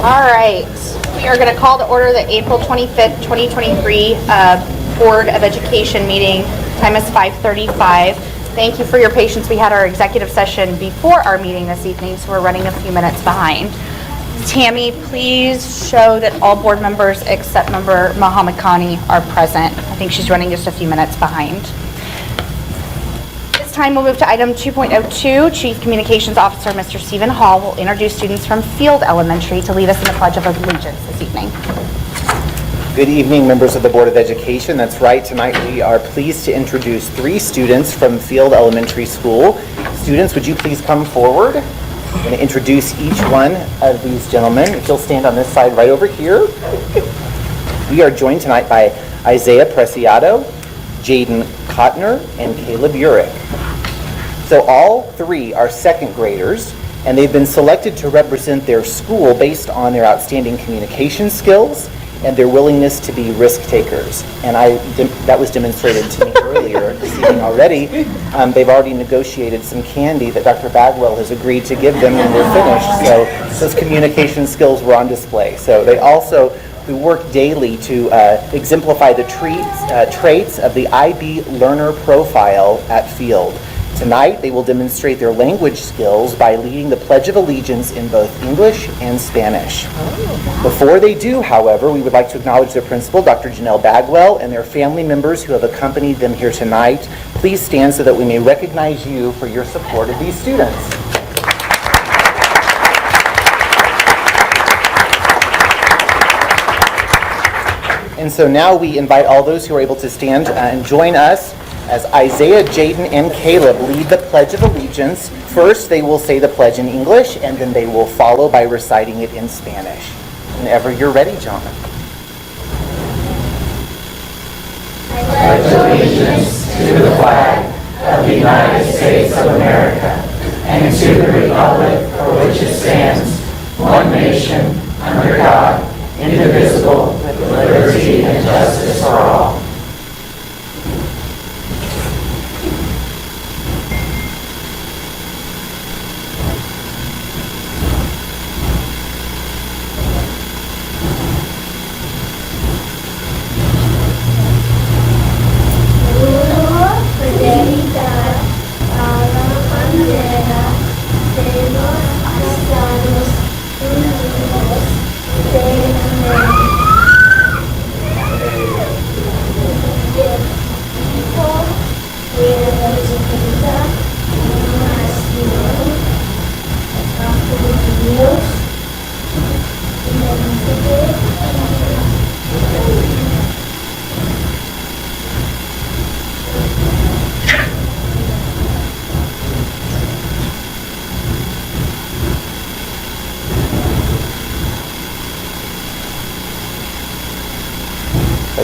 All right, we are going to call to order the April 25th, 2023 Board of Education meeting. Time is 5:35. Thank you for your patience. We had our executive session before our meeting this evening, so we're running a few minutes behind. Tammy, please show that all board members except member Muhammad Khani are present. I think she's running just a few minutes behind. This time we'll move to item 2.02. Chief Communications Officer Mr. Stephen Hall will introduce students from Field Elementary to lead us in the Pledge of Allegiance this evening. Good evening, members of the Board of Education. That's right, tonight we are pleased to introduce 3 students from Field Elementary School. Students, would you please come forward? I'm going to introduce each one of these gentlemen. If you'll stand on this side right over here. We are joined tonight by Isaiah Preciado, Jaden Kottner, and Caleb Urich. So all 3 are second graders, and they've been selected to represent their school based on their outstanding communication skills and their willingness to be risk takers. And that was demonstrated to me earlier this evening already. They've already negotiated some candy that Dr. Bagwell has agreed to give them when we're finished. So those communication skills were on display. So we work daily to exemplify the traits of the IB learner profile at Field. Tonight, they will demonstrate their language skills by leading the Pledge of Allegiance in both English and Spanish. Before they do, however, we would like to acknowledge their principal, Dr. Janelle Bagwell, and their family members who have accompanied them here tonight. Please stand so that we may recognize you for your support of these students. And so now we invite all those who are able to stand and join us as Isaiah, Jaden, and Caleb lead the Pledge of Allegiance. First, they will say the pledge in English, and then they will follow by reciting it in Spanish. Whenever you're ready, gentlemen. I pledge allegiance to the flag of the United States of America and to the republic for which it stands, one nation, under God, indivisible, with liberty and justice for all.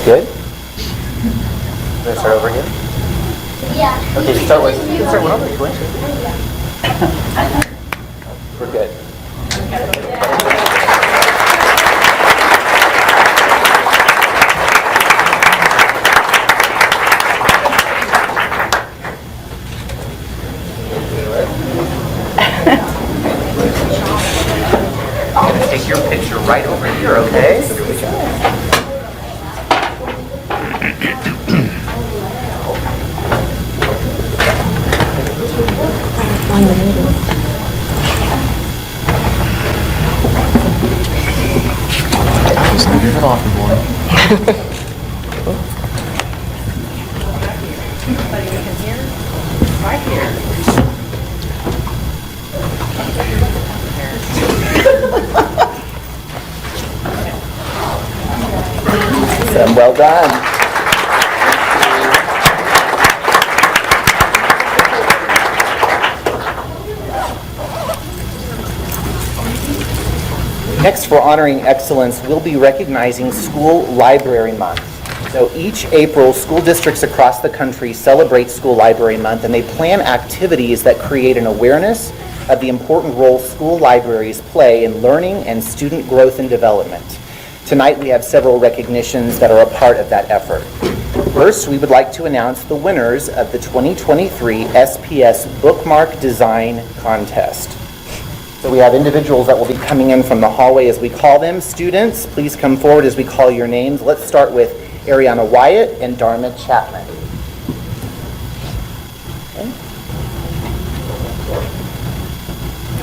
Good? Can I start over again? Yeah. Okay, you start one over. You want to? We're good. I'm going to take your picture right over here, okay? Get off the board. Right here. Well done. Next, for honoring excellence, we'll be recognizing School Library Month. So each April, school districts across the country celebrate School Library Month, and they plan activities that create an awareness of the important role school libraries play in learning and student growth and development. Tonight, we have several recognitions that are a part of that effort. First, we would like to announce the winners of the 2023 SPS Bookmark Design Contest. So we have individuals that will be coming in from the hallway as we call them. Students, please come forward as we call your names. Let's start with Ariana Wyatt and Dharma Chapman.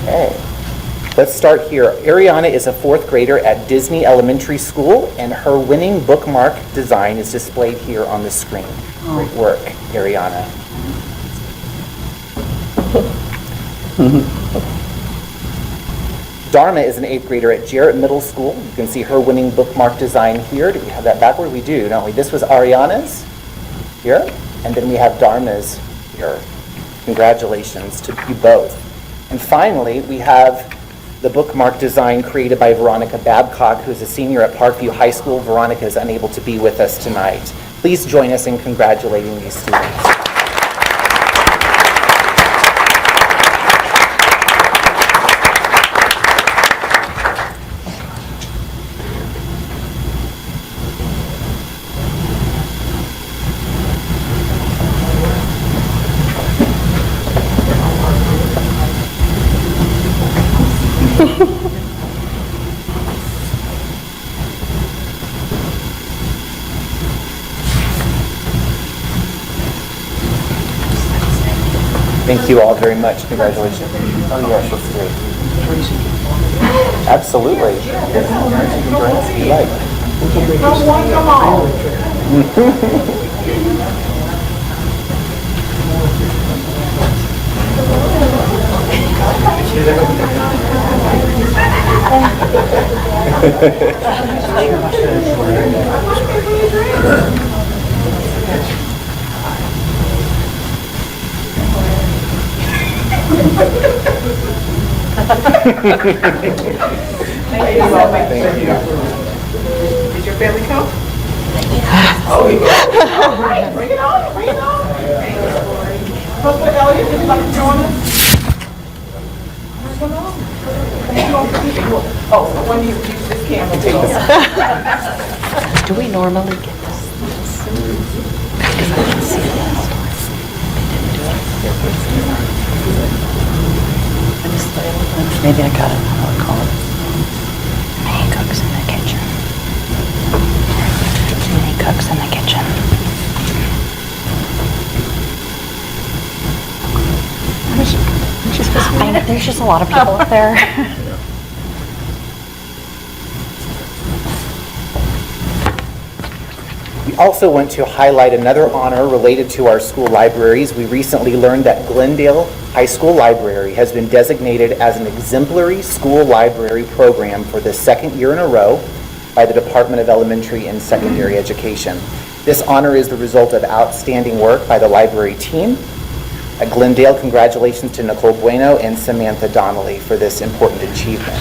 Okay. Let's start here. Ariana is a 4th grader at Disney Elementary School, and her winning bookmark design is displayed here on the screen. Great work, Ariana. Dharma is an 8th grader at Jarrett Middle School. You can see her winning bookmark design here. Do we have that backward? We do, don't we? This was Ariana's here, and then we have Dharma's here. Congratulations to you both. And finally, we have the bookmark design created by Veronica Babcock, who's a senior at Parkview High School. Veronica is unable to be with us tonight. Please join us in congratulating these students. Thank you all very much. Congratulations. Oh, yes, let's do it. Absolutely. You can join us if you like. Thank you. Did your family come? Oh, yeah. All right, bring it on, bring it on. Brother Elliot, would you like to join us? Oh, so when you use this camera, take this. Do we normally get this? Because I can see it last time. Maybe I got it. I'll call it. He cooks in the kitchen. He cooks in the kitchen. I know, there's just a lot of people up there. We also want to highlight another honor related to our school libraries. We recently learned that Glendale High School Library has been designated as an exemplary school library program for the 2nd year in a row by the Department of Elementary and Secondary Education. This honor is the result of outstanding work by the library team. At Glendale, congratulations to Nicole Bueno and Samantha Donnelly for this important achievement.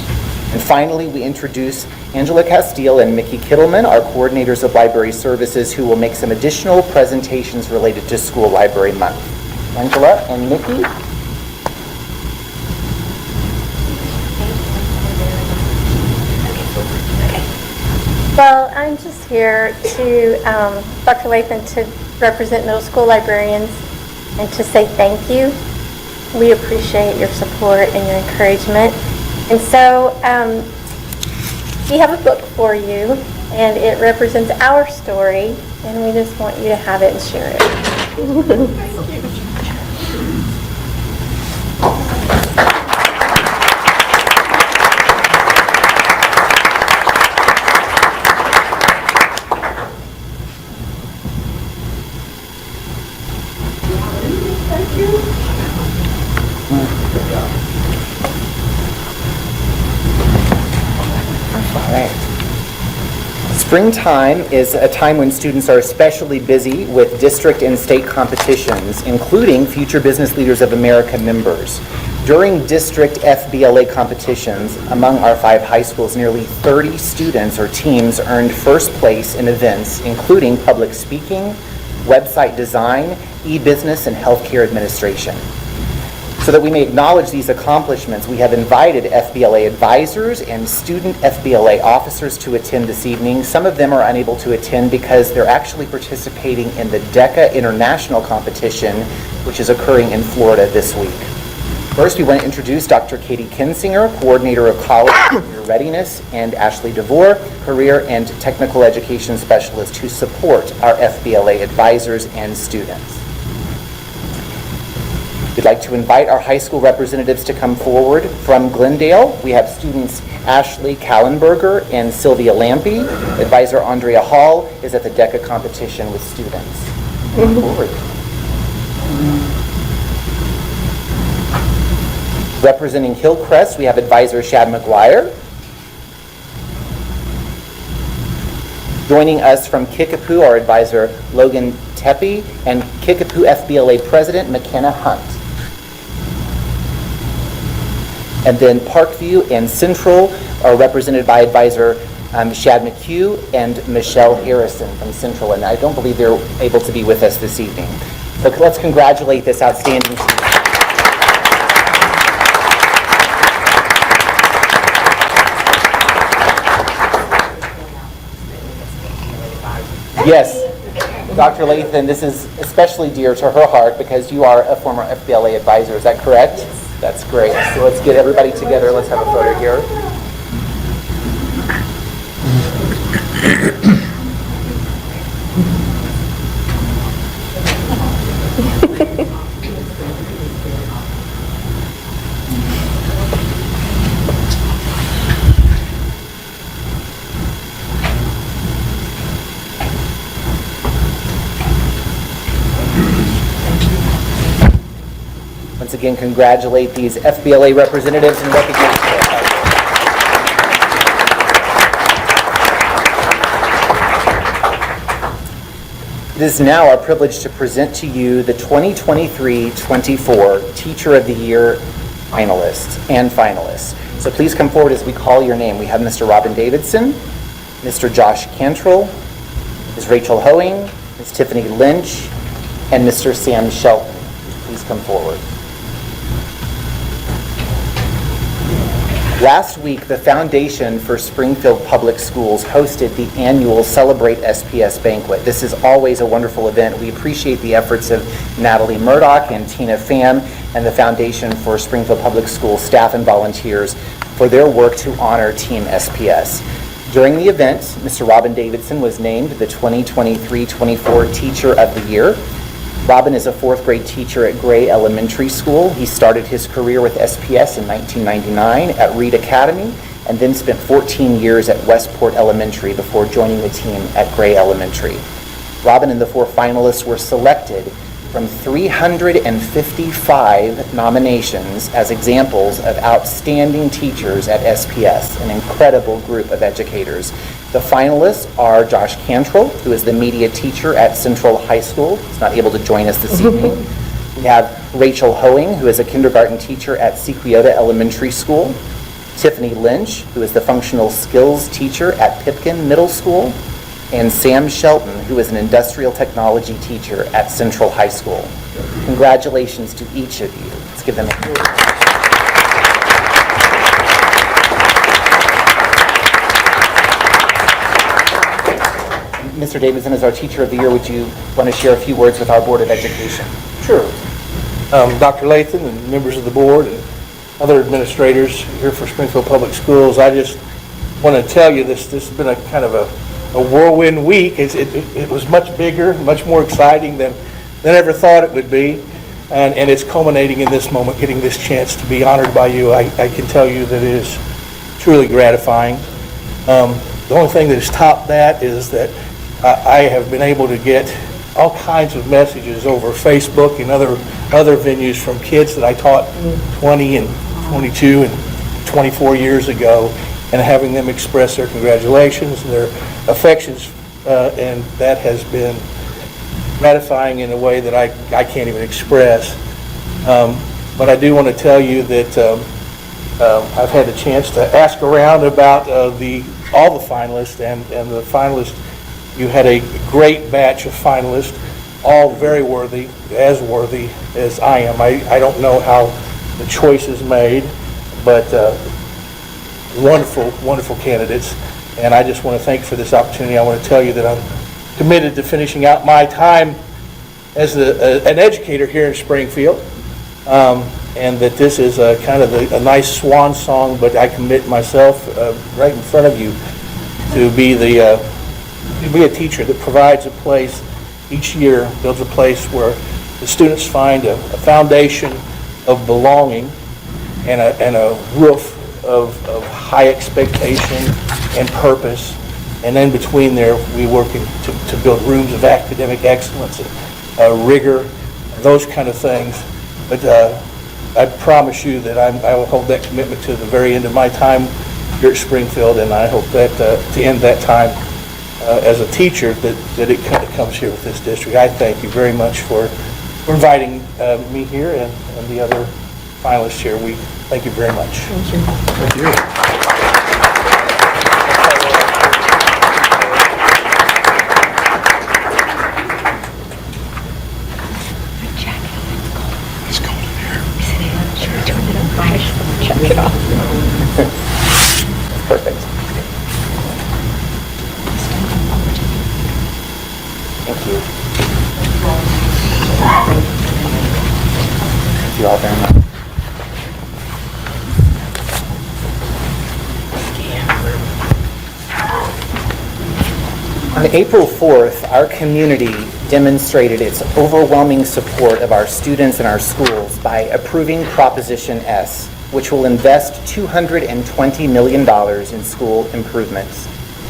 And finally, we introduce Angela Castile and Mickey Kittleman, our coordinators of library services, who will make some additional presentations related to School Library Month. Angela and Mickey. Well, I'm just here to, Dr. Lathan, to represent middle school librarians and to say thank you. We appreciate your support and your encouragement. And so we have a book for you, and it represents our story, and we just want you to have it and share it. Springtime is a time when students are especially busy with district and state competitions, including Future Business Leaders of America members. During district FBLA competitions among our 5 high schools, nearly 30 students or teams earned first place in events including public speaking, website design, e-business, and healthcare administration. So that we may acknowledge these accomplishments, we have invited FBLA advisors and student FBLA officers to attend this evening. Some of them are unable to attend because they're actually participating in the DECA International Competition, which is occurring in Florida this week. First, we want to introduce Dr. Katie Kinsinger, Coordinator of College Career Readiness, and Ashley DeVore, Career and Technical Education Specialist, who support our FBLA advisors and students. We'd like to invite our high school representatives to come forward. From Glendale, we have students Ashley Kallenberger and Sylvia Lampy. Advisor Andrea Hall is at the DECA competition with students. Come forward. Representing Hillcrest, we have advisor Shad McGuire. Joining us from Kickapoo, our advisor Logan Tepe, and Kickapoo FBLA President McKenna Hunt. And then Parkview and Central are represented by advisor Shad McHugh and Michelle Harrison from Central, and I don't believe they're able to be with us this evening. So let's congratulate this outstanding team. Yes, Dr. Lathan, this is especially dear to her heart because you are a former FBLA advisor, is that correct? Yes. That's great. So let's get everybody together. Let's have a photo here. Once again, congratulate these FBLA representatives and recognize them. It is now our privilege to present to you the 2023-24 Teacher of the Year finalists and finalists. So please come forward as we call your name. We have Mr. Robin Davidson, Mr. Josh Cantrell, Ms. Rachel Hoeing, Ms. Tiffany Lynch, and Mr. Sam Shelton. Please come forward. Last week, the Foundation for Springfield Public Schools hosted the annual Celebrate SPS banquet. This is always a wonderful event. We appreciate the efforts of Natalie Murdoch and Tina Pham and the Foundation for Springfield Public Schools staff and volunteers for their work to honor Team SPS. During the event, Mr. Robin Davidson was named the 2023-24 Teacher of the Year. Robin is a fourth grade teacher at Gray Elementary School. He started his career with SPS in 1999 at Reed Academy and then spent 14 years at Westport Elementary before joining the team at Gray Elementary. Robin and the four finalists were selected from 355 nominations as examples of outstanding teachers at SPS, an incredible group of educators. The finalists are Josh Cantrell, who is the media teacher at Central High School. He's not able to join us this evening. We have Rachel Hoeing, who is a kindergarten teacher at Sequiota Elementary School. Tiffany Lynch, who is the functional skills teacher at Pipkin Middle School. And Sam Shelton, who is an industrial technology teacher at Central High School. Congratulations to each of you. Let's give them a hand. Mr. Davidson, as our Teacher of the Year, would you want to share a few words with our Board of Education? Sure. Dr. Lathan and members of the board and other administrators here for Springfield Public Schools, I just want to tell you this has been a kind of a whirlwind week. It was much bigger, much more exciting than I ever thought it would be, and it's culminating in this moment, getting this chance to be honored by you. I can tell you that it is truly gratifying. The only thing that has topped that is that I have been able to get all kinds of messages over Facebook and other venues from kids that I taught 20 and 22 and 24 years ago, and having them express their congratulations and their affections, and that has been gratifying in a way that I can't even express. But I do want to tell you that I've had the chance to ask around about all the finalists, and the finalists, you had a great batch of finalists, all very worthy as I am. I don't know how the choice is made, but wonderful candidates, and I just want to thank you for this opportunity. I want to tell you that I'm committed to finishing out my time as an educator here in Springfield. and that this is a kind of a nice swan song, but I commit myself right in front of you to be a teacher that provides a place each year, builds a place where the students find a foundation of belonging and a roof of high expectation and purpose. And then between there, we work to build rooms of academic excellence and rigor, those kind of things. But I promise you that I will hold that commitment to the very end of my time here at Springfield, and I hope that to end that time as a teacher, that it kind of comes here with this district. I thank you very much for inviting me here and the other finalists here. We thank you very much. Thank you. Thank you. Perfect. Thank you. Thank you all very much. On April 4th, our community demonstrated its overwhelming support of our students and our schools by approving Proposition S, which will invest $220 million in school improvements.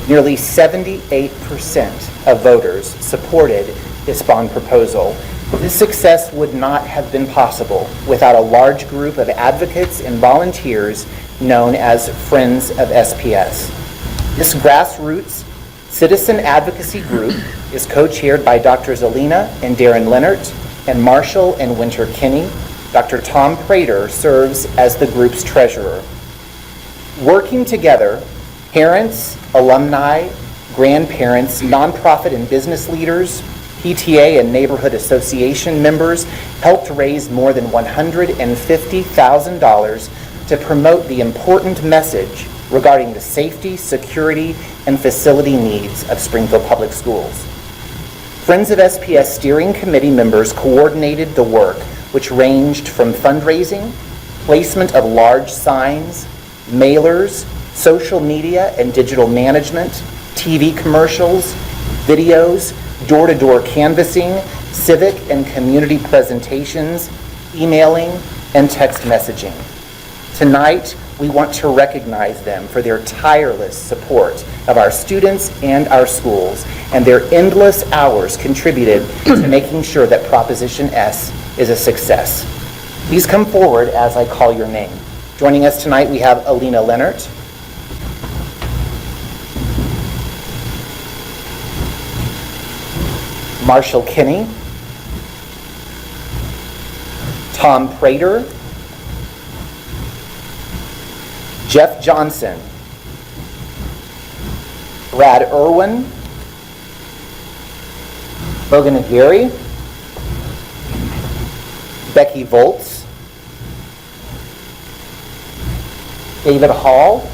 Nearly 78% of voters supported this bond proposal. This success would not have been possible without a large group of advocates and volunteers known as Friends of SPS. This grassroots citizen advocacy group is co-chaired by Drs. Alina and Darren Leonard and Marshall and Winter Kinney. Dr. Tom Prater serves as the group's treasurer. Working together, parents, alumni, grandparents, nonprofit and business leaders, PTA and neighborhood association members helped raise more than $150,000 to promote the important message regarding the safety, security, and facility needs of Springfield Public Schools. Friends of SPS steering committee members coordinated the work, which ranged from fundraising, placement of large signs, mailers, social media and digital management, TV commercials, videos, door-to-door canvassing, civic and community presentations, emailing, and text messaging. Tonight, we want to recognize them for their tireless support of our students and our schools, and their endless hours contributed to making sure that Proposition S is a success. Please come forward as I call your name. Joining us tonight, we have Alina Leonard, Marshall Kinney, Tom Prater, Jeff Johnson, Brad Irwin, Logan Aguirre, Becky Volz, David Hall,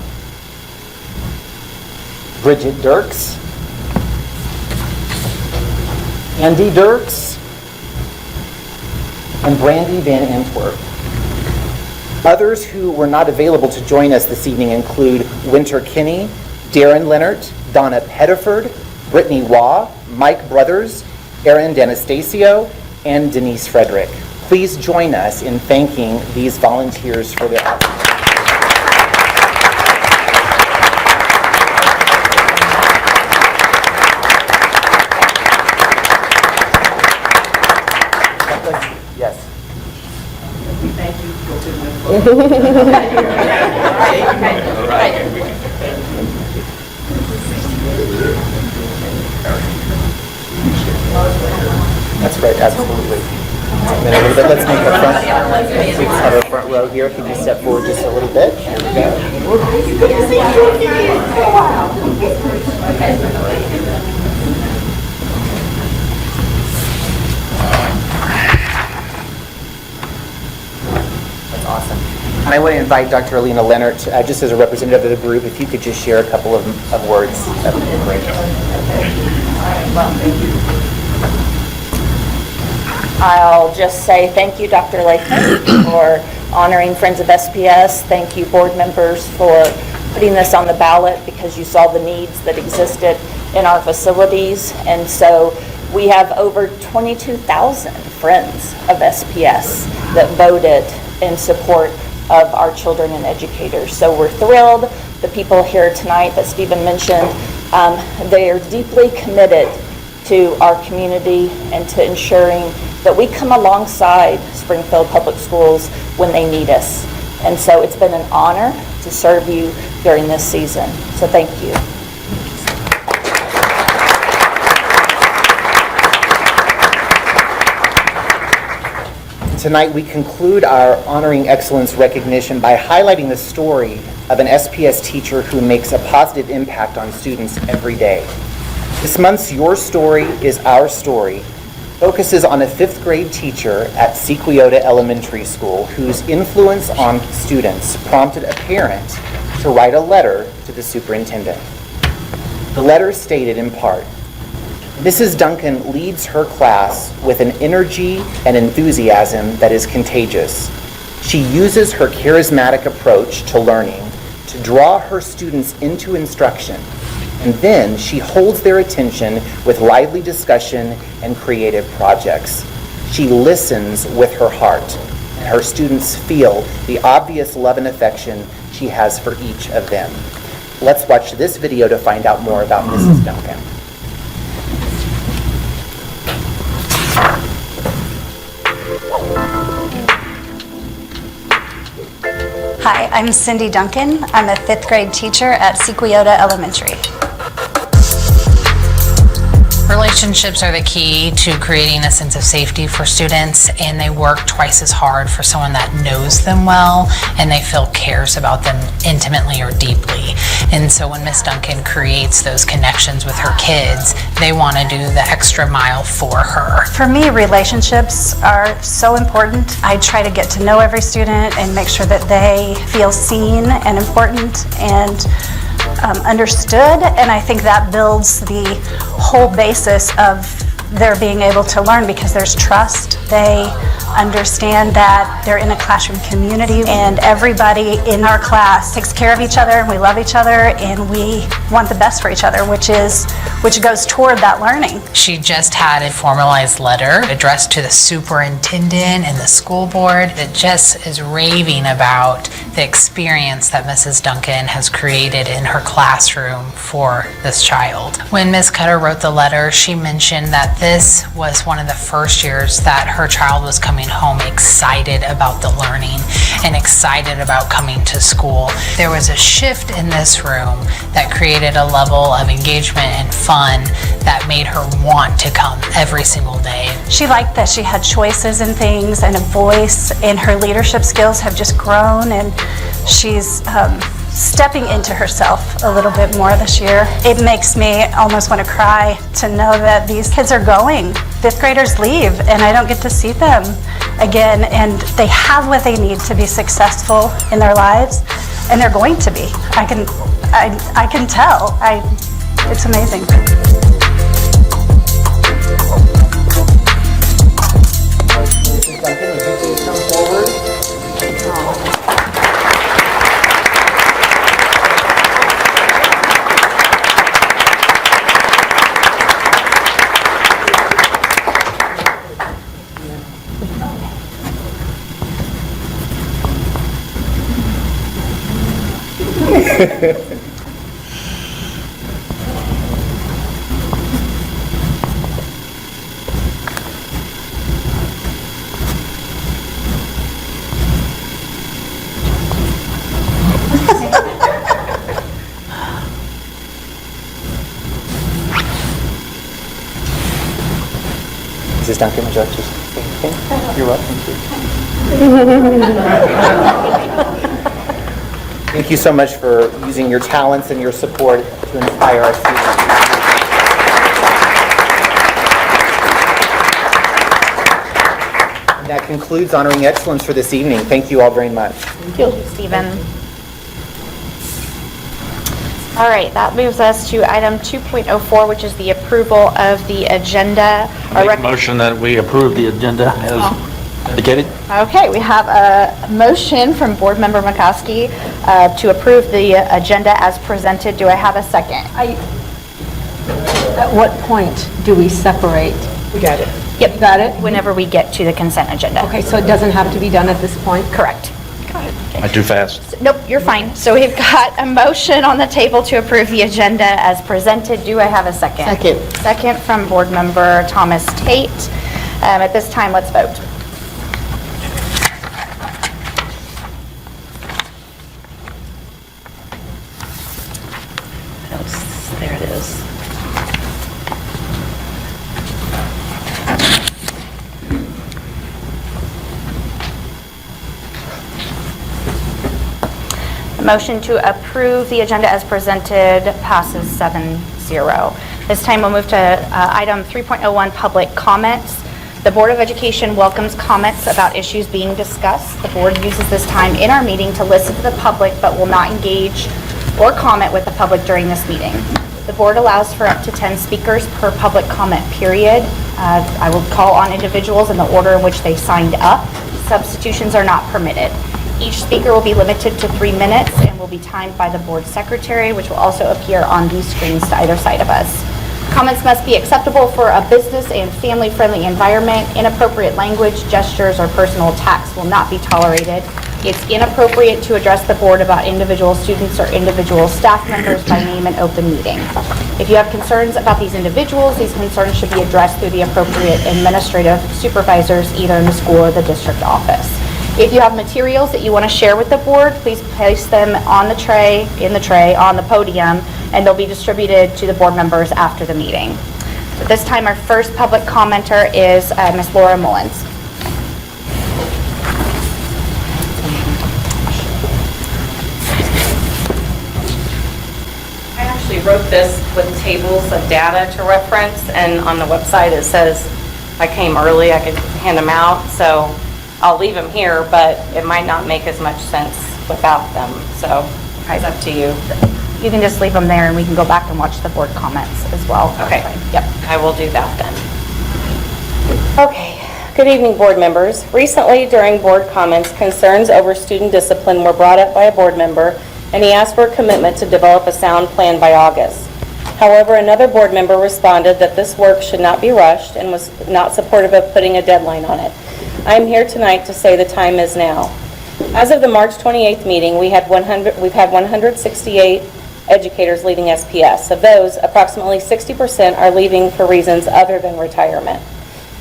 Bridget Dirks, Andy Dirks, and Brandy Van Antwerp. Others who were not available to join us this evening include Winter Kinney, Darren Leonard, Donna Pettiford, Brittany Waugh, Mike Brothers, Aaron D'Anastasio, and Denise Frederick. Please join us in thanking these volunteers for their efforts. Yes. Thank you. Go to the That's right, absolutely. And then a little bit, let's make a front, we just have a front row here. Can you step forward just a little bit? Here we go. Good to see you again. Wow. That's awesome. And I want to invite Dr. Alina Leonard, just as a representative of the group, if you could just share a couple of words, that would be great. Well, thank you. I'll just say thank you, Dr. Latham, for honoring Friends of SPS. Thank you, board members, for putting this on the ballot because you saw the needs that existed in our facilities. And so we have over 22,000 friends of SPS that voted in support of our children and educators. So we're thrilled. The people here tonight that Stephen mentioned, they are deeply committed to our community and to ensuring that we come alongside Springfield Public Schools when they need us. And so it's been an honor to serve you during this season. So thank you. Tonight, we conclude our Honoring Excellence recognition by highlighting the story of an SPS teacher who makes a positive impact on students every day. This month's Your Story is Our Story focuses on a 5th grade teacher at Sequiota Elementary School whose influence on students prompted a parent to write a letter to the superintendent. The letter stated in part, Mrs. Duncan leads her class with an energy and enthusiasm that is contagious. She uses her charismatic approach to learning to draw her students into instruction, and then she holds their attention with lively discussion and creative projects. She listens with her heart, and her students feel the obvious love and affection she has for each of them. Let's watch this video to find out more about Mrs. Duncan. Hi, I'm Cindy Duncan. I'm a 5th grade teacher at Sequiota Elementary. Relationships are the key to creating a sense of safety for students, and they work twice as hard for someone that knows them well and they feel cares about them intimately or deeply. And so when Miss Duncan creates those connections with her kids, they want to do the extra mile for her. For me, relationships are so important. I try to get to know every student and make sure that they feel seen and important and understood, and I think that builds the whole basis of their being able to learn because there's trust. They understand that they're in a classroom community and everybody in our class takes care of each other and we love each other and we want the best for each other, which goes toward that learning. She just had a formalized letter addressed to the superintendent and the school board that just is raving about the experience that Mrs. Duncan has created in her classroom for this child. When Ms. Cutter wrote the letter, she mentioned that this was one of the first years that her child was coming home excited about the learning and excited about coming to school. There was a shift in this room that created a level of engagement and fun that made her want to come every single day. She liked that she had choices and things and a voice, and her leadership skills have just grown, and she's stepping into herself a little bit more this year. It makes me almost want to cry to know that these kids are going. 5th graders leave and I don't get to see them again, and they have what they need to be successful in their lives, and they're going to be. I can tell. It's amazing. Mrs. Duncan, would you please come forward? Mrs. Duncan, would you like to say anything? You're welcome to. Thank you so much for using your talents and your support to inspire our students. And that concludes Honoring Excellence for this evening. Thank you all very much. Thank you, Stephen. All right, that moves us to item 2.04, which is the approval of the agenda. Make a motion that we approve the agenda as indicated. Okay, we have a motion from Board Member McCoskey to approve the agenda as presented. Do I have a second? At what point do we separate? We got it. Yep. Got it? Whenever we get to the consent agenda. Okay, so it doesn't have to be done at this point? Correct. Am I too fast? Nope, you're fine. So we've got a motion on the table to approve the agenda as presented. Do I have a second? Second. Second from Board Member Thomas Tate. At this time, let's vote. There it is. The motion to approve the agenda as presented passes 7-0. This time we'll move to item 3.01, public comments. The Board of Education welcomes comments about issues being discussed. The board uses this time in our meeting to listen to the public, but will not engage or comment with the public during this meeting. The board allows for up to 10 speakers per public comment period. I will call on individuals in the order in which they signed up. Substitutions are not permitted. Each speaker will be limited to 3 minutes and will be timed by the board secretary, which will also appear on these screens to either side of us. Comments must be acceptable for a business and family-friendly environment. Inappropriate language, gestures, or personal attacks will not be tolerated. It's inappropriate to address the board about individual students or individual staff members by name in open meeting. If you have concerns about these individuals, these concerns should be addressed through the appropriate administrative supervisors, either in the school or the district office. If you have materials that you want to share with the board, please place them on the tray, on the podium, and they'll be distributed to the board members after the meeting. At this time, our first public commenter is Ms. Laura Mullins. I actually wrote this with tables of data to reference, and on the website it says if I came early I could hand them out, so I'll leave them here, but it might not make as much sense without them, so it's up to you. You can just leave them there and we can go back and watch the board comments as well. Okay. Yep. I will do that then. Okay. Good evening, board members. Recently, during board comments, concerns over student discipline were brought up by a board member, and he asked for a commitment to develop a sound plan by August. However, another board member responded that this work should not be rushed and was not supportive of putting a deadline on it. I am here tonight to say the time is now. As of the March 28th meeting, we've had 168 educators leaving SPS. Of those, approximately 60% are leaving for reasons other than retirement.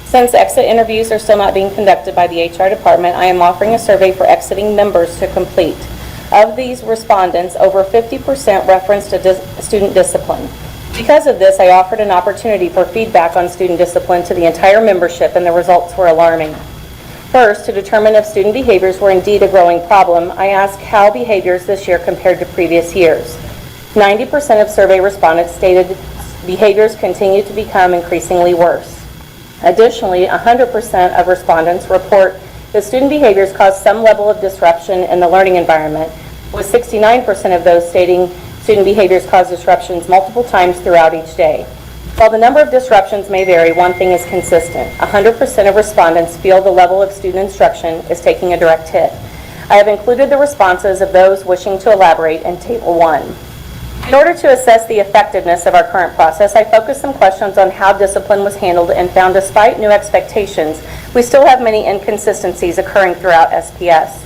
Since exit interviews are still not being conducted by the HR department, I am offering a survey for exiting members to complete. Of these respondents, over 50% referenced student discipline. Because of this, I offered an opportunity for feedback on student discipline to the entire membership, and the results were alarming. First, to determine if student behaviors were indeed a growing problem, I asked how behaviors this year compared to previous years. 90% of survey respondents stated behaviors continue to become increasingly worse. Additionally, 100% of respondents report that student behaviors cause some level of disruption in the learning environment, with 69% of those stating student behaviors cause disruptions multiple times throughout each day. While the number of disruptions may vary, one thing is consistent. 100% of respondents feel the level of student instruction is taking a direct hit. I have included the responses of those wishing to elaborate in Table 1. In order to assess the effectiveness of our current process, I focused some questions on how discipline was handled and found despite new expectations, we still have many inconsistencies occurring throughout SPS.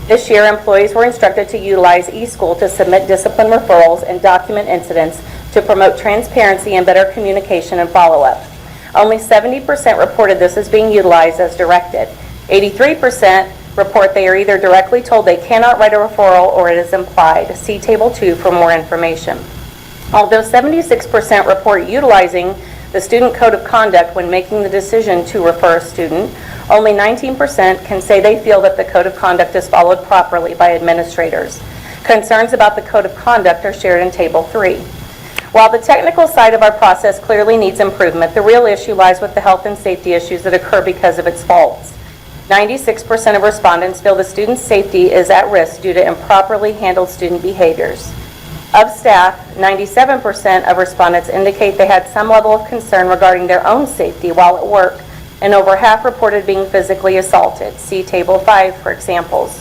This year, employees were instructed to utilize eSchool to submit discipline referrals and document incidents to promote transparency and better communication and follow-up. Only 70% reported this as being utilized as directed. 83% report they are either directly told they cannot write a referral or it is implied. See Table 2 for more information. Although 76% report utilizing the student code of conduct when making the decision to refer a student, only 19% can say they feel that the code of conduct is followed properly by administrators. Concerns about the code of conduct are shared in Table 3. While the technical side of our process clearly needs improvement, the real issue lies with the health and safety issues that occur because of its faults. 96% of respondents feel the student's safety is at risk due to improperly handled student behaviors. Of staff, 97% of respondents indicate they had some level of concern regarding their own safety while at work, and over half reported being physically assaulted. See Table 5 for examples.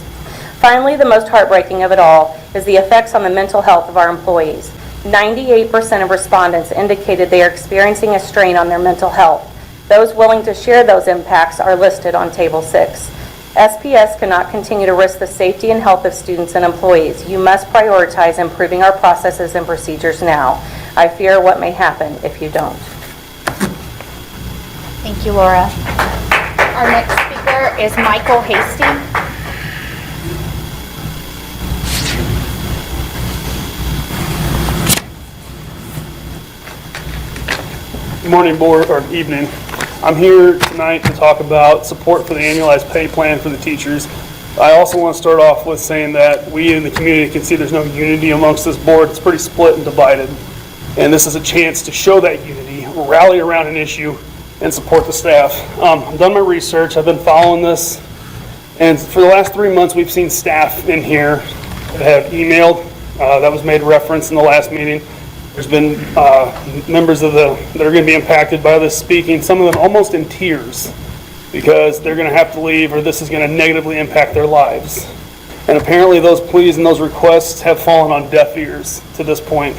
Finally, the most heartbreaking of it all is the effects on the mental health of our employees. 98% of respondents indicated they are experiencing a strain on their mental health. Those willing to share those impacts are listed on Table 6. SPS cannot continue to risk the safety and health of students and employees. You must prioritize improving our processes and procedures now. I fear what may happen if you don't. Thank you, Laura. Our next speaker is Michael Hasty. Good morning, board, or evening. I'm here tonight to talk about support for the annualized pay plan for the teachers. I also want to start off with saying that we in the community can see there's no unity amongst this board. It's pretty split and divided. And this is a chance to show that unity, rally around an issue, and support the staff. I've done my research. I've been following this. And for the last 3 months, we've seen staff in here that have emailed. That was made reference in the last meeting. There's been members that are going to be impacted by this speaking, some of them almost in tears because they're going to have to leave or this is going to negatively impact their lives. And apparently those pleas and those requests have fallen on deaf ears to this point.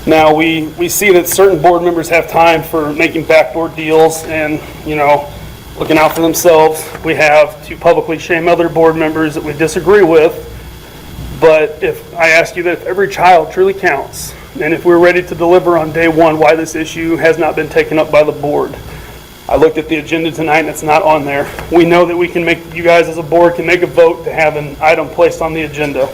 Now we see that certain board members have time for making backdoor deals and, you know, looking out for themselves. We have to publicly shame other board members that we disagree with. But if I ask you that if every child truly counts, and if we're ready to deliver on day one, why this issue has not been taken up by the board. I looked at the agenda tonight and it's not on there. We know that we can make, you guys as a board can make a vote to have an item placed on the agenda.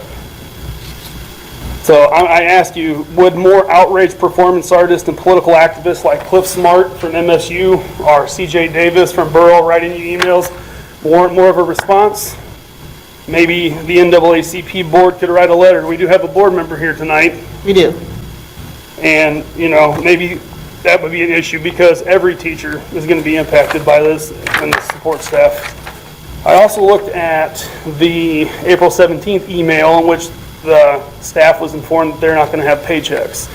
So I ask you, would more outraged performance artists and political activists like Cliff Smart from MSU or CJ Davis from Burrell writing you emails warrant more of a response? Maybe the NAACP board could write a letter. We do have a board member here tonight. We do. And, you know, maybe that would be an issue because every teacher is going to be impacted by this and the support staff. I also looked at the April 17th email in which the staff was informed that they're not going to have paychecks.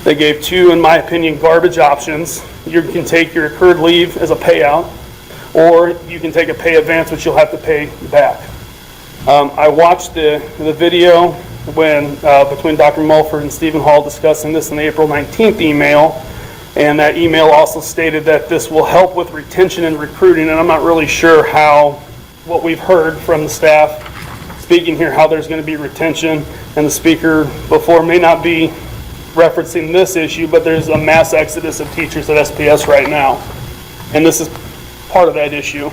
They gave two, in my opinion, garbage options. You can take your accrued leave as a payout, or you can take a pay advance, which you'll have to pay back. I watched the video when between Dr. Mulford and Stephen Hall discussing this in the April 19th email, and that email also stated that this will help with retention and recruiting, and I'm not really sure how, what we've heard from the staff speaking here, how there's going to be retention, and the speaker before may not be referencing this issue, but there's a mass exodus of teachers at SPS right now, and this is part of that issue.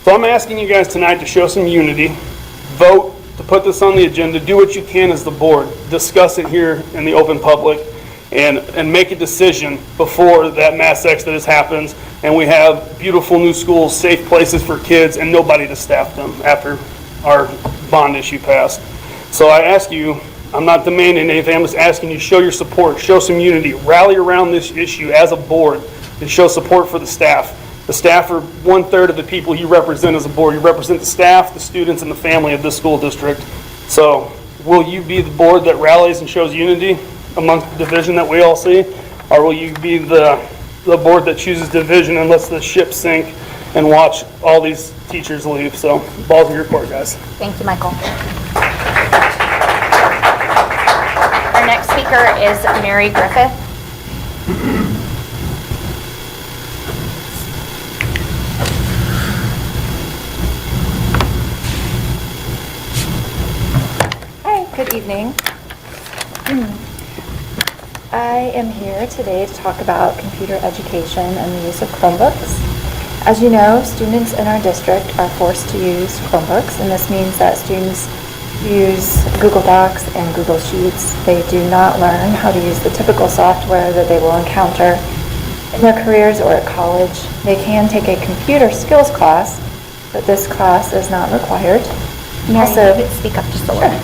So I'm asking you guys tonight to show some unity, vote to put this on the agenda, do what you can as the board, discuss it here in the open public, and make a decision before that mass exodus happens and we have beautiful new schools, safe places for kids, and nobody to staff them after our bond issue passed. So I ask you, I'm not demanding anything, I'm just asking you, show your support, show some unity, rally around this issue as a board, and show support for the staff. The staff are 1/3 of the people you represent as a board. You represent the staff, the students, and the family of this school district. So will you be the board that rallies and shows unity amongst the division that we all see? Or will you be the board that chooses division and lets the ship sink and watch all these teachers leave? So balls in your court, guys. Thank you, Michael. Our next speaker is Mary Griffith. Good evening. I am here today to talk about computer education and the use of Chromebooks. As you know, students in our district are forced to use Chromebooks, and this means that students use Google Docs and Google Sheets. They do not learn how to use the typical software that they will encounter in their careers or at college. They can take a computer skills class, but this class is not required. Mary, you could speak up just a little.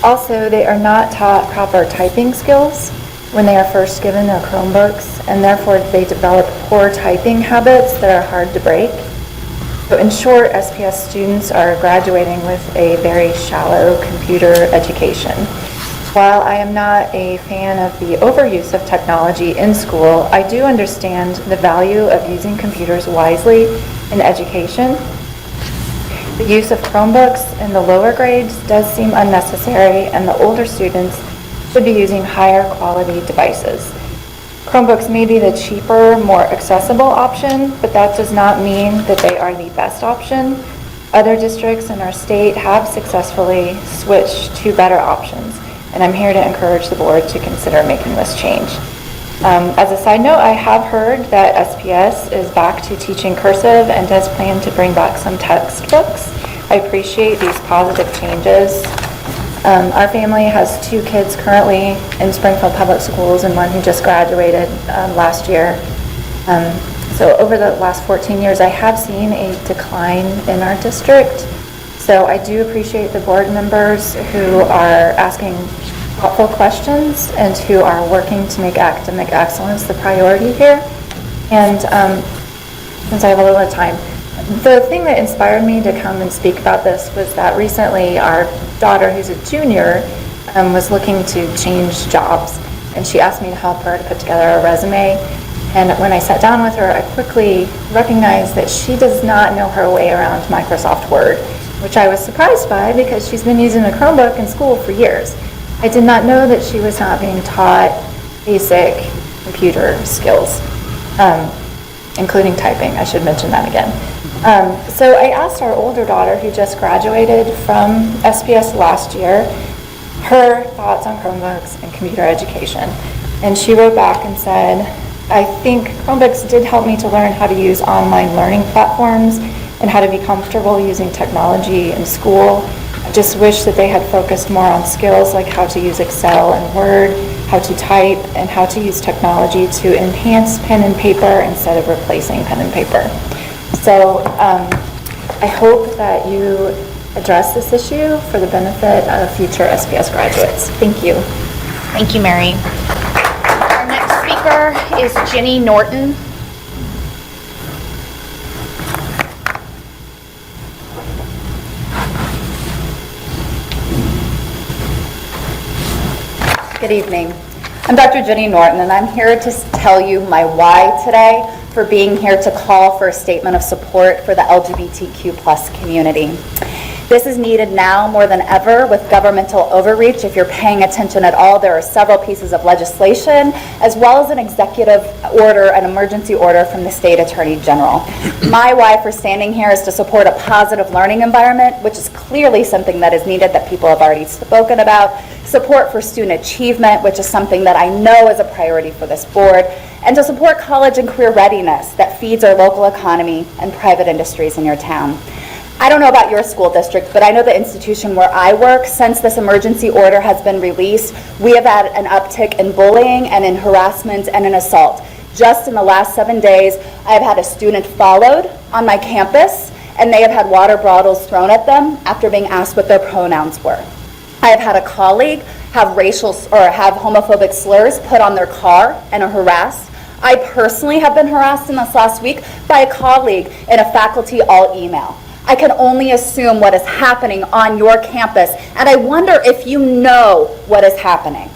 Also, they are not taught proper typing skills when they are first given their Chromebooks, and therefore they develop poor typing habits that are hard to break. So in short, SPS students are graduating with a very shallow computer education. While I am not a fan of the overuse of technology in school, I do understand the value of using computers wisely in education. The use of Chromebooks in the lower grades does seem unnecessary, and the older students should be using higher quality devices. Chromebooks may be the cheaper, more accessible option, but that does not mean that they are the best option. Other districts in our state have successfully switched to better options, and I'm here to encourage the board to consider making this change. As a side note, I have heard that SPS is back to teaching cursive and does plan to bring back some textbooks. I appreciate these positive changes. Our family has 2 kids currently in Springfield Public Schools and one who just graduated last year. So over the last 14 years, I have seen a decline in our district. So I do appreciate the board members who are asking thoughtful questions and who are working to make academic excellence the priority here. And since I have a little bit of time, the thing that inspired me to come and speak about this was that recently our daughter, who's a junior, was looking to change jobs. And she asked me to help her to put together a resume. And when I sat down with her, I quickly recognized that she does not know her way around Microsoft Word, which I was surprised by because she's been using a Chromebook in school for years. I did not know that she was not being taught basic computer skills, including typing. I should mention that again. So I asked our older daughter, who just graduated from SPS last year, her thoughts on Chromebooks and computer education. And she wrote back and said, I think Chromebooks did help me to learn how to use online learning platforms and how to be comfortable using technology in school. I just wish that they had focused more on skills like how to use Excel and Word, how to type, and how to use technology to enhance pen and paper instead of replacing pen and paper. So I hope that you address this issue for the benefit of future SPS graduates. Thank you. Thank you, Mary. Our next speaker is Jenny Norton. Good evening. I'm Dr. Jenny Norton, and I'm here to tell you my why today for being here to call for a statement of support for the LGBTQ+ community. This is needed now more than ever with governmental overreach. If you're paying attention at all, there are several pieces of legislation, as well as an executive order, an emergency order from the state attorney general. My why for standing here is to support a positive learning environment, which is clearly something that is needed that people have already spoken about, support for student achievement, which is something that I know is a priority for this board, and to support college and career readiness that feeds our local economy and private industries in your town. I don't know about your school district, but I know the institution where I work, since this emergency order has been released, we have had an uptick in bullying and in harassment and in assault. Just in the last 7 days, I have had a student followed on my campus, and they have had water bottles thrown at them after being asked what their pronouns were. I have had a colleague have have homophobic slurs put on their car and are harassed. I personally have been harassed in this last week by a colleague in a faculty all-email. I can only assume what is happening on your campus, and I wonder if you know what is happening.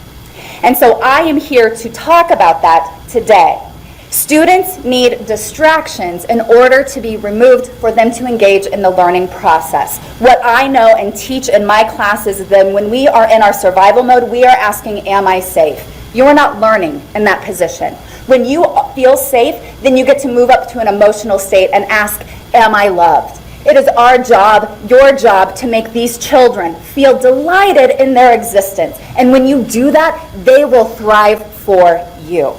And so I am here to talk about that today. Students need distractions in order to be removed for them to engage in the learning process. What I know and teach in my classes is that when we are in our survival mode, we are asking, am I safe? You are not learning in that position. When you feel safe, then you get to move up to an emotional state and ask, am I loved? It is our job, your job, to make these children feel delighted in their existence. And when you do that, they will thrive for you.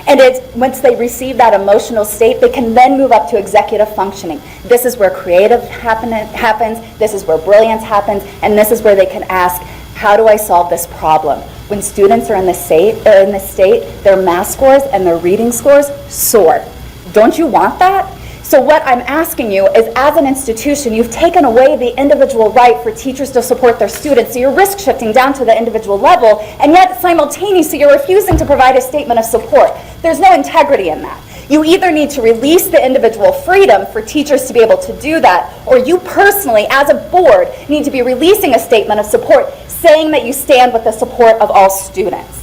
And once they receive that emotional state, they can then move up to executive functioning. This is where creative happens, this is where brilliance happens, and this is where they can ask, how do I solve this problem? When students are in this state, their math scores and their reading scores soar. Don't you want that? So what I'm asking you is, as an institution, you've taken away the individual right for teachers to support their students, so you're risk shifting down to the individual level, and yet simultaneously you're refusing to provide a statement of support. There's no integrity in that. You either need to release the individual freedom for teachers to be able to do that, or you personally, as a board, need to be releasing a statement of support saying that you stand with the support of all students.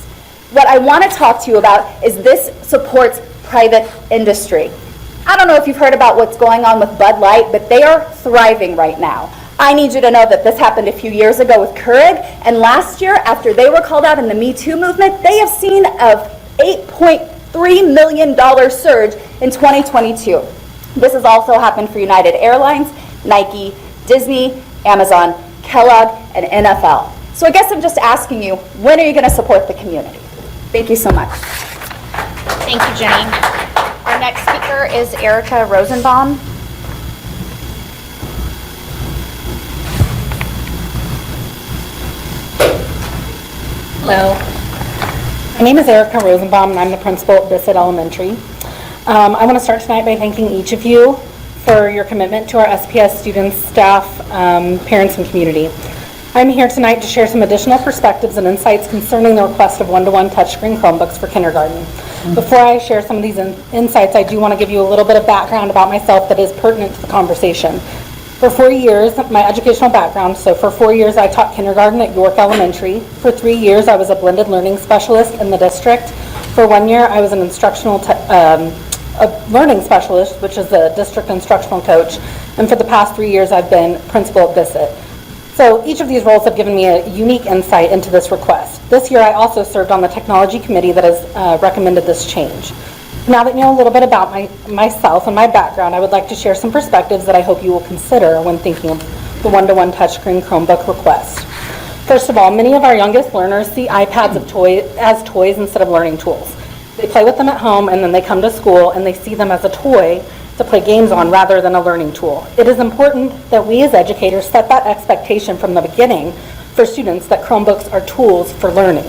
What I want to talk to you about is this supports private industry. I don't know if you've heard about what's going on with Bud Light, but they are thriving right now. I need you to know that this happened a few years ago with Keurig, and last year, after they were called out in the Me Too movement, they have seen a $8.3 million surge in 2022. This has also happened for United Airlines, Nike, Disney, Amazon, Kellogg, and NFL. So I guess I'm just asking you, when are you going to support the community? Thank you so much. Thank you, Jenny. Our next speaker is Erica Rosenbaum. Hello. My name is Erica Rosenbaum, and I'm the principal at Bissett Elementary. I want to start tonight by thanking each of you for your commitment to our SPS students, staff, parents, and community. I'm here tonight to share some additional perspectives and insights concerning the request of one-to-one touchscreen Chromebooks for kindergarten. Before I share some of these insights, I do want to give you a little bit of background about myself that is pertinent to the conversation. For 4 years, my educational background, so for 4 years I taught kindergarten at York Elementary. For 3 years I was a blended learning specialist in the district. For 1 year I was an a learning specialist, which is a district instructional coach. And for the past 3 years I've been principal at Bissett. So each of these roles have given me a unique insight into this request. This year I also served on the technology committee that has recommended this change. Now that you know a little bit about myself and my background, I would like to share some perspectives that I hope you will consider when thinking of the one-to-one touchscreen Chromebook request. First of all, many of our youngest learners see iPads as toys instead of learning tools. They play with them at home and then they come to school and they see them as a toy to play games on rather than a learning tool. It is important that we as educators set that expectation from the beginning for students that Chromebooks are tools for learning.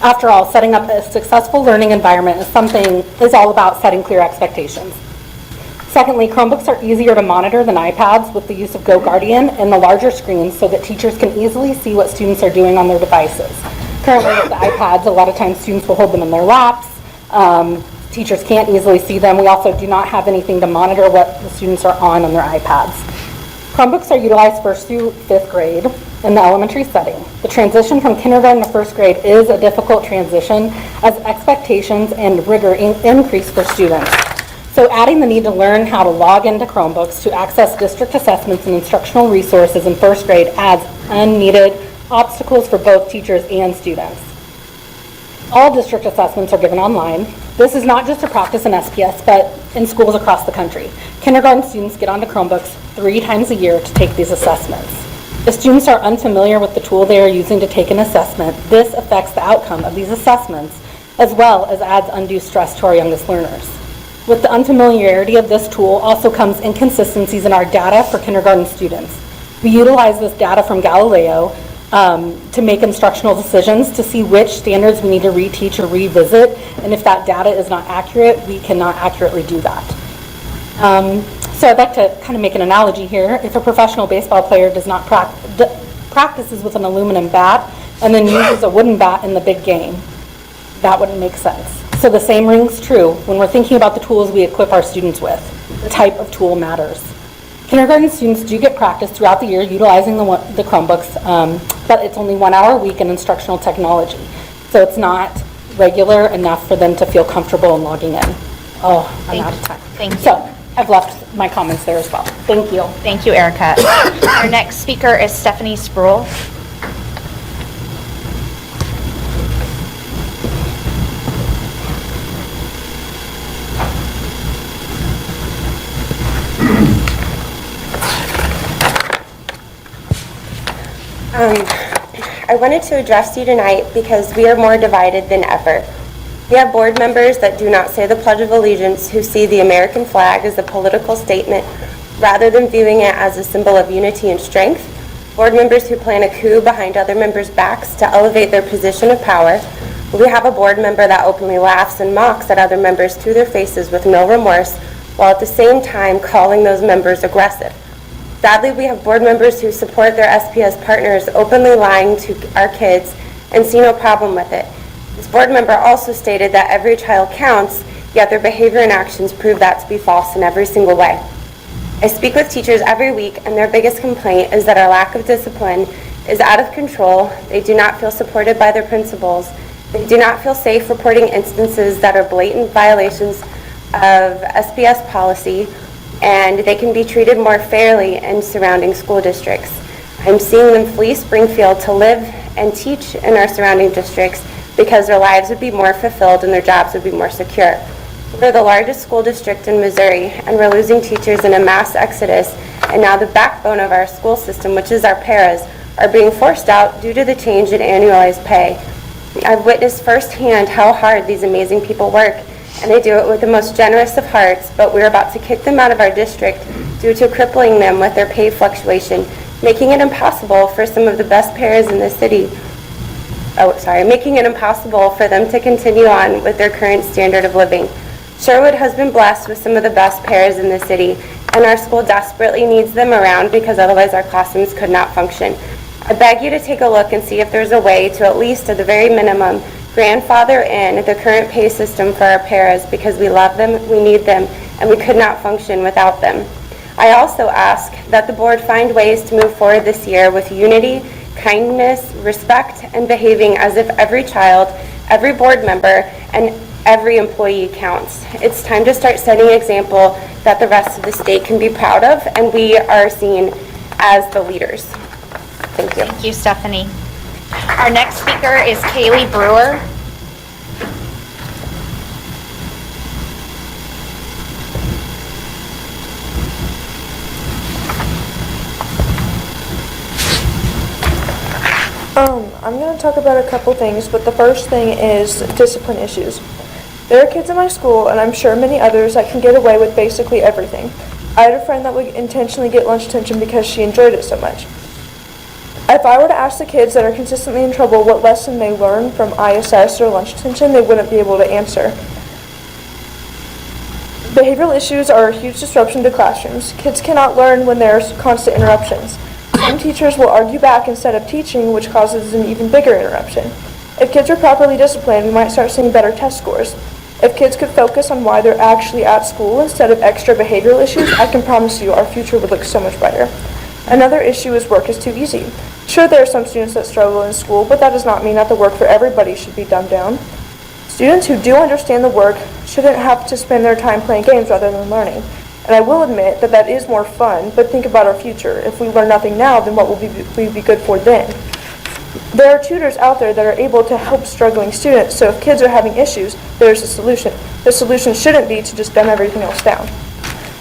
After all, setting up a successful learning environment is all about setting clear expectations. Secondly, Chromebooks are easier to monitor than iPads with the use of GoGuardian and the larger screens so that teachers can easily see what students are doing on their devices. Currently with the iPads, a lot of times students will hold them in their laps. Teachers can't easily see them. We also do not have anything to monitor what the students are on their iPads. Chromebooks are utilized 1st through 5th grade in the elementary setting. The transition from kindergarten to 1st grade is a difficult transition as expectations and rigor increase for students. So adding the need to learn how to log into Chromebooks to access district assessments and instructional resources in 1st grade adds unneeded obstacles for both teachers and students. All district assessments are given online. This is not just a practice in SPS, but in schools across the country. Kindergarten students get onto Chromebooks 3 times a year to take these assessments. If students are unfamiliar with the tool they are using to take an assessment, this affects the outcome of these assessments, as well as adds undue stress to our youngest learners. With the unfamiliarity of this tool also comes inconsistencies in our data for kindergarten students. We utilize this data from Galileo to make instructional decisions to see which standards we need to reteach or revisit, and if that data is not accurate, we cannot accurately do that. So I'd like to kind of make an analogy here. If a professional baseball player does not practices with an aluminum bat and then uses a wooden bat in the big game, that wouldn't make sense. So the same rings true when we're thinking about the tools we equip our students with. The type of tool matters. Kindergarten students do get practice throughout the year utilizing the Chromebooks, but it's only 1 hour a week in instructional technology. So it's not regular enough for them to feel comfortable in logging in. Oh, I'm out of time. Thank you. So I've left my comments there as well. Thank you. Thank you, Erica. Our next speaker is Stephanie Spruill. I wanted to address you tonight because we are more divided than ever. We have board members that do not say the Pledge of Allegiance who see the American flag as a political statement rather than viewing it as a symbol of unity and strength. Board members who plan a coup behind other members' backs to elevate their position of power. We have a board member that openly laughs and mocks at other members to their faces with no remorse, while at the same time calling those members aggressive. Sadly, we have board members who support their SPS partners openly lying to our kids and see no problem with it. This board member also stated that every child counts, yet their behavior and actions prove that to be false in every single way. I speak with teachers every week, and their biggest complaint is that our lack of discipline is out of control. They do not feel supported by their principals. They do not feel safe reporting instances that are blatant violations of SPS policy, and they can be treated more fairly in surrounding school districts. I'm seeing them flee Springfield to live and teach in our surrounding districts because their lives would be more fulfilled and their jobs would be more secure. We're the largest school district in Missouri, and we're losing teachers in a mass exodus, and now the backbone of our school system, which is our paras, are being forced out due to the change in annualized pay. I've witnessed firsthand how hard these amazing people work, and they do it with the most generous of hearts, but we're about to kick them out of our district due to crippling them with their pay fluctuation, making it impossible for some of the best paras in the city. Making it impossible for them to continue on with their current standard of living. Sherwood has been blessed with some of the best paras in the city, and our school desperately needs them around because otherwise our classrooms could not function. I beg you to take a look and see if there's a way to, at least at the very minimum, grandfather in the current pay system for our paras because we love them, we need them, and we could not function without them. I also ask that the board find ways to move forward this year with unity, kindness, respect, and behaving as if every child, every board member, and every employee counts. It's time to start setting an example that the rest of the state can be proud of, and we are seen as the leaders. Thank you. Thank you, Stephanie. Our next speaker is Kaylee Brewer. I'm going to talk about a couple things, but the first thing is discipline issues. There are kids in my school, and I'm sure many others, that can get away with basically everything. I had a friend that would intentionally get lunch detention because she enjoyed it so much. If I were to ask the kids that are consistently in trouble what lesson they learned from ISS or lunch detention, they wouldn't be able to answer. Behavioral issues are a huge disruption to classrooms. Kids cannot learn when there's constant interruptions. Some teachers will argue back instead of teaching, which causes an even bigger interruption. If kids are properly disciplined, we might start seeing better test scores. If kids could focus on why they're actually at school instead of extra behavioral issues, I can promise you our future would look so much brighter. Another issue is work is too easy. Sure, there are some students that struggle in school, but that does not mean that the work for everybody should be dumbed down. Students who do understand the work shouldn't have to spend their time playing games rather than learning. And I will admit that that is more fun, but think about our future. If we learn nothing now, then what will we be good for then? There are tutors out there that are able to help struggling students, so if kids are having issues, there's a solution. The solution shouldn't be to just dumb everything else down.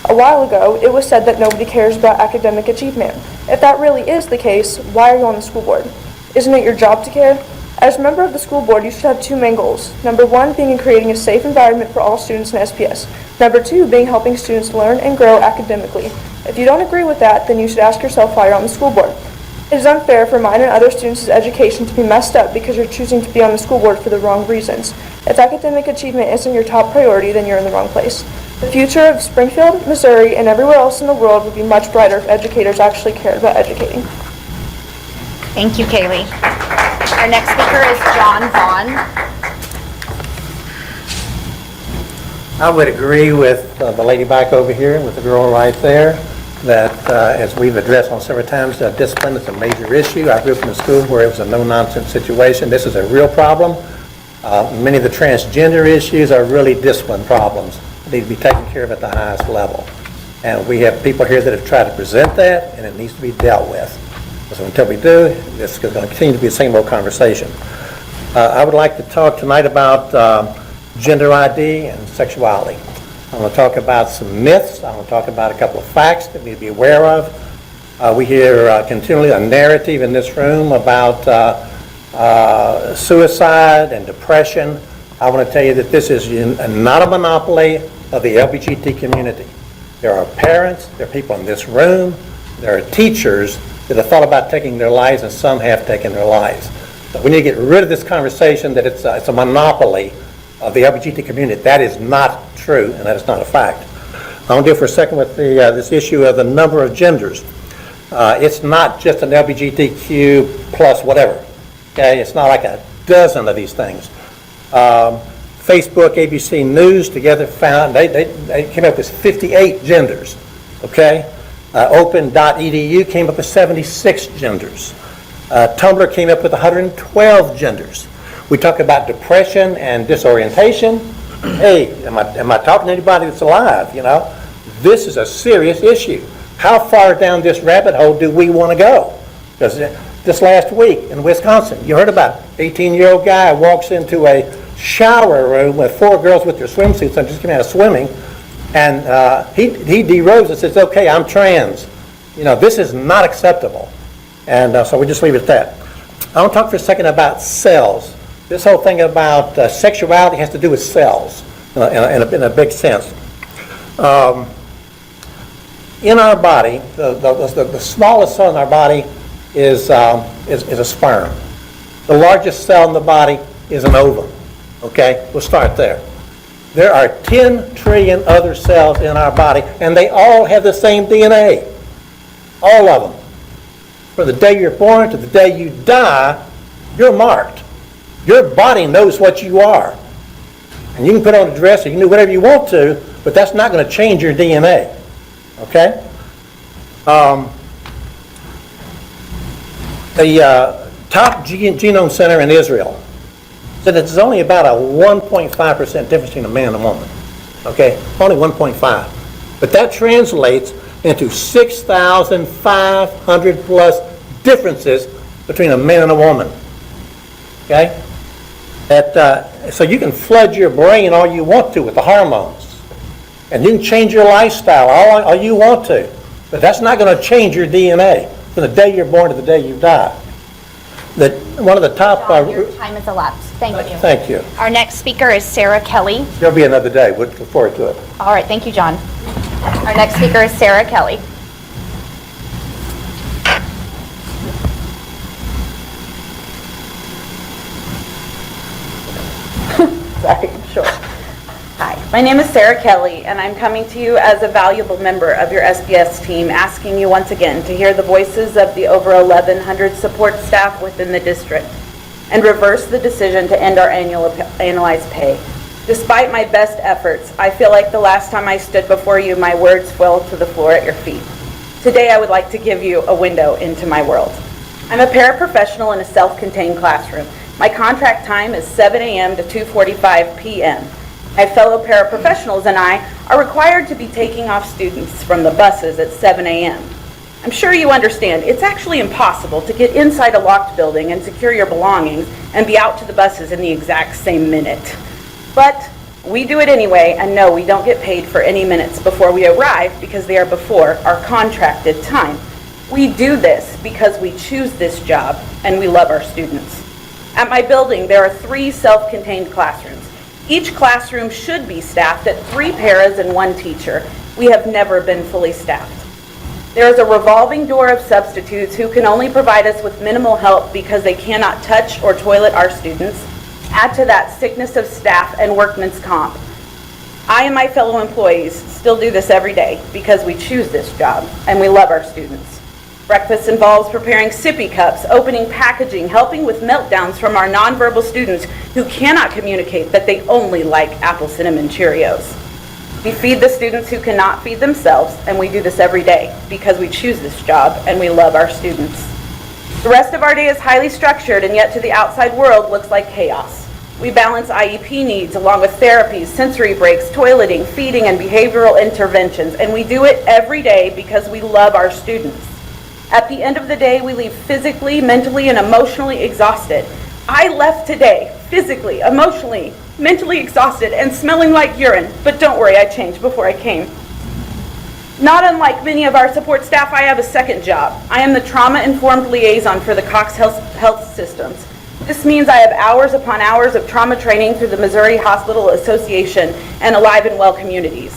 A while ago, it was said that nobody cares about academic achievement. If that really is the case, why are you on the school board? Isn't it your job to care? As a member of the school board, you should have two main goals. Number one, being and creating a safe environment for all students in SPS. Number two, being helping students learn and grow academically. If you don't agree with that, then you should ask yourself why you're on the school board. It is unfair for mine and other students' education to be messed up because you're choosing to be on the school board for the wrong reasons. If academic achievement isn't your top priority, then you're in the wrong place. The future of Springfield, Missouri, and everywhere else in the world would be much brighter if educators actually cared about educating. Thank you, Kaylee. Our next speaker is John Vaughn. I would agree with the lady back over here, with the girl right there, that as we've addressed on several times, discipline is a major issue. I grew up in a school where it was a no-nonsense situation. This is a real problem. Many of the transgender issues are really discipline problems. They need to be taken care of at the highest level. And we have people here that have tried to present that, and it needs to be dealt with. So until we do, this is going to continue to be the same old conversation. I would like to talk tonight about gender ID and sexuality. I want to talk about some myths. I want to talk about a couple of facts that we need to be aware of. We hear continually a narrative in this room about suicide and depression. I want to tell you that this is not a monopoly of the LGBT community. There are parents, there are people in this room, there are teachers that have thought about taking their lives, and some have taken their lives. So we need to get rid of this conversation that it's a monopoly of the LGBT community. That is not true, and that is not a fact. I want to deal for a second with this issue of the number of genders. It's not just an LGBTQ plus whatever. Okay, it's not like a dozen of these things. Facebook, ABC News together found, they came up with 58 genders, okay? Open.edu came up with 76 genders. Tumblr came up with 112 genders. We talk about depression and disorientation. Hey, am I talking to anybody that's alive, you know? This is a serious issue. How far down this rabbit hole do we want to go? Because this last week in Wisconsin, you heard about 18-year-old guy walks into a shower room with 4 girls with their swimsuits and just came out of swimming, and he derobes and says, okay, I'm trans. You know, this is not acceptable. And so we just leave it at that. I want to talk for a second about cells. This whole thing about sexuality has to do with cells in a big sense. In our body, the smallest cell in our body is a sperm. The largest cell in the body is an ovum. Okay, we'll start there. There are 10 trillion other cells in our body, and they all have the same DNA. All of them. From the day you're born to the day you die, you're marked. Your body knows what you are. And you can put on a dress or you can do whatever you want to, but that's not going to change your DNA. Okay? The top genome center in Israel said that there's only about a 1.5% difference between a man and a woman. Okay? Only 1.5. But that translates into 6,500 plus differences between a man and a woman. Okay? So you can flood your brain all you want to with the hormones. And you can change your lifestyle all you want to. But that's not going to change your DNA from the day you're born to the day you die. One of the top... John, your time is elapsed. Thank you. Thank you. Our next speaker is Sarah Kelly. There'll be another day. We'll look forward to it. All right, thank you, John. Our next speaker is Sarah Kelly. Sorry, sure. Hi, my name is Sarah Kelly, and I'm coming to you as a valuable member of your SPS team, asking you once again to hear the voices of the over 1,100 support staff within the district and reverse the decision to end our annualized pay. Despite my best efforts, I feel like the last time I stood before you, my words fell to the floor at your feet. Today, I would like to give you a window into my world. I'm a paraprofessional in a self-contained classroom. My contract time is 7 a.m. to 2:45 p.m. My fellow paraprofessionals and I are required to be taking off students from the buses at 7 a.m. I'm sure you understand it's actually impossible to get inside a locked building and secure your belongings and be out to the buses in the exact same minute. But we do it anyway, and no, we don't get paid for any minutes before we arrive because they are before our contracted time. We do this because we choose this job and we love our students. At my building, there are 3 self-contained classrooms. Each classroom should be staffed at 3 paras and 1 teacher. We have never been fully staffed. There is a revolving door of substitutes who can only provide us with minimal help because they cannot touch or toilet our students. Add to that sickness of staff and workman's comp. I and my fellow employees still do this every day because we choose this job and we love our students. Breakfast involves preparing sippy cups, opening packaging, helping with meltdowns from our nonverbal students who cannot communicate that they only like apple cinnamon Cheerios. We feed the students who cannot feed themselves, and we do this every day because we choose this job and we love our students. The rest of our day is highly structured, and yet to the outside world looks like chaos. We balance IEP needs along with therapies, sensory breaks, toileting, feeding, and behavioral interventions, and we do it every day because we love our students. At the end of the day, we leave physically, mentally, and emotionally exhausted. I left today physically, emotionally, mentally exhausted, and smelling like urine, but don't worry, I changed before I came. Not unlike many of our support staff, I have a second job. I am the trauma-informed liaison for the Cox Health Systems. This means I have hours upon hours of trauma training through the Missouri Hospital Association and Alive and Well Communities.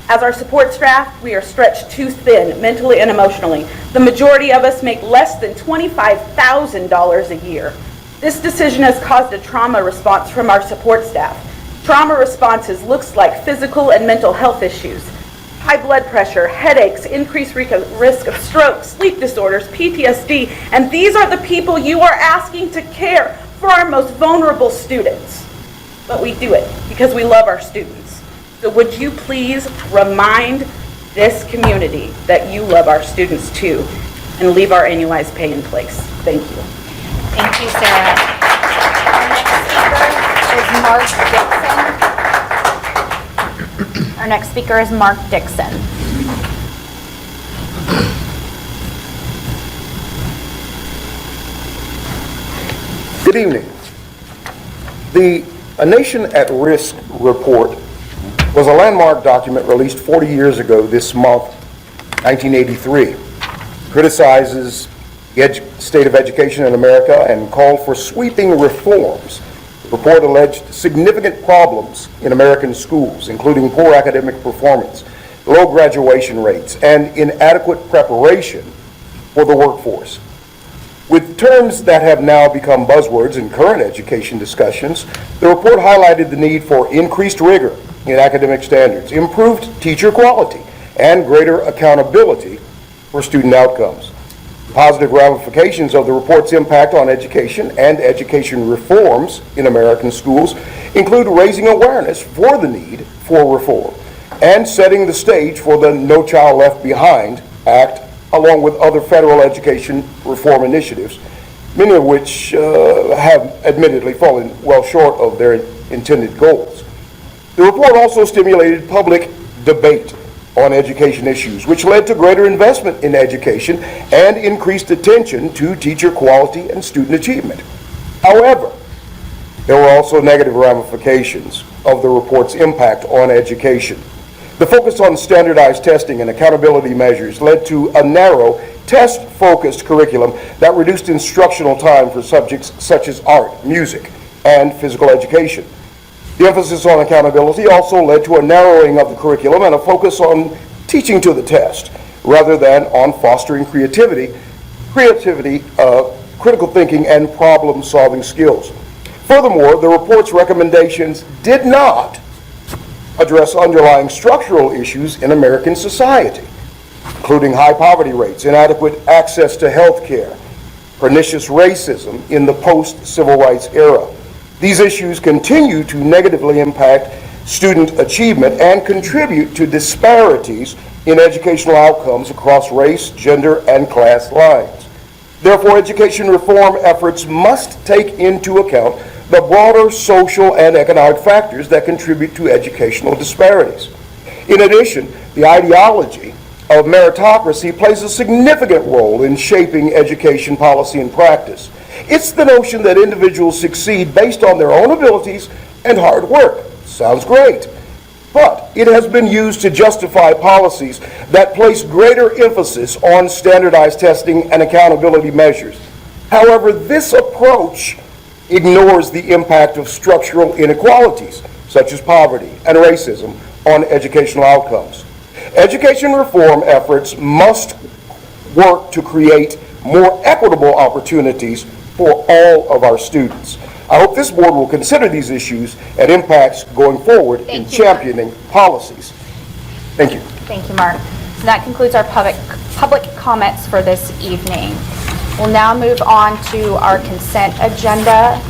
As our support staff, we are stretched too thin, mentally and emotionally. The majority of us make less than $25,000 a year. This decision has caused a trauma response from our support staff. Trauma responses looks like physical and mental health issues. High blood pressure, headaches, increased risk of stroke, sleep disorders, PTSD, and these are the people you are asking to care for our most vulnerable students. but we do it because we love our students. So would you please remind this community that you love our students too, and leave our annualized pay in place? Thank you. Thank you, Sarah. Our next speaker is Mark Dixon. Good evening. The A Nation at Risk report was a landmark document released 40 years ago this month, 1983. Criticizes the state of education in America and called for sweeping reforms. The report alleged significant problems in American schools, including poor academic performance, low graduation rates, and inadequate preparation for the workforce. With terms that have now become buzzwords in current education discussions, the report highlighted the need for increased rigor in academic standards, improved teacher quality, and greater accountability for student outcomes. Positive ramifications of the report's impact on education and education reforms in American schools include raising awareness for the need for reform and setting the stage for the No Child Left Behind Act, along with other federal education reform initiatives, many of which have admittedly fallen well short of their intended goals. The report also stimulated public debate on education issues, which led to greater investment in education and increased attention to teacher quality and student achievement. However, there were also negative ramifications of the report's impact on education. The focus on standardized testing and accountability measures led to a narrow, test-focused curriculum that reduced instructional time for subjects such as art, music, and physical education. The emphasis on accountability also led to a narrowing of the curriculum and a focus on teaching to the test, rather than on fostering creativity, critical thinking, and problem-solving skills. Furthermore, the report's recommendations did not address underlying structural issues in American society, including high poverty rates, inadequate access to health care, pernicious racism in the post-civil rights era. These issues continue to negatively impact student achievement and contribute to disparities in educational outcomes across race, gender, and class lines. Therefore, education reform efforts must take into account the broader social and economic factors that contribute to educational disparities. In addition, the ideology of meritocracy plays a significant role in shaping education policy and practice. It's the notion that individuals succeed based on their own abilities and hard work. Sounds great. But it has been used to justify policies that place greater emphasis on standardized testing and accountability measures. However, this approach ignores the impact of structural inequalities, such as poverty and racism, on educational outcomes. Education reform efforts must work to create more equitable opportunities for all of our students. I hope this board will consider these issues and impacts going forward in championing policies. Thank you. Thank you, Mark. So that concludes our public comments for this evening. We'll now move on to our consent agenda.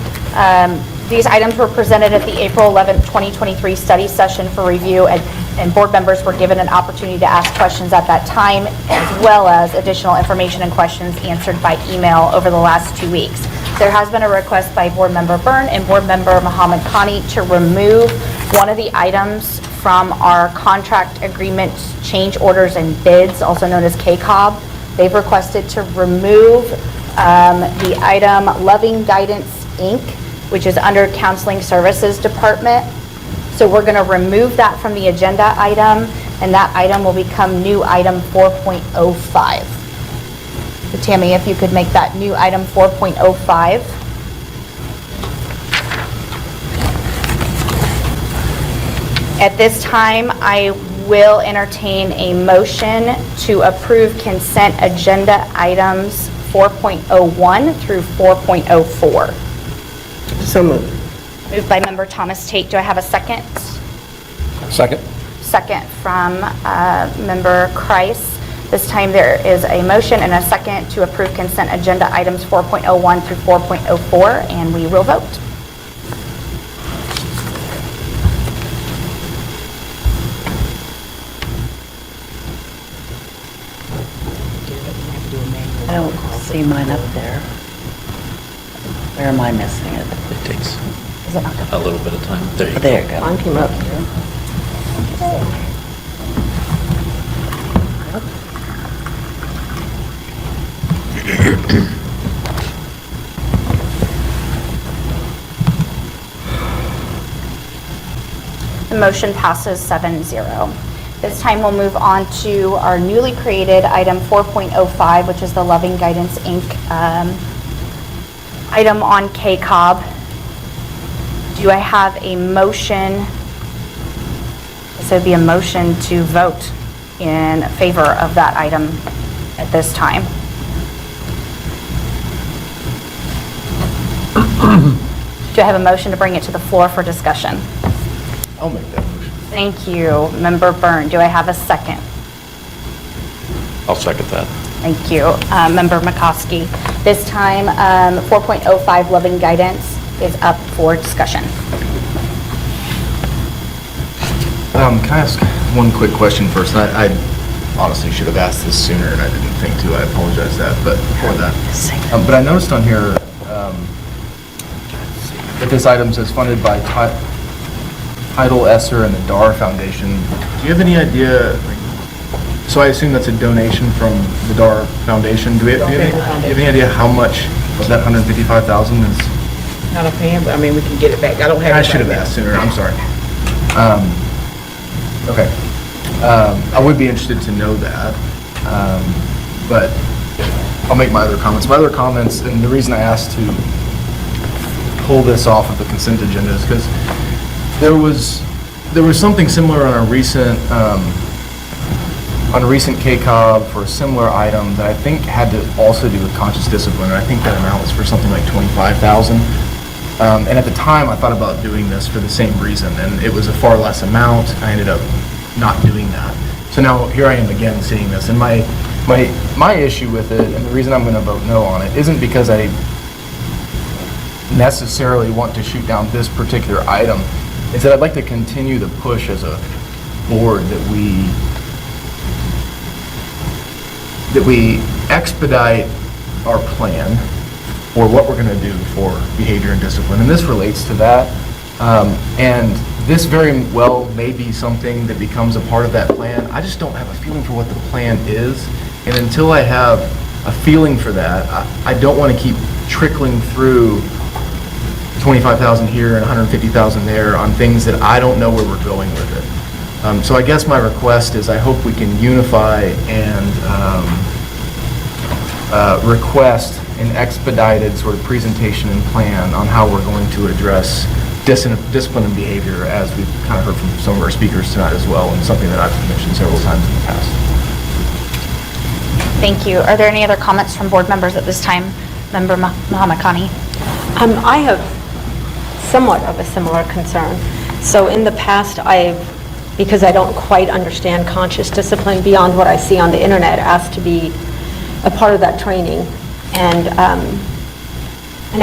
These items were presented at the April 11th, 2023 study session for review, and board members were given an opportunity to ask questions at that time, as well as additional information and questions answered by email over the last 2 weeks. There has been a request by Board Member Byrne and Board Member Muhammad Khani to remove one of the items from our contract agreements, change orders, and bids, also known as KCOB. They've requested to remove the item Loving Guidance, Inc., which is under Counseling Services Department. So we're going to remove that from the agenda item, and that item will become new item 4.05. So Tammy, if you could make that new item 4.05. At this time, I will entertain a motion to approve consent agenda items 4.01 through 4.04. So moved. Moved by Member Thomas Tate. Do I have a second? Second. Second from Member Kreis. This time there is a motion and a second to approve consent agenda items 4.01 through 4.04, and we will vote. see mine up there. Where am I missing it? It takes Is it not a little bit of time. There you go. There you go. Mine came up. The motion passes 7-0. This time we'll move on to our newly created item 4.05, which is the Loving Guidance, Inc. Item on KCOB. Do I have a motion? This would be a motion to vote in favor of that item at this time. Do I have a motion to bring it to the floor for discussion? I'll make that motion. Thank you, Member Byrne. Do I have a second? I'll second that. Thank you, Member McCoskey. This time, 4.05 Loving Guidance is up for discussion. Can I ask one quick question first? I honestly should have asked this sooner and I didn't think to. I apologize for that. But I noticed on here that this item says funded by Title Esser and the DAR Foundation. Do you have any idea, so I assume that's a donation from the DAR Foundation. Do you have any idea how much of that $155,000 is? Not offhand, but I mean, we can get it back. I don't have it. I should have asked sooner, I'm sorry. Okay. I would be interested to know that, but I'll make my other comments. My other comments, and the reason I asked to pull this off of the consent agenda is because there was something similar on a recent KCOB for a similar item that I think had to also do with conscious discipline, and I think that amount was for something like $25,000. And at the time, I thought about doing this for the same reason, and it was a far less amount. I ended up not doing that. So now here I am again seeing this, and my issue with it, and the reason I'm going to vote no on it, isn't because I necessarily want to shoot down this particular item. Is that I'd like to continue the push as a board that we expedite our plan or what we're going to do for behavior and discipline. And this relates to that. And this very well may be something that becomes a part of that plan. I just don't have a feeling for what the plan is. And until I have a feeling for that, I don't want to keep trickling through 25,000 here and 150,000 there on things that I don't know where we're going with it. So I guess my request is I hope we can unify and request an expedited sort of presentation and plan on how we're going to address discipline and behavior, as we've kind of heard from some of our speakers tonight as well, and something that I've mentioned several times in the past. Thank you. Are there any other comments from board members at this time? Member Mahamakani. I have somewhat of a similar concern. So in the past, because I don't quite understand conscious discipline beyond what I see on the internet, asked to be a part of that training. And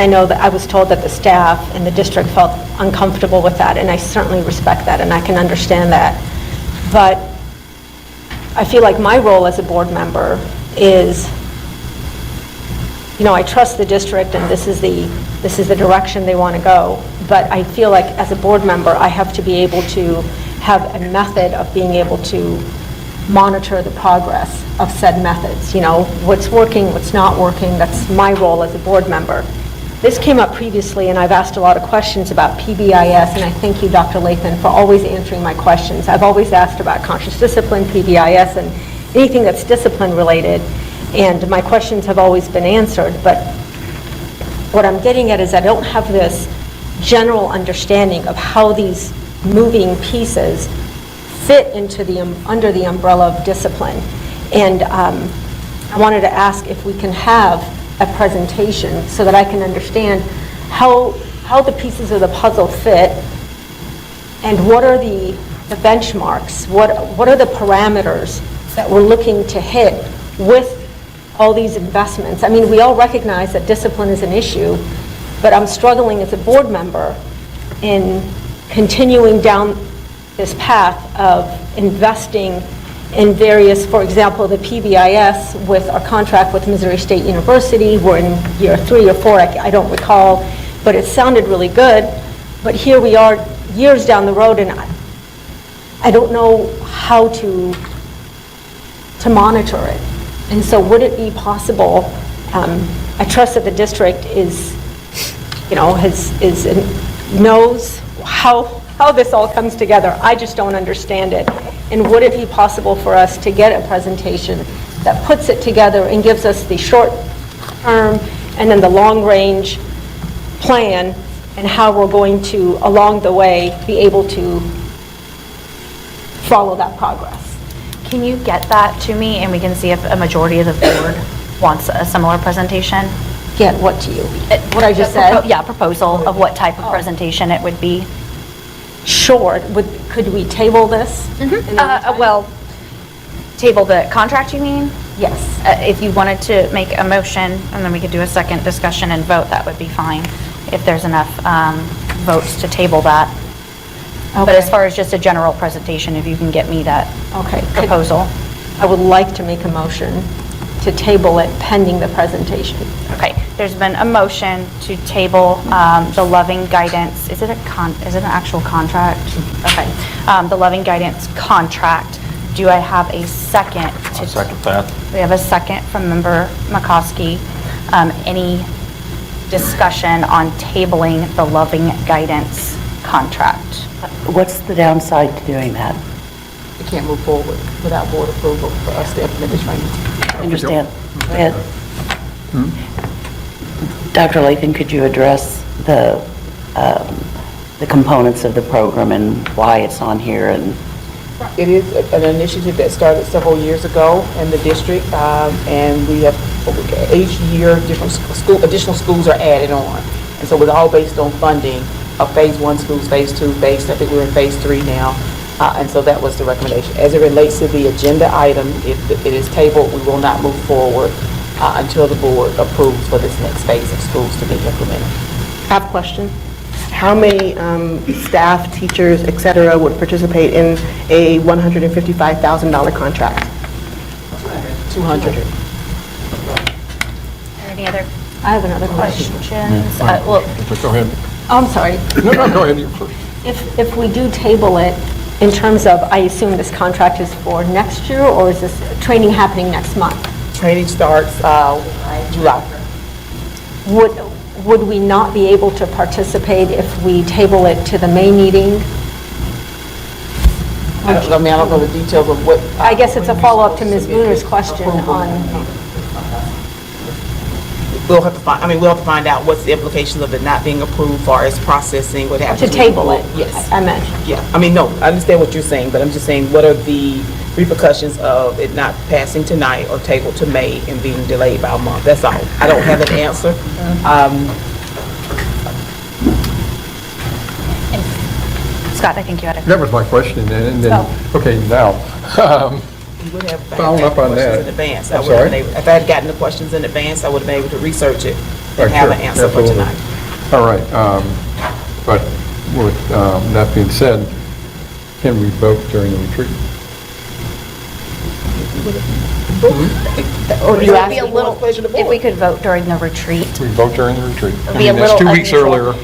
I know that I was told that the staff and the district felt uncomfortable with that, and I certainly respect that, and I can understand that. But I feel like my role as a board member is, I trust the district, and this is the direction they want to go. But I feel like as a board member, I have to be able to have a method of being able to monitor the progress of said methods. What's working, what's not working. That's my role as a board member. This came up previously, and I've asked a lot of questions about PBIS, and I thank you, Dr. Lathan, for always answering my questions. I've always asked about conscious discipline, PBIS, and anything that's discipline related, and my questions have always been answered. But what I'm getting at is I don't have this general understanding of how these moving pieces fit into under the umbrella of discipline. And I wanted to ask if we can have a presentation so that I can understand how the pieces of the puzzle fit, and what are the benchmarks, what are the parameters that we're looking to hit with all these investments. I mean, we all recognize that discipline is an issue, but I'm struggling as a board member in continuing down this path of investing in various, for example, the PBIS with our contract with Missouri State University, we're in year 3 or 4, I don't recall, but it sounded really good. But here we are years down the road, and I don't know how to monitor it. And so would it be possible, I trust that the district is, knows how this all comes together. I just don't understand it. And would it be possible for us to get a presentation that puts it together and gives us the short term and then the long range plan and how we're going to, along the way, be able to follow that progress? Can you get that to me and we can see if a majority of the board wants a similar presentation? Get what to you? What I just said? Yeah, proposal of what type of presentation it would be. Sure. Could we table this? Well, table the contract, you mean? Yes. If you wanted to make a motion, and then we could do a second discussion and vote, that would be fine, if there's enough votes to table that. But as far as just a general presentation, if you can get me that proposal. I would like to make a motion to table it pending the presentation. Okay, there's been a motion to table the Loving Guidance, is it an actual contract? Okay, the Loving Guidance contract. Do I have a second? I'll second that. We have a second from Member McCoskey. Any discussion on tabling the Loving Guidance contract? What's the downside to doing that? We can't move forward without board approval for us to implement the training. Understand. Go ahead. Dr. Lathan, could you address the components of the program and why it's on here? And It is an initiative that started several years ago in the district, and we have, each year, additional schools are added on. And so it's all based on funding of phase 1 schools, phase 2, I think we're in phase 3 now. And so that was the recommendation. As it relates to the agenda item, if it is tabled, we will not move forward until the board approves for this next phase of schools to be implemented. I have a question. How many staff, teachers, et cetera, would participate in a $155,000 contract? 200. Any other? I have another question. Well, Go ahead. I'm sorry. No, go ahead. You first. If we do table it, in terms of, I assume this contract is for next year, or is this training happening next month? Training starts July. Would we not be able to participate if we table it to the May meeting? I don't know the details of what. I guess it's a follow-up to Ms. Bruner's question on. We'll have to find out what's the implications of it not being approved, as far as processing, what happens. To table it? Yes. I meant. Yeah, no, I understand what you're saying, but I'm just saying, what are the repercussions of it not passing tonight or tabled to May and being delayed by a month? That's all. I don't have an answer. Scott, I think you had a... That was my question, and then, okay, now, You would have following up on that. in advance. I'm sorry? If I had gotten the questions in advance, I would have been able to research it and Right, have sure, an answer for absolutely. tonight. All right, but with that being said, can we vote during the retreat? Or it would be a little, if we could vote during the retreat. We vote during the retreat. It would be a little That's 2 weeks unusual. earlier.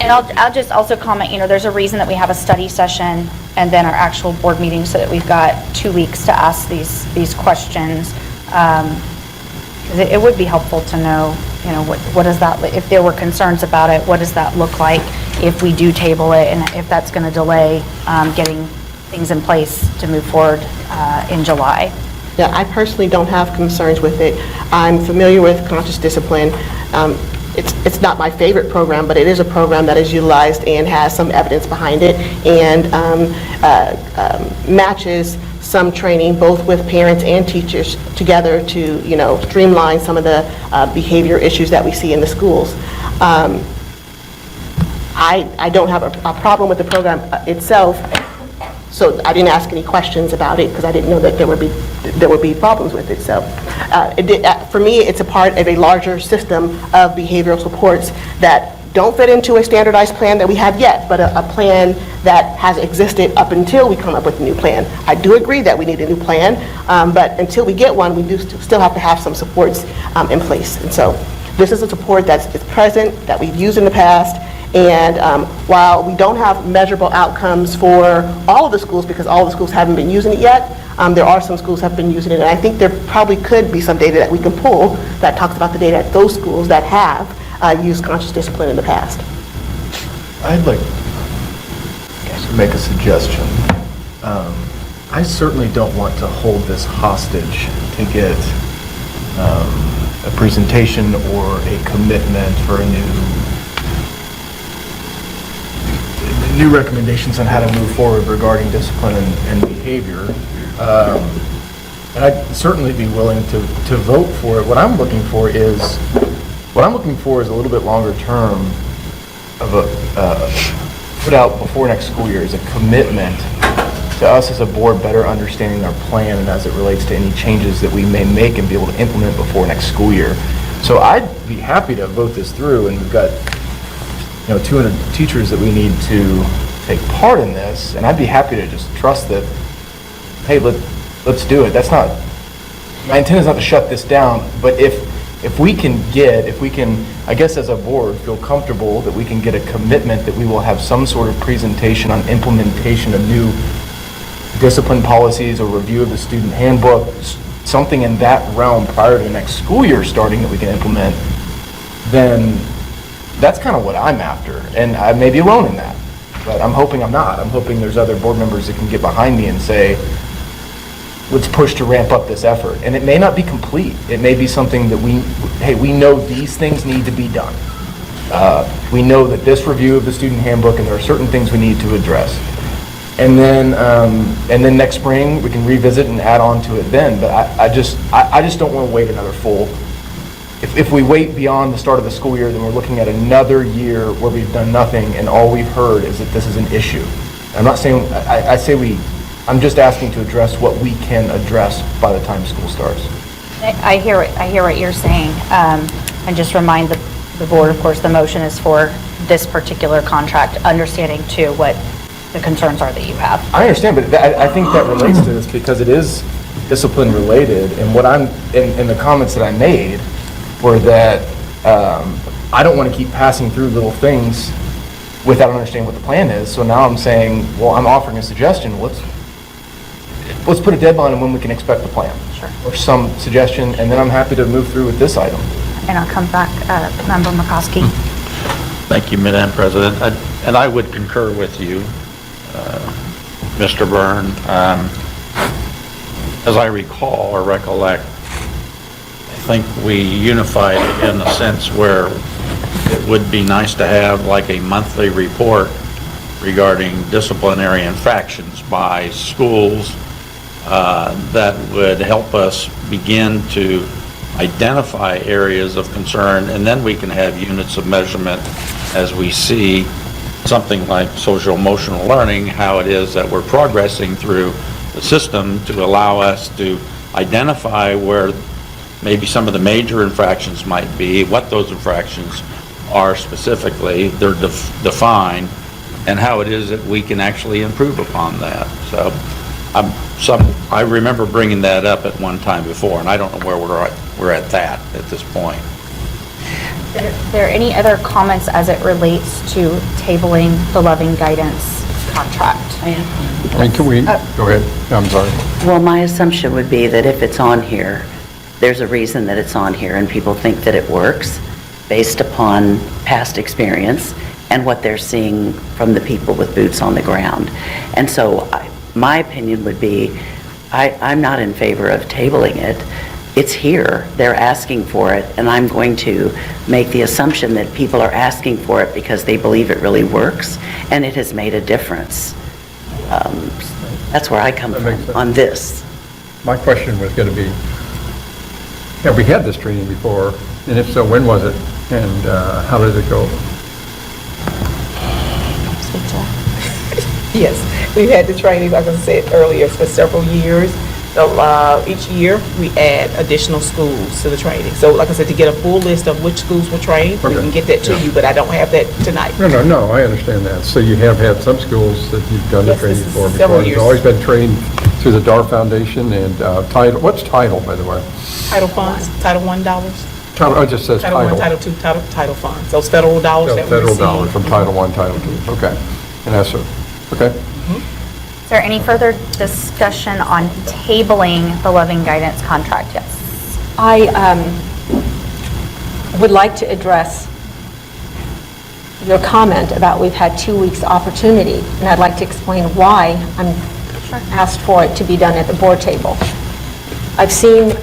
And I'll just also comment, there's a reason that we have a study session and then our actual board meeting, so that we've got 2 weeks to ask these questions. 'Cause it would be helpful to know, what does that, if there were concerns about it, what does that look like if we do table it, and if that's going to delay getting things in place to move forward in July. Yeah, I personally don't have concerns with it. I'm familiar with conscious discipline. It's not my favorite program, but it is a program that is utilized and has some evidence behind it, and matches some training both with parents and teachers together to, streamline some of the behavior issues that we see in the schools. I don't have a problem with the program itself, so I didn't ask any questions about it because I didn't know that there would be problems with it. So for me, it's a part of a larger system of behavioral supports that don't fit into a standardized plan that we have yet, but a plan that has existed up until we come up with a new plan. I do agree that we need a new plan, but until we get one, we do still have to have some supports in place. And so this is a support that's present, that we've used in the past, and while we don't have measurable outcomes for all of the schools, because all of the schools haven't been using it yet, there are some schools that have been using it, and I think there probably could be some data that we can pull that talks about the data at those schools that have used conscious discipline in the past. I'd like to make a suggestion. I certainly don't want to hold this hostage to get a presentation or a commitment for new recommendations on how to move forward regarding discipline and behavior. And I'd certainly be willing to vote for it. What I'm looking for is a little bit longer term of put out before next school year is a commitment to us as a board better understanding our plan and as it relates to any changes that we may make and be able to implement before next school year. So I'd be happy to vote this through, and we've got 200 teachers that we need to take part in this, and I'd be happy to just trust that, hey, let's do it. That's not, my intent is not to shut this down, but if we can, I guess as a board, feel comfortable that we can get a commitment that we will have some sort of presentation on implementation of new discipline policies or review of the student handbook, something in that realm prior to the next school year starting that we can implement, then that's kind of what I'm after. And I may be alone in that, but I'm hoping I'm not. I'm hoping there's other board members that can get behind me and say, let's push to ramp up this effort. And it may not be complete. It may be something that we know these things need to be done. We know that this review of the student handbook, and there are certain things we need to address. And then next spring, we can revisit and add on to it then. But I just don't want to wait another full. If we wait beyond the start of the school year, then we're looking at another year where we've done nothing, and all we've heard is that this is an issue. I'm not saying, I'm just asking to address what we can address by the time school starts. I hear what you're saying. And just remind the board, of course, the motion is for this particular contract, understanding too what the concerns are that you have. I understand, but I think that relates to this because it is discipline related, and what in the comments that I made were that I don't want to keep passing through little things without understanding what the plan is. So now I'm saying, well, I'm offering a suggestion. Let's put a deadline on when we can expect the plan. Sure. Or some suggestion, and then I'm happy to move through with this item. And I'll come back, Member McCoskey. Thank you, Madam President. And I would concur with you, Mr. Byrne. As I recall or recollect, I think we unified it in a sense where it would be nice to have like a monthly report regarding disciplinary infractions by schools that would help us begin to identify areas of concern, and then we can have units of measurement as we see something like social emotional learning, how it is that we're progressing through the system to allow us to identify where maybe some of the major infractions might be, what those infractions are specifically, they're defined, and how it is that we can actually improve upon that. So I remember bringing that up at one time before, and I don't know where we're at that at this point. Are there any other comments as it relates to tabling the Loving Guidance contract? Can we, go ahead, I'm sorry. Well, my assumption would be that if it's on here, there's a reason that it's on here, and people think that it works based upon past experience and what they're seeing from the people with boots on the ground. And so my opinion would be, I'm not in favor of tabling it. It's here, they're asking for it, and I'm going to make the assumption that people are asking for it because they believe it really works, and it has made a difference. That's where I come from on this. My question was going to be, have we had this training before? And if so, when was it? And how did it go? Yes, we've had the training, like I said earlier, for several years. So each year, we add additional schools to the training. So like I said, to get a full list of which schools were trained, we can get that to you, but I don't have that tonight. No, I understand that. So you have had some schools that you've done the Yes, this training is for before. several You've years. always been trained through the DAR Foundation and Title, what's Title, by the way? Title funds, Title I dollars. Title, it just says Title I, Title. Title II, Title funds, those federal dollars that we Federal receive. dollars from Title I, Title II, okay. And that's, okay. Is there any further discussion on tabling the Loving Guidance contract? Yes. I would like to address your comment about we've had 2 weeks opportunity, and I'd like to explain why I'm asked for it to be done at the board table. I've seen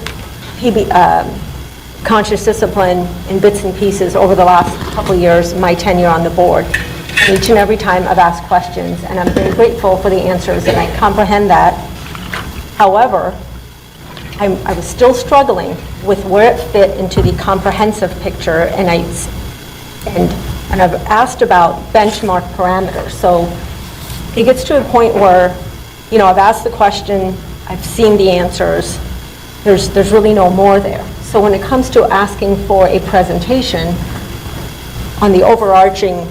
conscious discipline in bits and pieces over the last couple years, my tenure on the board. Each and every time I've asked questions, and I'm very grateful for the answers, and I comprehend that. However, I was still struggling with where it fit into the comprehensive picture, and I've asked about benchmark parameters. So it gets to a point where, you know, I've asked the question, I've seen the answers, there's really no more there. So when it comes to asking for a presentation on the overarching,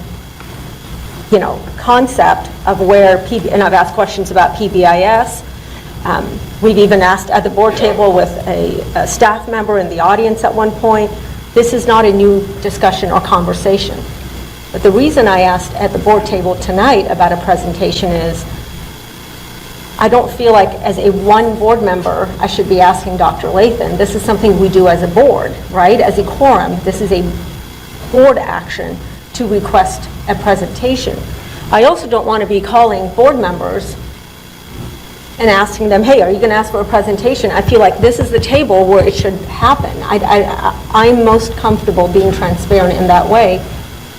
you know, concept of where and I've asked questions about PBIS. We've even asked at the board table with a staff member in the audience at one point. This is not a new discussion or conversation. But the reason I asked at the board table tonight about a presentation is I don't feel like as a one board member, I should be asking Dr. Lathan. This is something we do as a board, right? As a quorum, this is a board action to request a presentation. I also don't want to be calling board members and asking them, hey, are you going to ask for a presentation? I feel like this is the table where it should happen. I'm most comfortable being transparent in that way,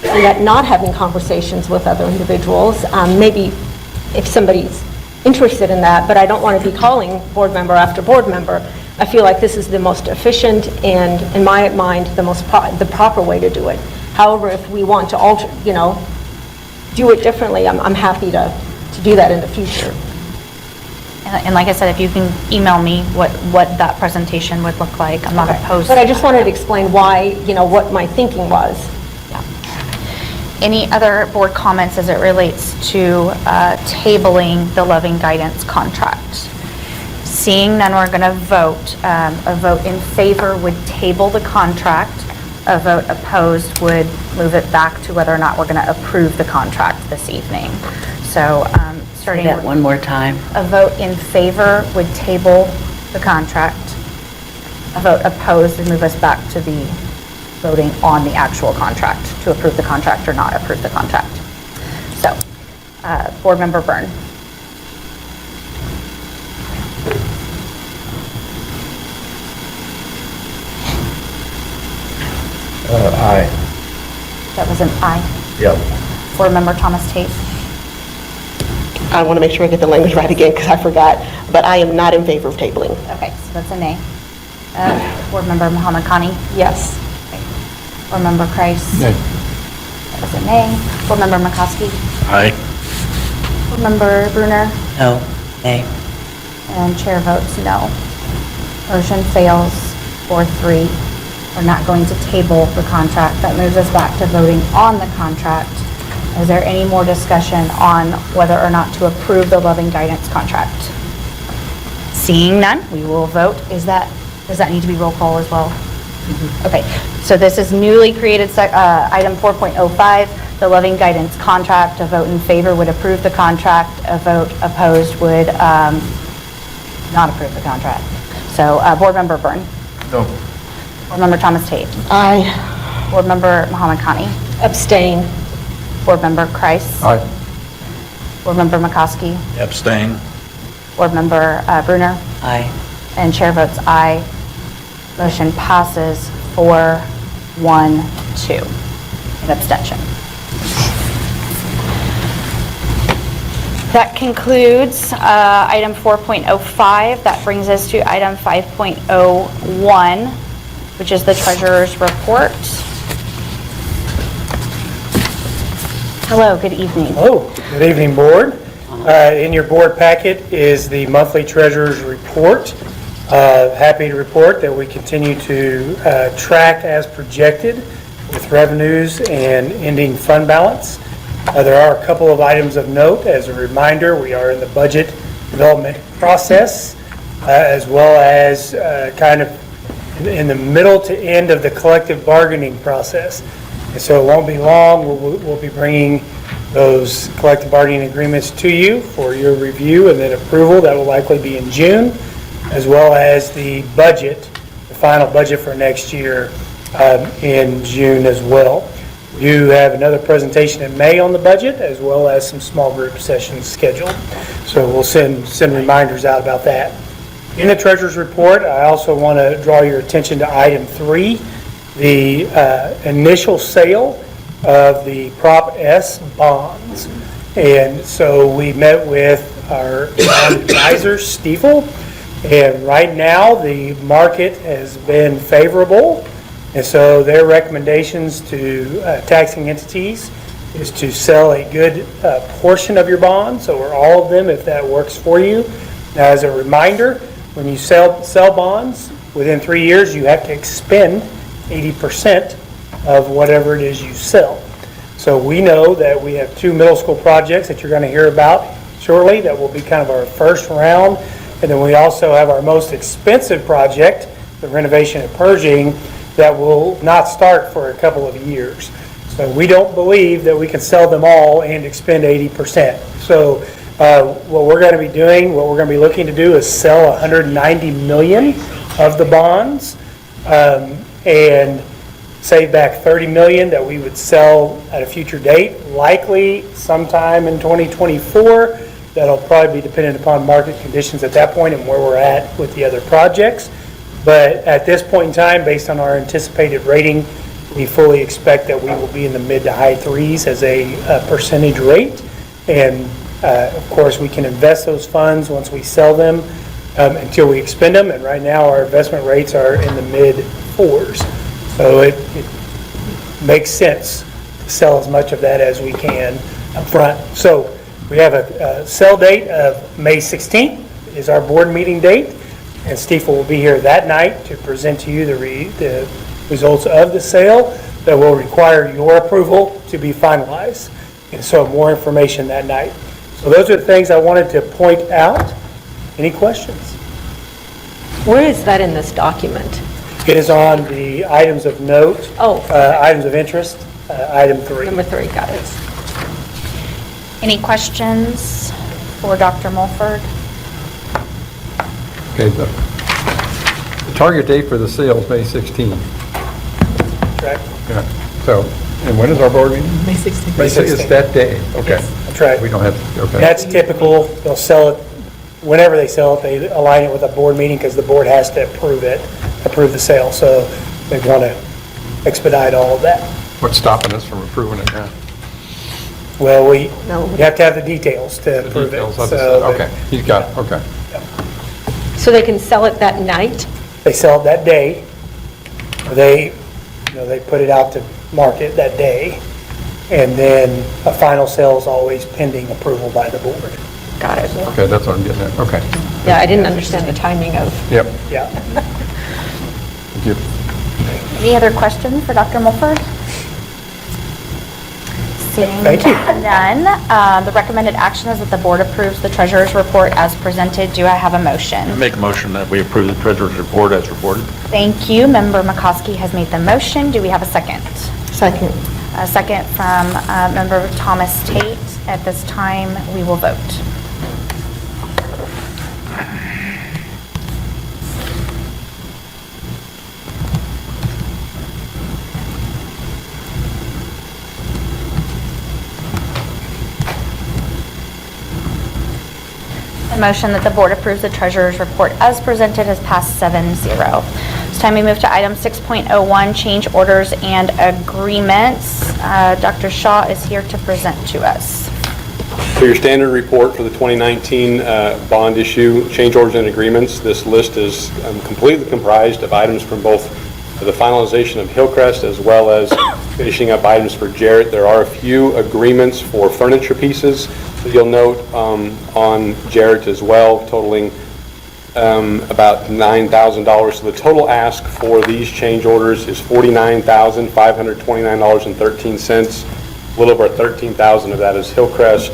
and that not having conversations with other individuals. Maybe if somebody's interested in that, but I don't want to be calling board member after board member. I feel like this is the most efficient and, in my mind, the proper way to do it. However, if we want to alter, you know, do it differently, I'm happy to do that in the future. And like I said, if you can email me what that presentation would look like, I'm not opposed. But I just wanted to explain why, you know, what my thinking was. Any other board comments as it relates to tabling the Loving Guidance contract? Seeing none, we're going to vote. A vote in favor would table the contract. A vote opposed would move it back to whether or not we're going to approve the contract this evening. So starting Say that with one more time. a vote in favor would table the contract. A vote opposed would move us back to the voting on the actual contract, to approve the contract or not approve the contract. So, Board Member Byrne. Aye. That was an aye. Yep. Board Member Thomas Tate. I want to make sure I get the language right again because I forgot, but I am not in favor of tabling. Okay, so that's a nay. Board Member Muhammad Khani. Yes. Board Member Kreis. Nay. That was a nay. Board Member McCoskey. Aye. Board Member Bruner. No. Nay. And chair votes no. Motion fails 4-3. We're not going to table the contract. That moves us back to voting on the contract. Is there any more discussion on whether or not to approve the Loving Guidance contract? Seeing none, we will vote. Does that need to be roll call as well? Okay, so this is newly created item 4.05, the Loving Guidance contract. A vote in favor would approve the contract. A vote opposed would not approve the contract. So Board Member Byrne. No. Board Member Thomas Tate. Aye. Board Member Muhammad Khani. Abstain. Board Member Kreis. Aye. Board Member McCoskey. Abstain. Board Member Bruner. Aye. And chair votes aye. Motion passes 4-1-2. An abstention. That concludes item 4.05. That brings us to item 5.01, which is the treasurer's report. Hello, good evening. Hello, good evening, board. In your board packet is the monthly treasurer's report. Happy to report that we continue to track as projected with revenues and ending fund balance. There are a couple of items of note. As a reminder, we are in the budget development process, as well as kind of in the middle to end of the collective bargaining process. And so it won't be long. We'll be bringing those collective bargaining agreements to you for your review and then approval. That will likely be in June, as well as the budget, the final budget for next year in June as well. We do have another presentation in May on the budget, as well as some small group sessions scheduled. So we'll send reminders out about that. In the treasurer's report, I also want to draw your attention to item 3, the initial sale of the Prop S bonds. And so we met with our bond advisor, Stiefel, and right now the market has been favorable. And so their recommendations to taxing entities is to sell a good portion of your bonds, or all of them if that works for you. Now, as a reminder, when you sell bonds, within 3 years you have to expend 80% of whatever it is you sell. So we know that we have 2 middle school projects that you're going to hear about shortly that will be kind of our first round. And then we also have our most expensive project, the renovation at Pershing, that will not start for a couple of years. So we don't believe that we can sell them all and expend 80%. So what we're going to be doing, what we're going to be looking to do is sell 190 million of the bonds and save back 30 million that we would sell at a future date, likely sometime in 2024. That'll probably be dependent upon market conditions at that point and where we're at with the other projects. But at this point in time, based on our anticipated rating, we fully expect that we will be in the mid to high 3s as a percentage rate. And of course, we can invest those funds once we sell them until we expend them. And right now, our investment rates are in the mid 4s. So it makes sense to sell as much of that as we can up front. So we have a sell date of May 16th is our board meeting date. And Stiefel will be here that night to present to you the results of the sale that will require your approval to be finalized. And so more information that night. So those are the things I wanted to point out. Any questions? Where is that in this document? It is on the items of note, items of interest, item 3. Number 3, got it. Any questions for Dr. Mulford? Okay, the target date for the sale is May 16th. Correct. Yeah. So, and when is our board meeting? May 16th. May 16th. It's that day. Okay. That's right. We don't have, okay. That's typical. They'll sell it, whenever they sell it, they align it with a board meeting because the board has to approve the sale. So they want to expedite all of that. What's stopping us from approving it now? Well, you have to have the details to approve it. Okay, he's got it, okay. So they can sell it that night? They sell it that day. They put it out to market that day. And then a final sale is always pending approval by the board. Got it. Okay, that's what I'm getting at, okay. Yeah, I didn't understand the timing of. Yep. Yeah. Thank you. Any other questions for Dr. Mulford? Seeing Thank you. none, the recommended action is that the board approves the treasurer's report as presented. Do I have a motion? I make a motion that we approve the treasurer's report as reported. Thank you. Member McCoskey has made the motion. Do we have a second? Second. A second from Member Thomas Tate. At this time, we will vote. The motion that the board approves the treasurer's report as presented has passed 7-0. It's time we move to item 6.01, change orders and agreements. Dr. Shaw is here to present to us. For your standard report for the 2019 bond issue, change orders and agreements, this list is completely comprised of items from both the finalization of Hillcrest, as well as finishing up items for Jarrett. There are a few agreements for furniture pieces that you'll note on Jarrett as well, totaling about $9,000. So the total ask for these change orders is $49,529.13. A little over $13,000 of that is Hillcrest,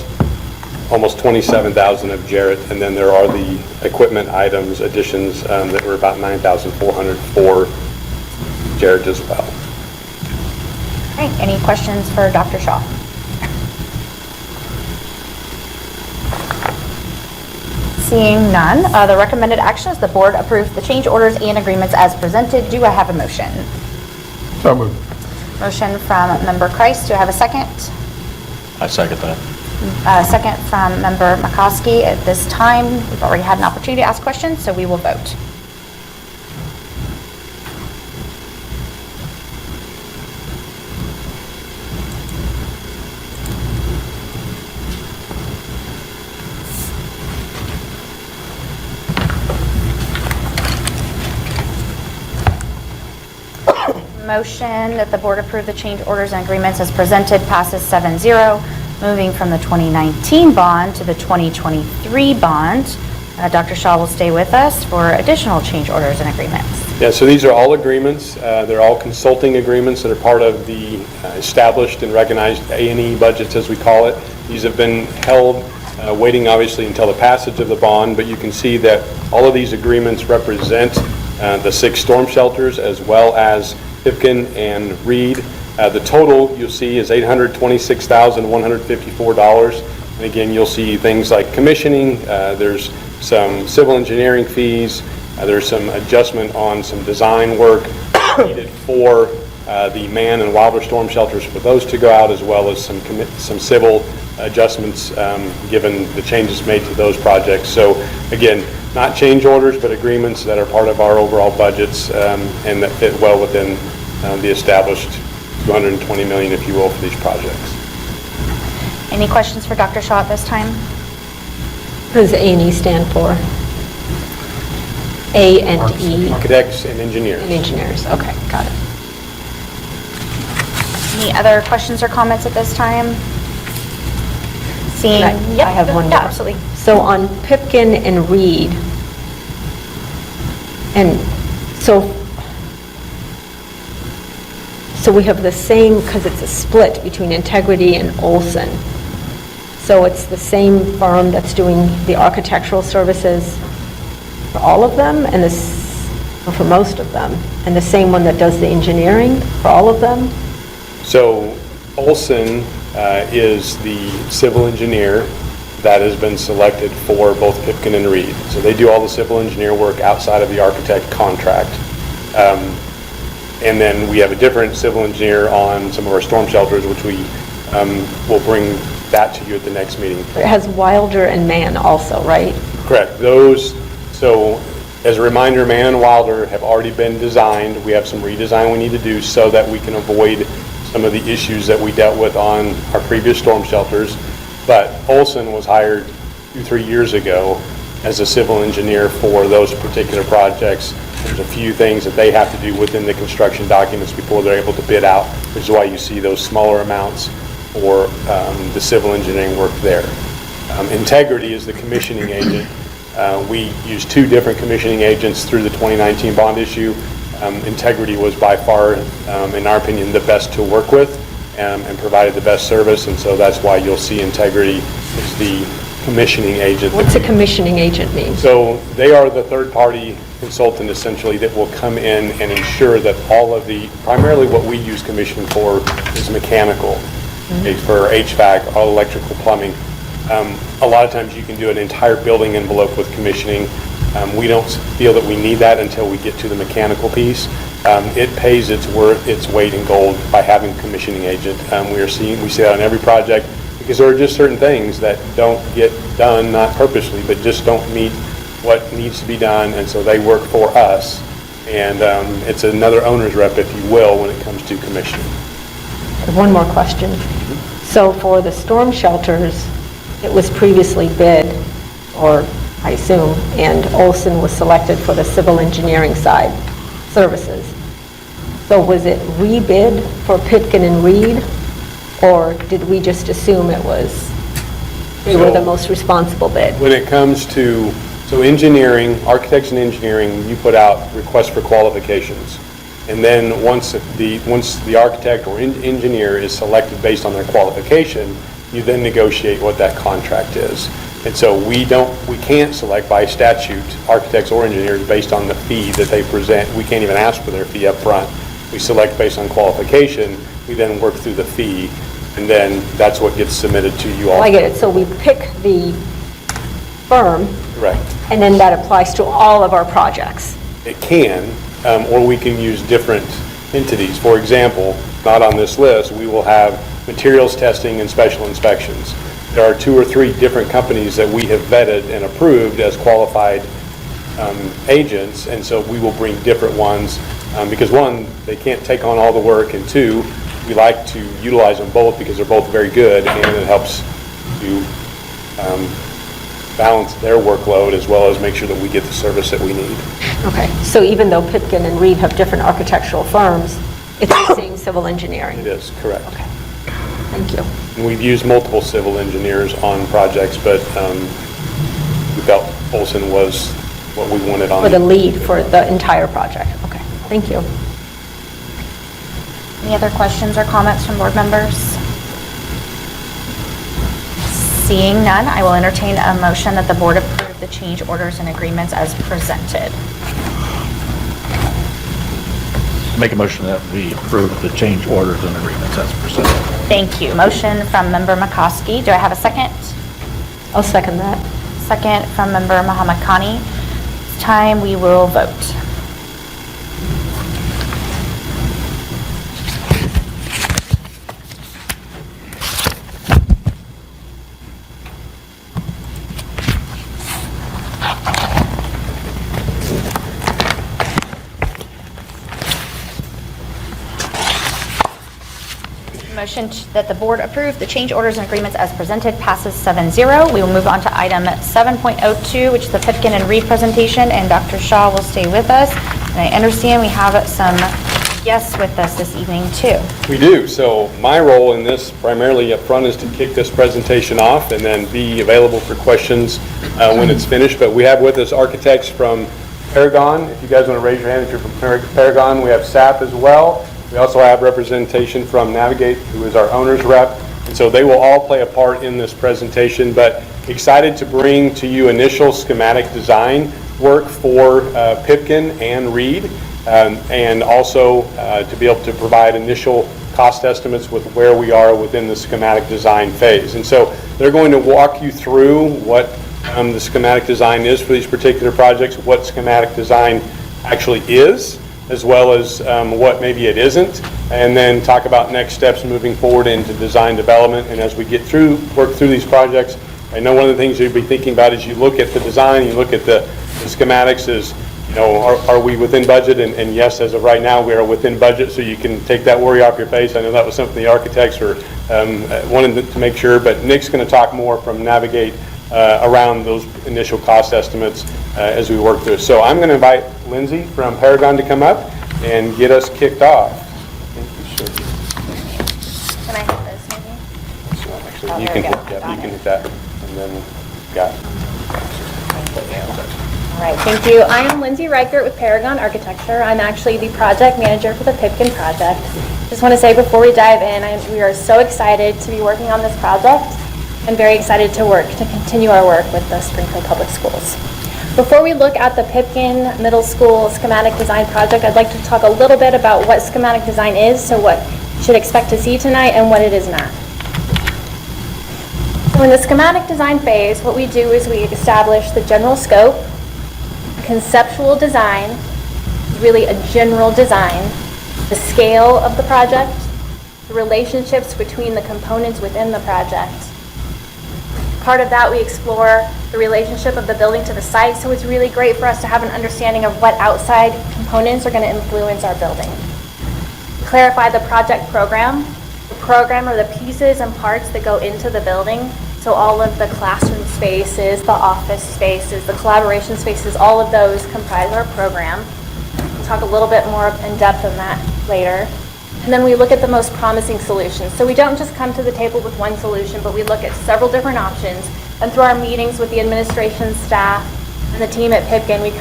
almost $27,000 of Jarrett, and then there are the equipment items additions that were about $9,400 for Jarrett as well. All right, any questions for Dr. Shaw? Seeing none, the recommended action is the board approves the change orders and agreements as presented. Do I have a motion? So moved. Motion from Member Kreis. Do I have a second? I second that. Second from Member McCoskey. At this time, we've already had an opportunity to ask questions, so we will vote. Motion that the board approve the change orders and agreements as presented passes 7-0. Moving from the 2019 bond to the 2023 bond, Dr. Shaw will stay with us for additional change orders and agreements. Yeah, so these are all agreements. They're all consulting agreements that are part of the established and recognized A&E budgets, as we call it. These have been held, waiting obviously until the passage of the bond, but you can see that all of these agreements represent the 6 storm shelters as well as Pipkin and Reed. The total you'll see is $826,154. And again, you'll see things like commissioning, there's some civil engineering fees, there's some adjustment on some design work needed for the Man and Wilder storm shelters for those to go out, as well as some civil adjustments given the changes made to those projects. So again, not change orders, but agreements that are part of our overall budgets and that fit well within the established $220 million, if you will, for these projects. Any questions for Dr. Shaw at this time? What does A&E stand for? A and E? Architects and engineers. And engineers, okay, got it. Any other questions or comments at this time? Seeing, I have one more. Yeah, absolutely. So on Pipkin and Reed, and so we have the same, because it's a split between Integrity and Olson. So it's the same firm that's doing the architectural services for all of them, and or for most of them, and the same one that does the engineering for all of them? So Olson is the civil engineer that has been selected for both Pipkin and Reed. So they do all the civil engineer work outside of the architect contract. And then we have a different civil engineer on some of our storm shelters, which we will bring that to you at the next meeting. It has Wilder and Man also, right? Correct. Those, so as a reminder, Man and Wilder have already been designed. We have some redesign we need to do so that we can avoid some of the issues that we dealt with on our previous storm shelters. But Olson was hired 2-3 years ago as a civil engineer for those particular projects. There's a few things that they have to do within the construction documents before they're able to bid out, which is why you see those smaller amounts for the civil engineering work there. Integrity is the commissioning agent. We use 2 different commissioning agents through the 2019 bond issue. Integrity was by far, in our opinion, the best to work with and provided the best service, and so that's why you'll see Integrity is the commissioning agent. What's a commissioning agent mean? So they are the third-party consultant essentially that will come in and ensure that all of the, primarily what we use commission for is mechanical, okay, for HVAC, all electrical, plumbing. A lot of times you can do an entire building envelope with commissioning. We don't feel that we need that until we get to the mechanical piece. It pays its weight in gold by having a commissioning agent. We see that on every project because there are just certain things that don't get done, not purposely, but just don't meet what needs to be done, and so they work for us. And it's another owner's rep, if you will, when it comes to commissioning. One more question. So for the storm shelters, it was previously bid, or I assume, and Olson was selected for the civil engineering side services. So was it rebid for Pipkin and Reed, or did we just assume it was, they were the most responsible bid? When it comes to, so engineering, architects and engineering, you put out requests for qualifications. And then once the architect or engineer is selected based on their qualification, you then negotiate what that contract is. And so we can't select by statute architects or engineers based on the fee that they present. We can't even ask for their fee up front. We select based on qualification. We then work through the fee, and then that's what gets submitted to you all. Oh, I get it. So we pick the firm, Correct. and then that applies to all of our projects. It can, or we can use different entities. For example, not on this list, we will have materials testing and special inspections. There are 2 or 3 different companies that we have vetted and approved as qualified agents, and so we will bring different ones because 1, they can't take on all the work, and 2, we like to utilize them both because they're both very good, and it helps to balance their workload as well as make sure that we get the service that we need. Okay, so even though Pipkin and Reed have different architectural firms, it's the same civil engineering? It is, correct. Okay, thank you. And we've used multiple civil engineers on projects, but we felt Olson was what we wanted on. For the lead for the entire project, okay, thank you. Any other questions or comments from board members? Seeing none, I will entertain a motion that the board approve the change orders and agreements as presented. Make a motion that we approve the change orders and agreements as presented. Thank you. Motion from Member McCoskey. Do I have a second? I'll second that. Second from Member Muhammad Khani. It's time we will vote. Motion that the board approve the change orders and agreements as presented passes 7-0. We will move on to item 7.02, which is the Pipkin and Reed presentation, and Dr. Shaw will stay with us. And I understand we have some guests with us this evening too. We do. So my role in this primarily up front is to kick this presentation off and then be available for questions when it's finished. But we have with us architects from Paragon. If you guys want to raise your hand if you're from Paragon, we have SAP as well. We also have representation from Navigate, who is our owner's rep, and so they will all play a part in this presentation, but excited to bring to you initial schematic design work for Pipkin and Reed, and also to be able to provide initial cost estimates with where we are within the schematic design phase. And so they're going to walk you through what the schematic design is for these particular projects, what schematic design actually is, as well as what maybe it isn't, and then talk about next steps moving forward into design development. And as we work through these projects, I know one of the things you'd be thinking about as you look at the design, you look at the schematics is, you know, are we within budget? And yes, as of right now, we are within budget, so you can take that worry off your face. I know that was something the architects were wanting to make sure, but Nick's going to talk more from Navigate around those initial cost estimates as we work through. So I'm going to invite Lindsay from Paragon to come up and get us kicked off. Can I hit this maybe? Actually, you can hit that, and then got it. All right, thank you. I am Lindsay Reichert with Paragon Architecture. I'm actually the project manager for the Pipkin project. Just want to say before we dive in, we are so excited to be working on this project. I'm very excited to continue our work with the Springfield Public Schools. Before we look at the Pipkin Middle School schematic design project, I'd like to talk a little bit about what schematic design is, so what you should expect to see tonight and what it is not. So in the schematic design phase, what we do is we establish the general scope. Conceptual design is really a general design, the scale of the project, the relationships between the components within the project. Part of that, we explore the relationship of the building to the site, so it's really great for us to have an understanding of what outside components are going to influence our building. Clarify the project program. The program are the pieces and parts that go into the building, so all of the classroom spaces, the office spaces, the collaboration spaces, all of those comprise our program. We'll talk a little bit more in depth on that later. And then we look at the most promising solutions. So we don't just come to the table with one solution, but we look at several different options. And through our meetings with the administration, staff, and the team at Pipkin, we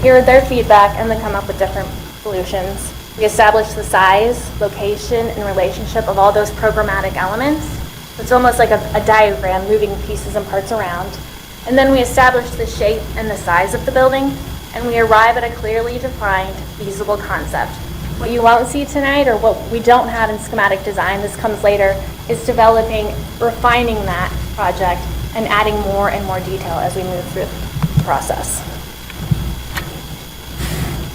hear their feedback and then come up with different solutions. We establish the size, location, and relationship of all those programmatic elements. It's almost like a diagram, moving pieces and parts around. And then we establish the shape and the size of the building, and we arrive at a clearly defined, feasible concept. What you won't see tonight, or what we don't have in schematic design, this comes later, is developing, refining that project, and adding more and more detail as we move through the process.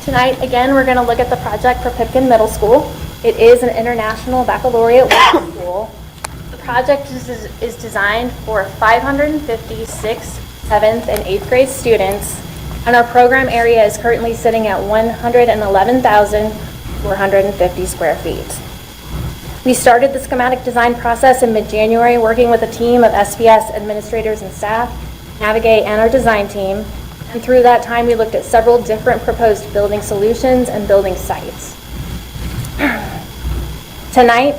Tonight, again, we're going to look at the project for Pipkin Middle School. It is an international baccalaureate school. The project is designed for 550 6th, 7th, and 8th grade students, and our program area is currently sitting at 111,450 square feet. We started the schematic design process in mid-January, working with a team of SPS administrators and staff, Navigate, and our design team. And through that time, we looked at several different proposed building solutions and building sites. Tonight,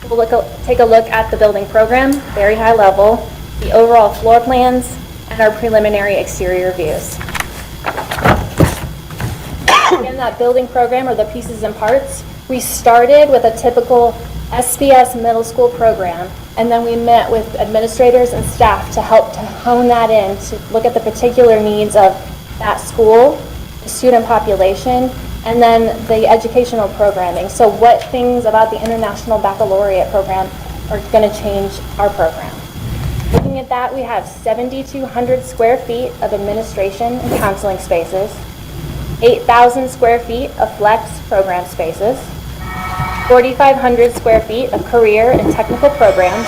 we'll take a look at the building program, very high level, the overall floor plans, and our preliminary exterior views. In that building program, or the pieces and parts, we started with a typical SPS middle school program, and then we met with administrators and staff to help to hone that in, to look at the particular needs of that school, the student population, and then the educational programming. So what things about the International Baccalaureate program are going to change our program? Looking at that, we have 7,200 square feet of administration and counseling spaces, 8,000 square feet of flex program spaces, 4,500 square feet of career and technical programs,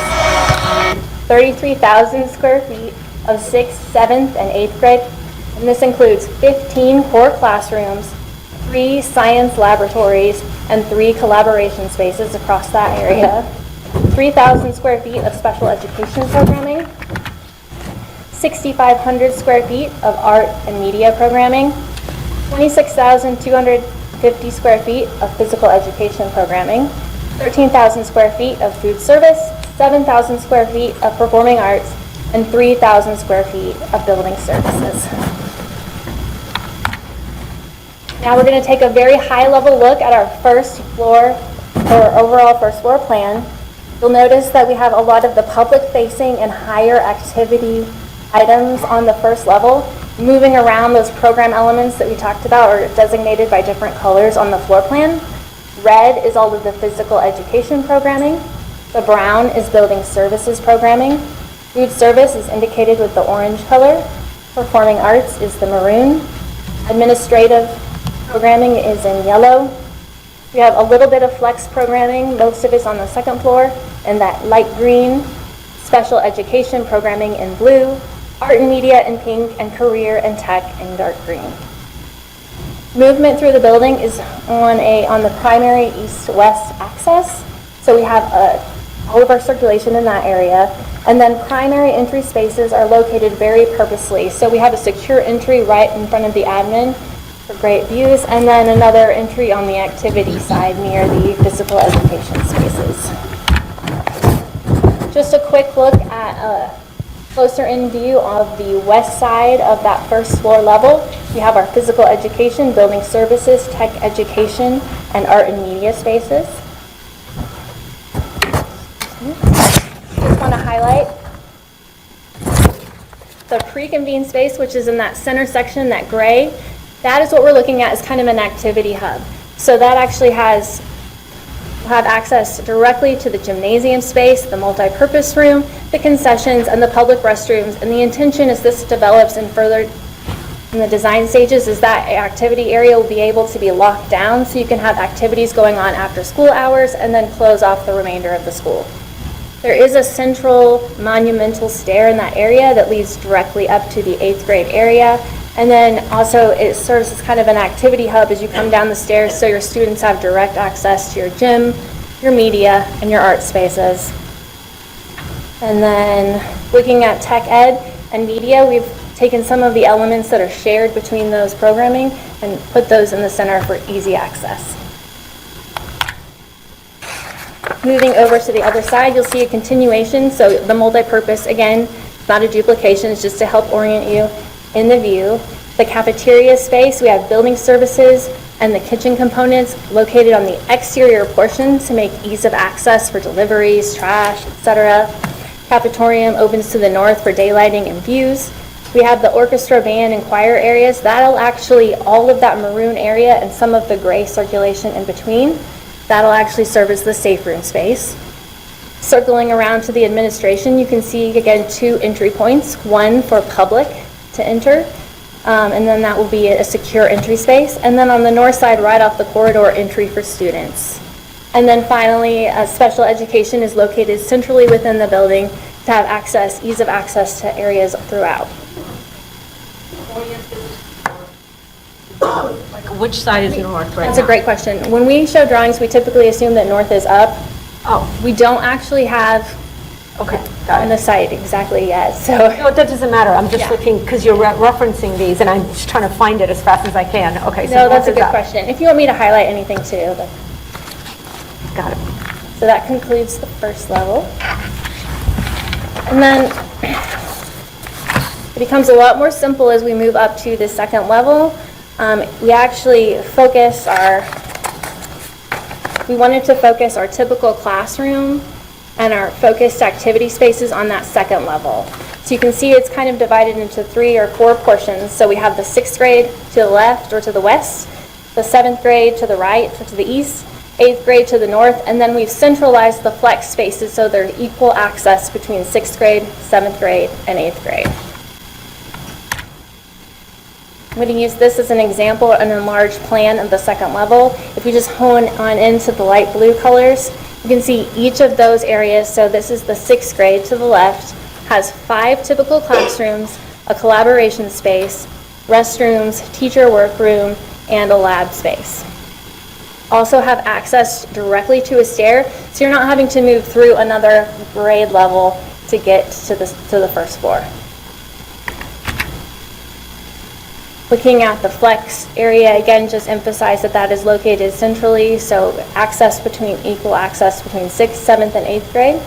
33,000 square feet of 6th, 7th, and 8th grade, and this includes 15 core classrooms, 3 science laboratories, and 3 collaboration spaces across that area, 3,000 square feet of special education programming, 6,500 square feet of art and media programming, 26,250 square feet of physical education programming, 13,000 square feet of food service, 7,000 square feet of performing arts, and 3,000 square feet of building services. Now we're going to take a very high-level look at our first floor, or overall first floor plan. You'll notice that we have a lot of the public-facing and higher activity items on the first level. Moving around those program elements that we talked about are designated by different colors on the floor plan. Red is all of the physical education programming. The brown is building services programming. Food service is indicated with the orange color. Performing arts is the maroon. Administrative programming is in yellow. We have a little bit of flex programming, most of it's on the second floor, in that light green. Special education programming in blue. Art and media in pink, and career and tech in dark green. Movement through the building is on the primary east-west axis. So we have all of our circulation in that area. And then primary entry spaces are located very purposely. So we have a secure entry right in front of the admin for great views, and then another entry on the activity side near the physical education spaces. Just a quick look at closer in view of the west side of that first floor level. We have our physical education, building services, tech education, and art and media spaces. Just want to highlight the pre-convene space, which is in that center section, that gray. That is what we're looking at as kind of an activity hub. So that actually will have access directly to the gymnasium space, the multi-purpose room, the concessions, and the public restrooms. And the intention as this develops and further in the design stages is that activity area will be able to be locked down so you can have activities going on after school hours and then close off the remainder of the school. There is a central monumental stair in that area that leads directly up to the 8th grade area. And then also it serves as kind of an activity hub as you come down the stairs so your students have direct access to your gym, your media, and your art spaces. And then looking at tech ed and media, we've taken some of the elements that are shared between those programming and put those in the center for easy access. Moving over to the other side, you'll see a continuation. So the multi-purpose, again, not a duplication, it's just to help orient you in the view. The cafeteria space, we have building services and the kitchen components located on the exterior portion to make ease of access for deliveries, trash, etc. Cafetorium opens to the north for daylighting and views. We have the orchestra, band, and choir areas. That'll actually, all of that maroon area and some of the gray circulation in between, that'll actually serve as the safe room space. Circling around to the administration, you can see, again, 2 entry points, one for public to enter, and then that will be a secure entry space. And then on the north side, right off the corridor, entry for students. And then finally, special education is located centrally within the building to have access, ease of access to areas throughout. Which side is north right now? That's a great question. When we show drawings, we typically assume that north is up. Oh. We don't actually have on the site exactly yet, so. No, that doesn't matter. I'm just looking, because you're referencing these, and I'm just trying to find it as fast as I can. Okay, so No, that's a north is good up. question. If you want me to highlight anything too. Got it. So that concludes the first level. And then it becomes a lot more simple as we move up to the second level. We actually we wanted to focus our typical classroom and our focused activity spaces on that second level. So you can see it's kind of divided into 3 or 4 portions. So we have the 6th grade to the left or to the west, the 7th grade to the right or to the east, 8th grade to the north, and then we've centralized the flex spaces so they're equal access between 6th grade, 7th grade, and 8th grade. I'm going to use this as an example, an enlarged plan of the second level. If we just hone on into the light blue colors, you can see each of those areas. So this is the 6th grade to the left, has 5 typical classrooms, a collaboration space, restrooms, teacher workroom, and a lab space. Also have access directly to a stair, so you're not having to move through another grade level to get to the first floor. Looking at the flex area, again, just emphasize that that is located centrally, so equal access between 6th, 7th, and 8th grade.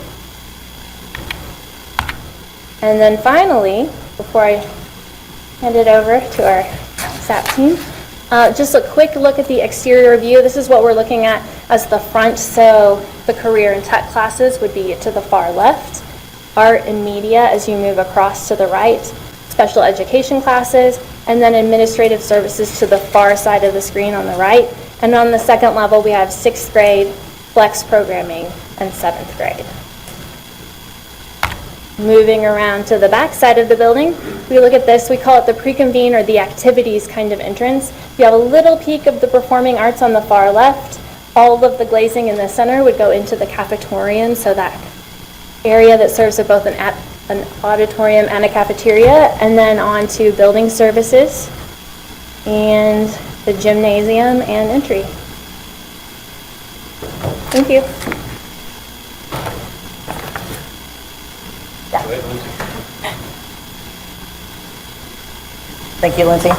And then finally, before I hand it over to our SAP team, just a quick look at the exterior view. This is what we're looking at as the front, so the career and tech classes would be to the far left, art and media as you move across to the right, special education classes, and then administrative services to the far side of the screen on the right. And on the second level, we have 6th grade, flex programming, and 7th grade. Moving around to the back side of the building, we look at this, we call it the pre-convene or the activities kind of entrance. You have a little peek of the performing arts on the far left. All of the glazing in the center would go into the cafetorium, so that area that serves as both an auditorium and a cafeteria, and then on to building services and the gymnasium and entry. Thank you. Thank you, Lindsay.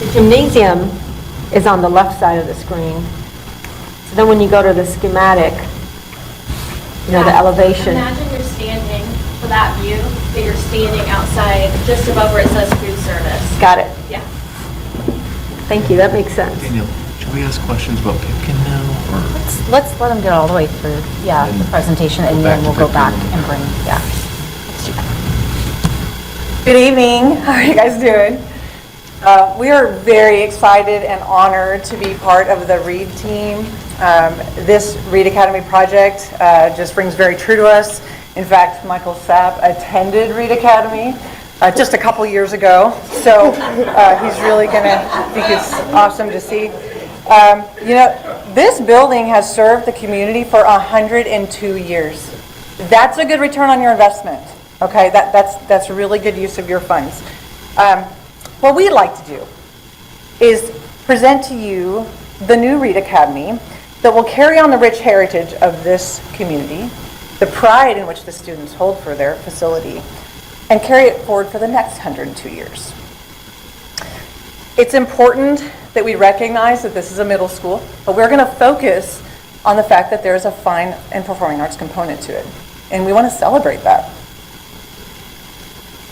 The gymnasium is on the left side of the screen. So then when you go to the schematic, the elevation. Imagine you're standing for that view, that you're standing outside just above where it says food service. Got it. Yeah. Thank you, that makes sense. Daniel, should we ask questions about Pipkin now, or? Let's let them get all the way through, the presentation, and then we'll go back and bring, Good evening. How are you guys doing? We are very excited and honored to be part of the Reed team. This Reed Academy project just rings very true to us. In fact, Michael Sapp attended Reed Academy just a couple years ago, so he's really going to think it's awesome to see. This building has served the community for 102 years. That's a good return on your investment. Okay, that's a really good use of your funds. What we'd like to do is present to you the new Reed Academy that will carry on the rich heritage of this community, the pride in which the students hold for their facility, and carry it forward for the next 102 years. It's important that we recognize that this is a middle school, but we're going to focus on the fact that there's a fine and performing arts component to it. And we want to celebrate that.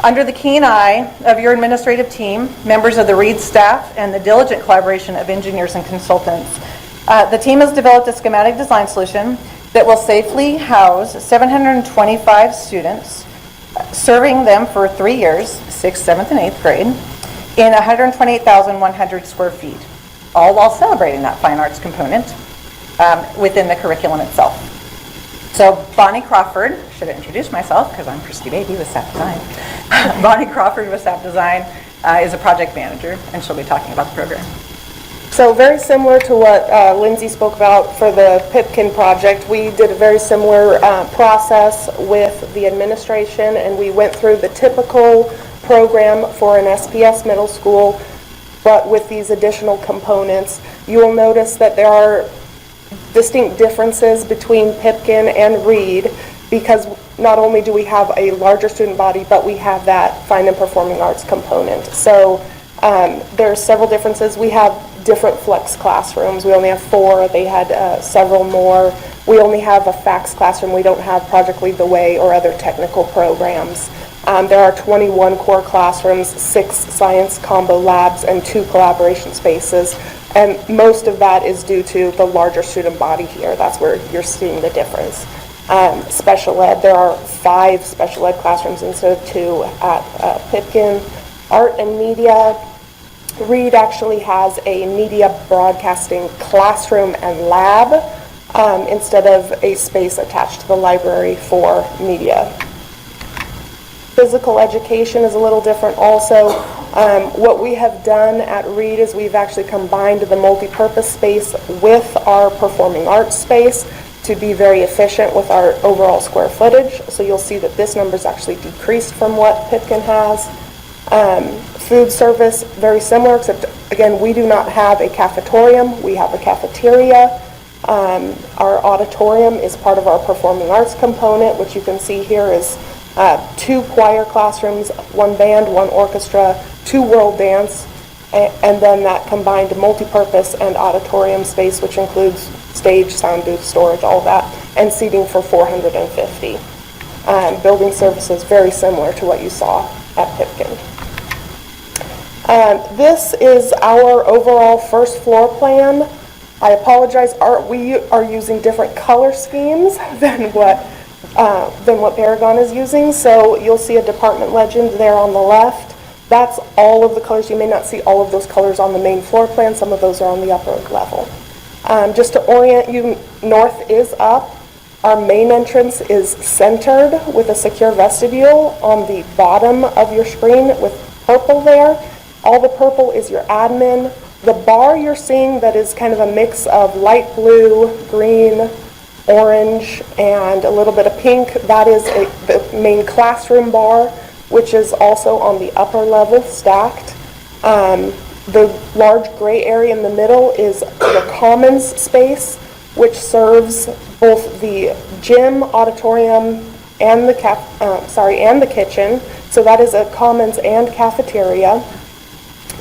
Under the keen eye of your administrative team, members of the Reed staff, and the diligent collaboration of engineers and consultants, the team has developed a schematic design solution that will safely house 725 students, serving them for 3 years, 6th, 7th, and 8th grade, in 128,100 square feet, all while celebrating that fine arts component within the curriculum itself. So Bonnie Crawford, should have introduced myself because I'm Christy Baby with SAP Design. Bonnie Crawford with SAP Design is a project manager, and she'll be talking about the program. So very similar to what Lindsay spoke about for the Pipkin project, we did a very similar process with the administration, and we went through the typical program for an SPS middle school, but with these additional components. You will notice that there are distinct differences between Pipkin and Reed, because not only do we have a larger student body, but we have that fine and performing arts component. So there's several differences. We have different flex classrooms. We only have 4. They had several more. We only have a fax classroom. We don't have Project Lead the Way or other technical programs. There are 21 core classrooms, 6 science combo labs, and 2 collaboration spaces. And most of that is due to the larger student body here. That's where you're seeing the difference. Special ed, there are 5 special ed classrooms instead of 2 at Pipkin. Art and media, Reed actually has a media broadcasting classroom and lab instead of a space attached to the library for media. Physical education is a little different also. What we have done at Reed is we've actually combined the multi-purpose space with our performing arts space to be very efficient with our overall square footage. So you'll see that this number is actually decreased from what Pipkin has. Food service, very similar, except again, we do not have a cafetorium. We have a cafeteria. Our auditorium is part of our performing arts component, which you can see here is 2 choir classrooms, 1 band, 1 orchestra, 2 world dance, and then that combined multi-purpose and auditorium space, which includes stage, sound booth, storage, all that, and seating for 450. Building services, very similar to what you saw at Pipkin. This is our overall first floor plan. I apologize, we are using different color schemes than what Paragon is using. So you'll see a department legend there on the left. That's all of the colors. You may not see all of those colors on the main floor plan. Some of those are on the upper level. Just to orient you, north is up. Our main entrance is centered with a secure vestibule on the bottom of your screen with purple there. All the purple is your admin. The bar you're seeing that is kind of a mix of light blue, green, orange, and a little bit of pink, that is the main classroom bar, which is also on the upper level stacked. The large gray area in the middle is the commons space, which serves both the gym, auditorium, and the kitchen. So that is a commons and cafeteria.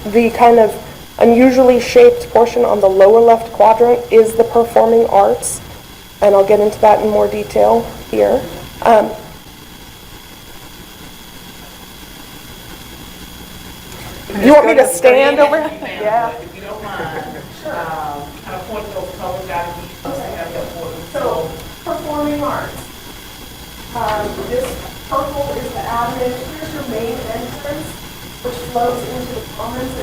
The kind of unusually shaped portion on the lower left quadrant is the performing arts, and I'll get into that in more detail here. You want me to stand over? Yeah. If you don't mind. Sure. Kind of point those colors out of each. So, performing arts. This purple is the admin. Here's your main entrance, which flows into the commons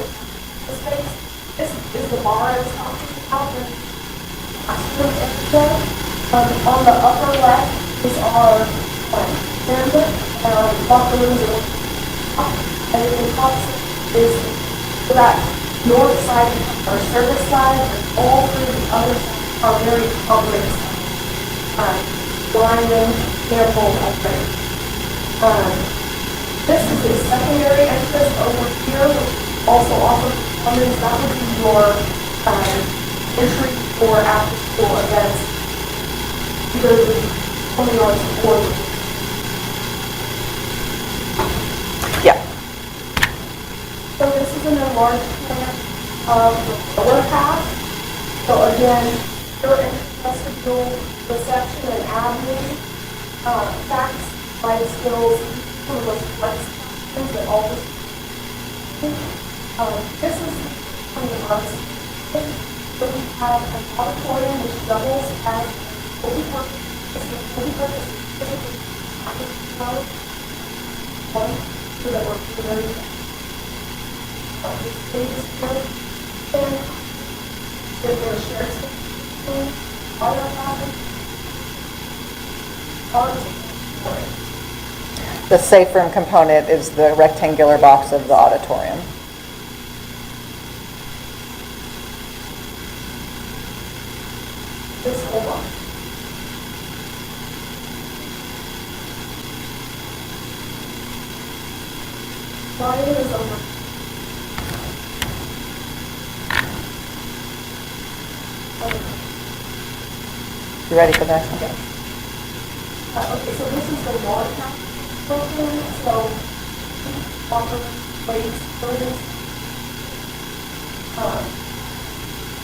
space. This is the bar I was talking about. On the upper left is our gym, locker rooms, and the top is that north side, our service side, and all 3 of the other sides are very public. Lineman, careful, this is the secondary entrance over here, which also offers commons. That would be your entry for after-school events, either the performing arts or so this is an enlarged plan. of the lower half. So again, your vestibule, reception, and admin, facts, life skills, some of those flex things that all this. This is from the arts. So we have an auditorium which doubles as multi-purpose, so that we're very stages here. And there's a shared space, audio classes, The safe room component is the rectangular box of the auditorium. this whole box. Ryan is over. You ready for the next one? Okay, so this is the water count program, so water, waste, buildings.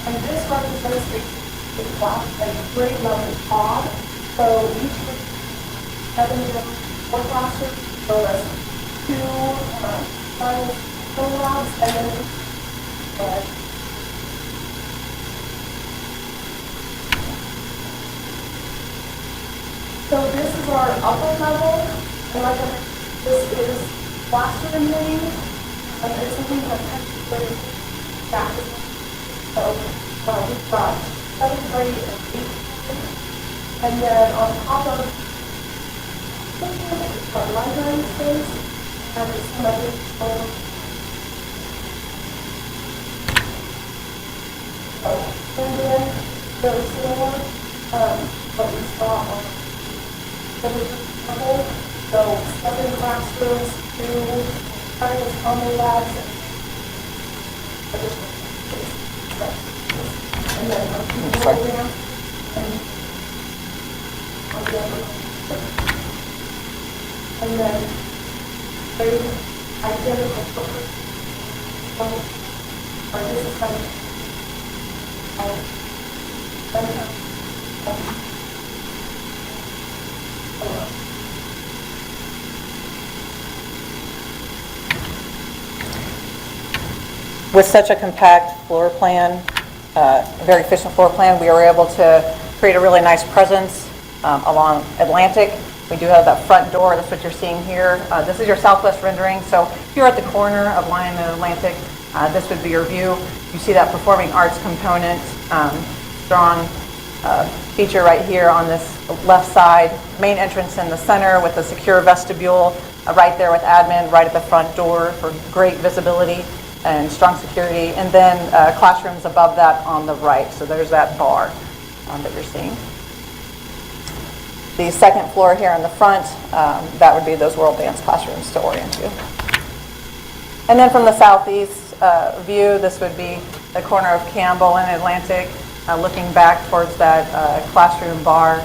And this represents the class, a grade level pod. So each of 7 different 4 classrooms, so that's 2 science labs, and then so this is our upper level, and like I mentioned, this is classroom name, and it's something that actually back. So we've got 7th grade and 8th grade, and then on top of our library space, and some other and then very similar, what we saw on the level. So 7 classrooms, 2 science common labs, and additional space. And then our program, and then very identical footprint. So this is kind of With such a compact floor plan, a very efficient floor plan, we were able to create a really nice presence along Atlantic. We do have that front door, that's what you're seeing here. This is your southwest rendering, so if you're at the corner of Lion and Atlantic, this would be your view. You see that performing arts component, strong feature right here on this left side. Main entrance in the center with a secure vestibule, right there with admin, right at the front door for great visibility and strong security, and then classrooms above that on the right. So there's that bar that you're seeing. The second floor here in the front, that would be those world dance classrooms to orient you. And then from the southeast view, this would be the corner of Campbell and Atlantic, looking back towards that classroom bar.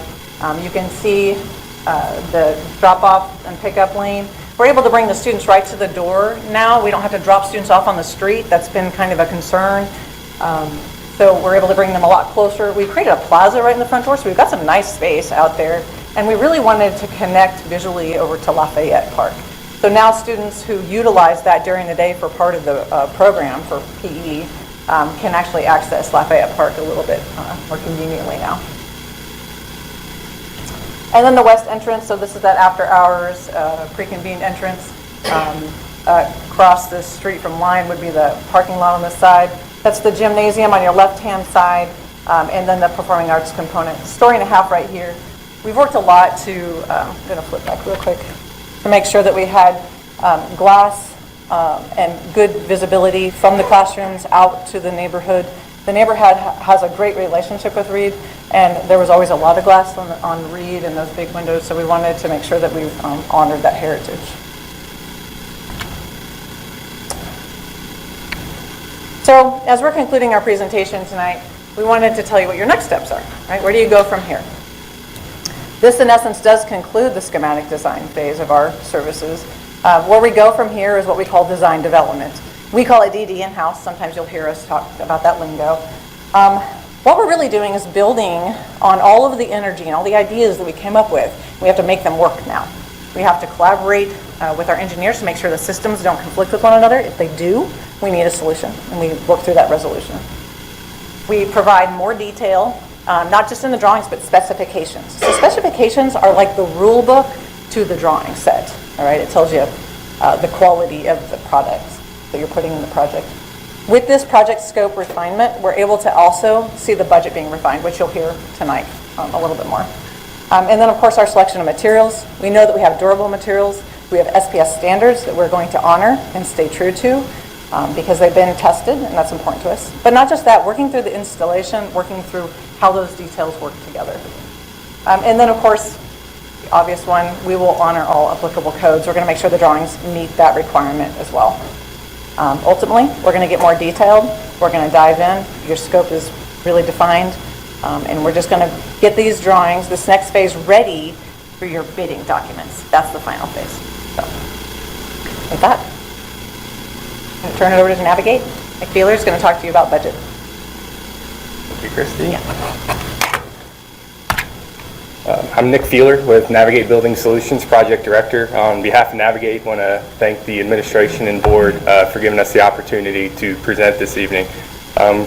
You can see the drop-off and pickup lane. We're able to bring the students right to the door now. We don't have to drop students off on the street. That's been kind of a concern. So we're able to bring them a lot closer. We created a plaza right in the front door, so we've got some nice space out there. And we really wanted to connect visually over to Lafayette Park. So now students who utilize that during the day for part of the program for PE can actually access Lafayette Park a little bit more conveniently now. And then the west entrance, so this is that after hours pre-convened entrance. Across the street from Line would be the parking lot on this side. That's the gymnasium on your left-hand side, and then the performing arts component. Story and a half right here. We've worked a lot to, I'm going to flip back real quick, to make sure that we had glass and good visibility from the classrooms out to the neighborhood. The neighborhood has a great relationship with Reed, and there was always a lot of glass on Reed and those big windows, so we wanted to make sure that we honored that heritage. So as we're concluding our presentation tonight, we wanted to tell you what your next steps are, right? Where do you go from here? This, in essence, does conclude the schematic design phase of our services. Where we go from here is what we call design development. We call it DD in-house. Sometimes you'll hear us talk about that lingo. What we're really doing is building on all of the energy and all the ideas that we came up with. We have to make them work now. We have to collaborate with our engineers to make sure the systems don't conflict with one another. If they do, we need a solution, and we work through that resolution. We provide more detail, not just in the drawings, but specifications. So specifications are like the rule book to the drawing set, all right? It tells you the quality of the products that you're putting in the project. With this project scope refinement, we're able to also see the budget being refined, which you'll hear tonight a little bit more. And then, of course, our selection of materials. We know that we have durable materials. We have SPS standards that we're going to honor and stay true to because they've been tested, and that's important to us. But not just that, working through the installation, working through how those details work together. And then, of course, the obvious one, we will honor all applicable codes. We're going to make sure the drawings meet that requirement as well. Ultimately, we're going to get more detailed. We're going to dive in. Your scope is really defined. And we're just going to get these drawings, this next phase, ready for your bidding documents. That's the final phase. So, with that, I'm going to turn it over to Navigate. Nick Feeler is going to talk to you about budget. Thank you, Christy. I'm Nick Feeler with Navigate Building Solutions, Project Director. On behalf of Navigate, I want to thank the administration and board for giving us the opportunity to present this evening.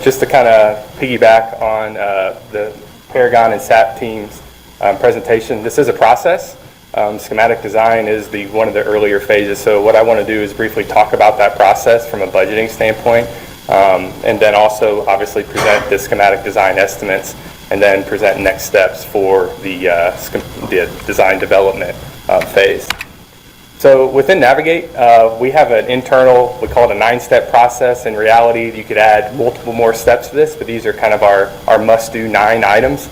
Just to kind of piggyback on the Paragon and SAP team's presentation, this is a process. Schematic design is one of the earlier phases, so what I want to do is briefly talk about that process from a budgeting standpoint, and then also obviously present the schematic design estimates, and then present next steps for the design development phase. So within Navigate, we have an internal, we call it a 9-step process. In reality, you could add multiple more steps to this, but these are kind of our must-do 9 items.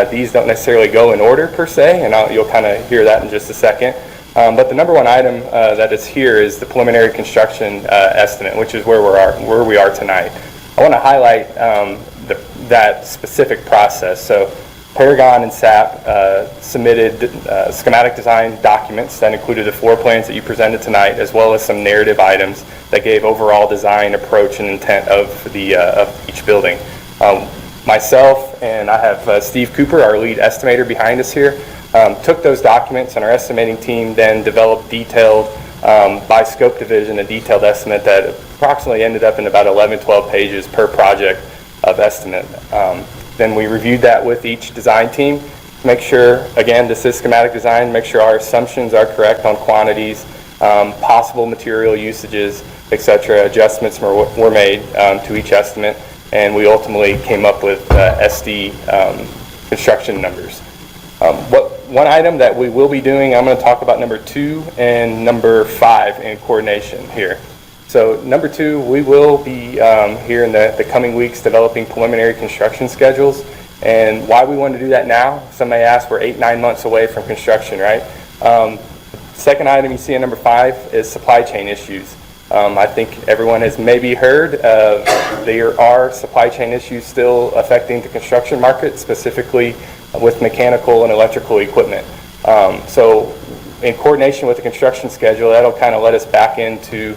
These don't necessarily go in order per se, and you'll kind of hear that in just a second. But the number one item that is here is the preliminary construction estimate, which is where we are tonight. I want to highlight that specific process. So Paragon and SAP submitted schematic design documents that included the floor plans that you presented tonight, as well as some narrative items that gave overall design approach and intent of each building. Myself and I have Steve Cooper, our lead estimator behind us here, took those documents, and our estimating team then developed detailed, by scope division, a detailed estimate that approximately ended up in about 11-12 pages per project of estimate. Then we reviewed that with each design team to make sure, again, this is schematic design, make sure our assumptions are correct on quantities, possible material usages, etc. Adjustments were made to each estimate, and we ultimately came up with SD construction numbers. One item that we will be doing, I'm going to talk about number 2 and number 5 in coordination here. So number 2, we will be here in the coming weeks developing preliminary construction schedules. And why we want to do that now, some may ask, we're 8-9 months away from construction, right? Second item you see in number 5 is supply chain issues. I think everyone has maybe heard there are supply chain issues still affecting the construction market, specifically with mechanical and electrical equipment. So in coordination with the construction schedule, that'll kind of let us back into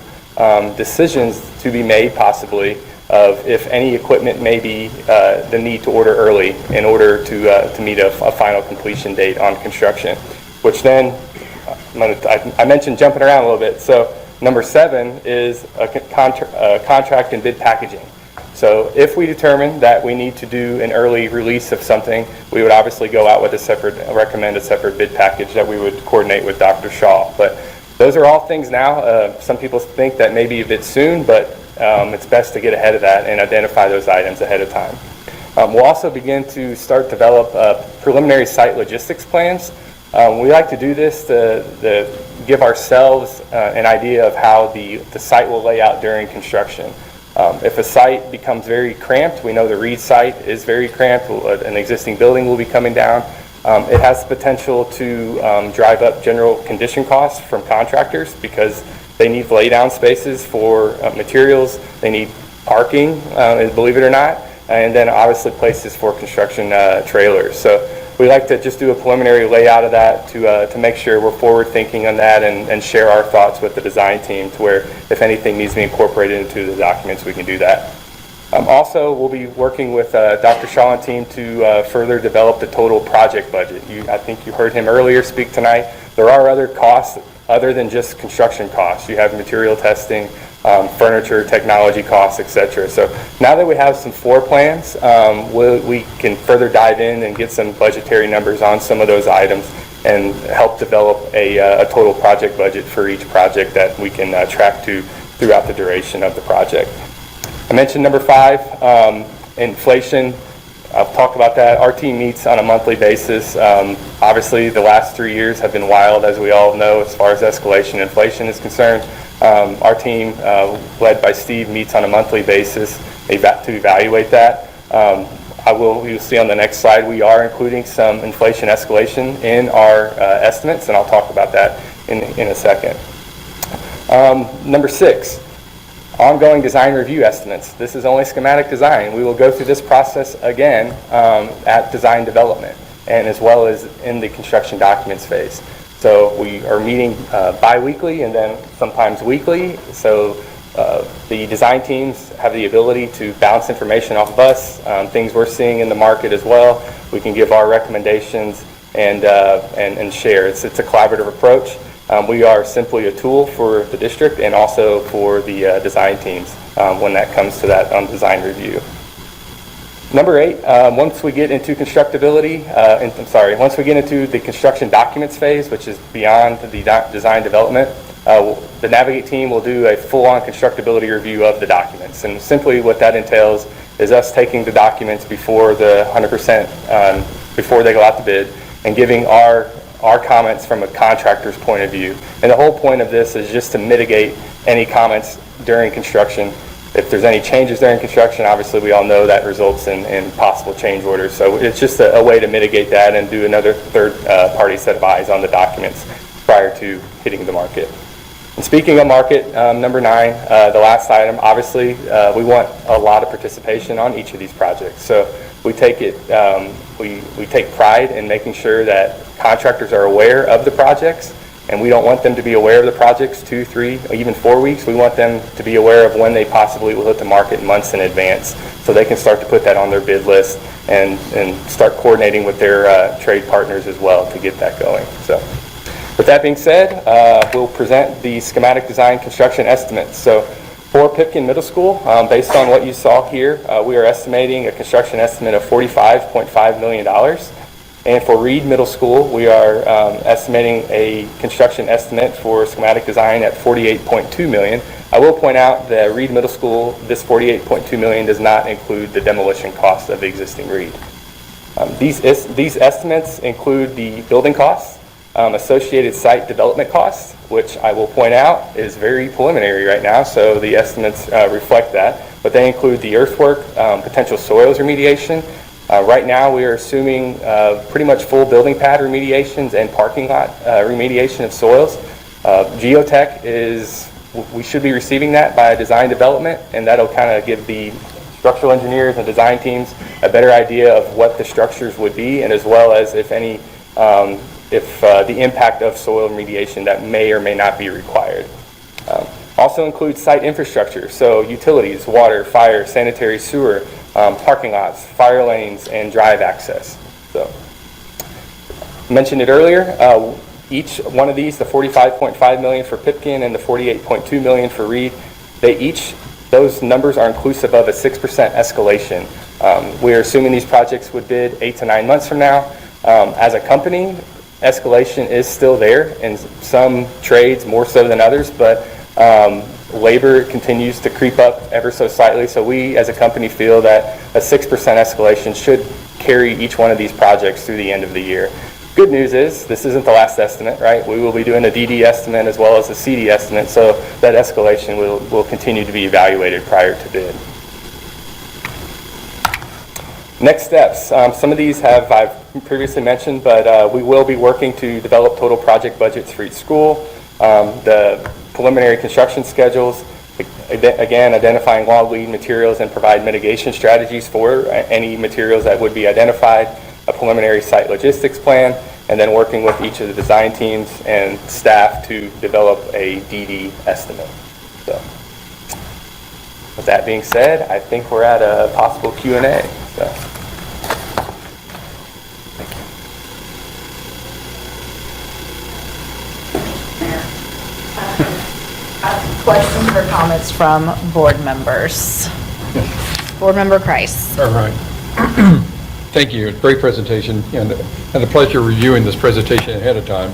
decisions to be made possibly of if any equipment may be the need to order early in order to meet a final completion date on construction, which then, I mentioned jumping around a little bit, so number 7 is a contract and bid packaging. So if we determine that we need to do an early release of something, we would obviously go out with recommend a separate bid package that we would coordinate with Dr. Shaw. But those are all things now. Some people think that may be a bit soon, but it's best to get ahead of that and identify those items ahead of time. We'll also begin to develop preliminary site logistics plans. We like to do this to give ourselves an idea of how the site will lay out during construction. If a site becomes very cramped, we know the Reed site is very cramped, an existing building will be coming down. It has the potential to drive up general condition costs from contractors because they need lay-down spaces for materials, they need parking, believe it or not, and then obviously places for construction trailers. So we like to just do a preliminary layout of that to make sure we're forward thinking on that and share our thoughts with the design team to where if anything needs to be incorporated into the documents, we can do that. Also, we'll be working with Dr. Shaw and team to further develop the total project budget. I think you heard him earlier speak tonight. There are other costs other than just construction costs. You have material testing, furniture, technology costs, etc. So now that we have some floor plans, we can further dive in and get some budgetary numbers on some of those items and help develop a total project budget for each project that we can track to throughout the duration of the project. I mentioned number 5, inflation. I'll talk about that. Our team meets on a monthly basis. Obviously, the last 3 years have been wild, as we all know, as far as escalation inflation is concerned. Our team, led by Steve, meets on a monthly basis to evaluate that. You'll see on the next slide, we are including some inflation escalation in our estimates, and I'll talk about that in a second. Number 6. Ongoing design review estimates. This is only schematic design. We will go through this process again at design development and as well as in the construction documents phase. So we are meeting bi-weekly and then sometimes weekly. So the design teams have the ability to bounce information off of us, things we're seeing in the market as well. We can give our recommendations and share. It's a collaborative approach. We are simply a tool for the district and also for the design teams when that comes to that design review. Number 8, once we get into constructability, once we get into the construction documents phase, which is beyond the design development, the Navigate team will do a full-on constructability review of the documents. And simply what that entails is us taking the documents before the 100%, before they go out to bid, and giving our comments from a contractor's point of view. And the whole point of this is just to mitigate any comments during construction. If there's any changes during construction, obviously we all know that results in possible change orders. So it's just a way to mitigate that and do another third-party set of eyes on the documents prior to hitting the market. And speaking of market, number 9, the last item, obviously we want a lot of participation on each of these projects. So we take we take pride in making sure that contractors are aware of the projects, and we don't want them to be aware of the projects 2, 3, or even 4 weeks. We want them to be aware of when they possibly will hit the market months in advance, so they can start to put that on their bid list and start coordinating with their trade partners as well to get that going. So with that being said, we'll present the schematic design construction estimates. So for Pipkin Middle School, based on what you saw here, we are estimating a construction estimate of $45.5 million. And for Reed Middle School, we are estimating a construction estimate for schematic design at $48.2 million. I will point out that Reed Middle School, this $48.2 million does not include the demolition cost of the existing Reed. These estimates include the building costs, associated site development costs, which I will point out is very preliminary right now, so the estimates reflect that. But they include the earthwork, potential soils remediation. Right now, we are assuming pretty much full building pad remediations and parking lot remediation of soils. Geotech we should be receiving that by design development, and that'll kind of give the structural engineers and design teams a better idea of what the structures would be, and as well as if the impact of soil remediation that may or may not be required. Also includes site infrastructure, so utilities, water, fire, sanitary, sewer, parking lots, fire lanes, and drive access. So, mentioned it earlier, each one of these, the $45.5 million for Pipkin and the $48.2 million for Reed, those numbers are inclusive of a 6% escalation. We are assuming these projects would bid 8 to 9 months from now. As a company, escalation is still there in some trades more so than others, but labor continues to creep up ever so slightly, so we as a company feel that a 6% escalation should carry each one of these projects through the end of the year. Good news is this isn't the last estimate, right? We will be doing a DD estimate as well as a CD estimate, so that escalation will continue to be evaluated prior to bid. Next steps. Some of these I've previously mentioned, but we will be working to develop total project budgets for each school. The preliminary construction schedules, again, identifying long lead materials and provide mitigation strategies for any materials that would be identified. a preliminary site logistics plan, and then working with each of the design teams and staff to develop a DD estimate. So, with that being said, I think we're at a possible Q&A. So. Questions or comments from board members? Board Member Kreis. All right. Thank you. Great presentation, and had the pleasure of reviewing this presentation ahead of time.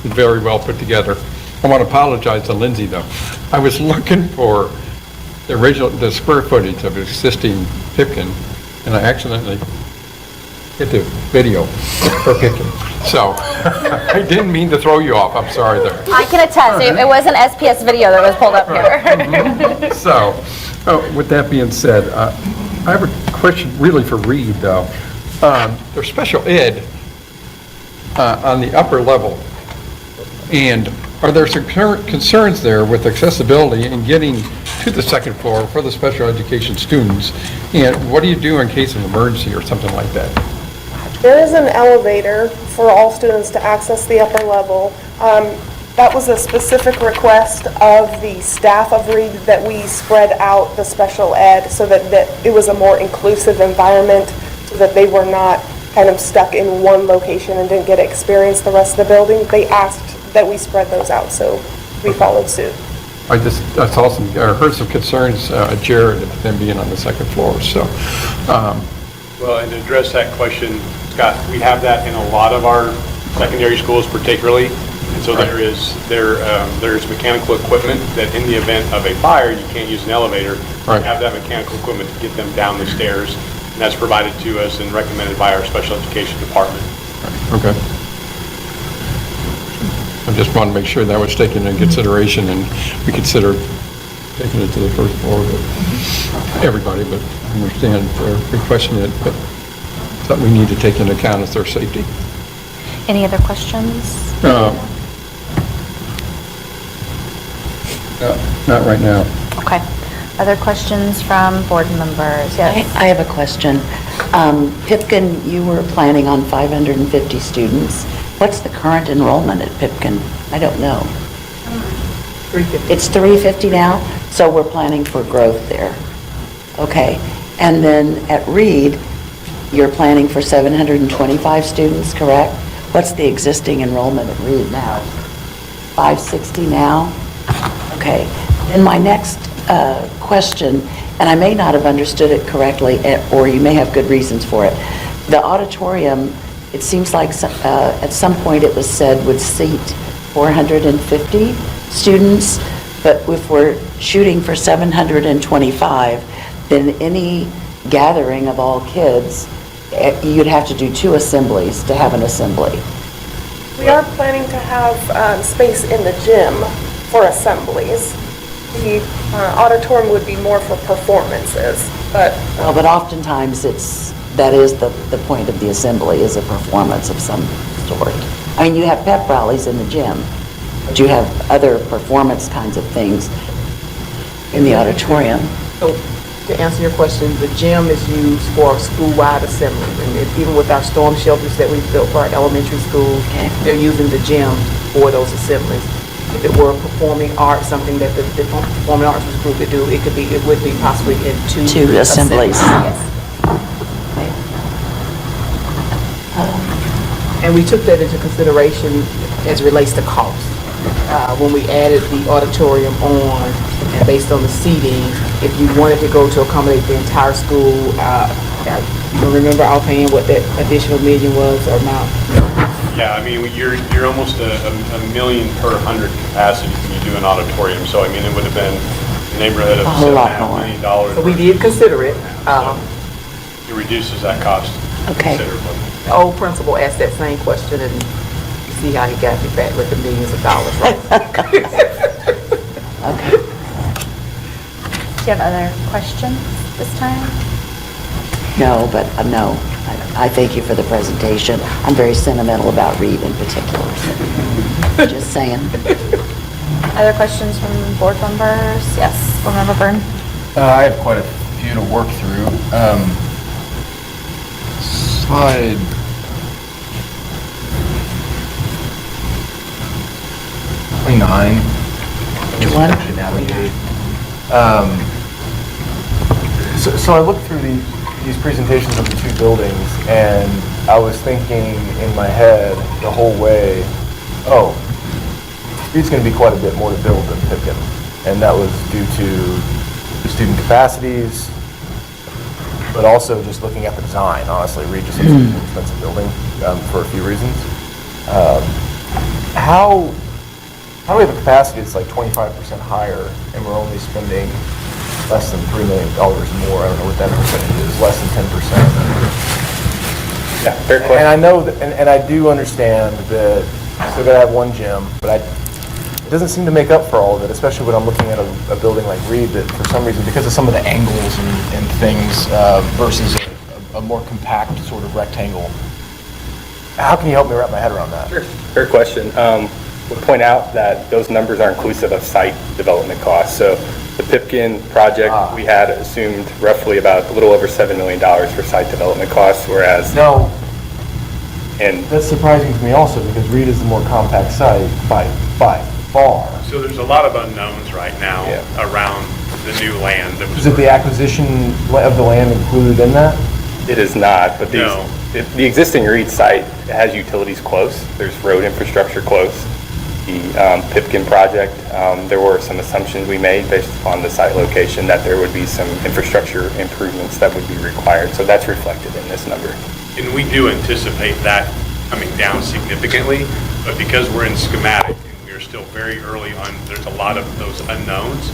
Very well put together. I want to apologize to Lindsay, though. I was looking for the square footage of existing Pipkin, and I accidentally hit the video for Pipkin. So I didn't mean to throw you off. I'm sorry there. I can attest, it was an SPS video that was pulled up here. So, with that being said, I have a question really for Reed, though. There's special ed on the upper level, and are there some concerns there with accessibility and getting to the second floor for the special education students? And what do you do in case of emergency or something like that? There is an elevator for all students to access the upper level. That was a specific request of the staff of Reed that we spread out the special ed so that it was a more inclusive environment, so that they were not kind of stuck in one location and didn't get to experience the rest of the building. They asked that we spread those out, so we followed suit. I heard some concerns, Jared, them being on the second floor, so. Well, and to address that question, Scott, we have that in a lot of our secondary schools particularly. And so there's mechanical equipment that in the event of a fire, you can't use an elevator. Right. You have that mechanical equipment to get them down the stairs. And that's provided to us and recommended by our special education department. Okay. I just wanted to make sure that was taken into consideration, and we consider taking it to the first floor, but everybody, but I understand for requesting it, but something we need to take into account is their safety. Any other questions? Not right now. Okay. Other questions from board members? Yes. I have a question. Pipkin, you were planning on 550 students. What's the current enrollment at Pipkin? I don't know. 350. It's 350 now? So we're planning for growth there. Okay. And then at Reed, you're planning for 725 students, correct? What's the existing enrollment at Reed now? 560 now? Okay. And my next question, and I may not have understood it correctly, or you may have good reasons for it. The auditorium, it seems like at some point it was said would seat 450 students, but if we're shooting for 725, then any gathering of all kids, you'd have to do 2 assemblies to have an assembly. We are planning to have space in the gym for assemblies. The auditorium would be more for performances, but... Well, but oftentimes that is the point of the assembly, is a performance of some sort. I mean, you have pep rallies in the gym, but you have other performance kinds of things in the auditorium. So, to answer your question, the gym is used for school-wide assembly, and even with our storm shelters that we've built for our elementary schools, they're using the gym for those assemblies. If it were performing arts, something that the performing arts group would do, it would be possibly in 2 assemblies. Yes. And we took that into consideration as it relates to cost. When we added the auditorium on, and based on the seating, if you wanted to go to accommodate the entire school, you don't remember offhand what that additional million was or amount? Yeah, I mean, you're almost a million per 100 capacity when you do an auditorium. So, I mean, it would have been in the neighborhood of $7.5 million. So we did consider it. It reduces that cost considerably. The old principal asked that same question, and you see how he got me back with the millions of dollars, right? Okay. Do you have other questions this time? No, but no. I thank you for the presentation. I'm very sentimental about Reed in particular. Just saying. Other questions from board members? Yes, board member Byrne. I have quite a few to work through. Slide 29. Which one? Actually navigate. So I looked through these presentations of the two buildings, and I was thinking in my head the whole way, oh, Reed's going to be quite a bit more to build than Pipkin. And that was due to student capacities, but also just looking at the design. Honestly, Reed just looks like an expensive building for a few reasons. How do we have a capacity that's like 25% higher, and we're only spending less than $3 million more? I don't know what that percentage is, less than 10%. Yeah, fair question. And I know that, and I do understand that still got to have one gym, but it doesn't seem to make up for all of it, especially when I'm looking at a building like Reed that for some reason, because of some of the angles and things versus a more compact sort of rectangle. How can you help me wrap my head around that? Sure. Fair question. We'll point out that those numbers are inclusive of site development costs. So the Pipkin project, we had assumed roughly about a little over $7 million for site development costs, whereas... No. And that's surprising to me also, because Reed is the more compact site by far. So there's a lot of unknowns right now around the new land. Is it the acquisition of the land included in that? It is not, but the existing Reed site has utilities close. There's road infrastructure close. The Pipkin project, there were some assumptions we made based upon the site location that there would be some infrastructure improvements that would be required. So that's reflected in this number. And we do anticipate that coming down significantly, but because we're in schematic and we're still very early on, there's a lot of those unknowns.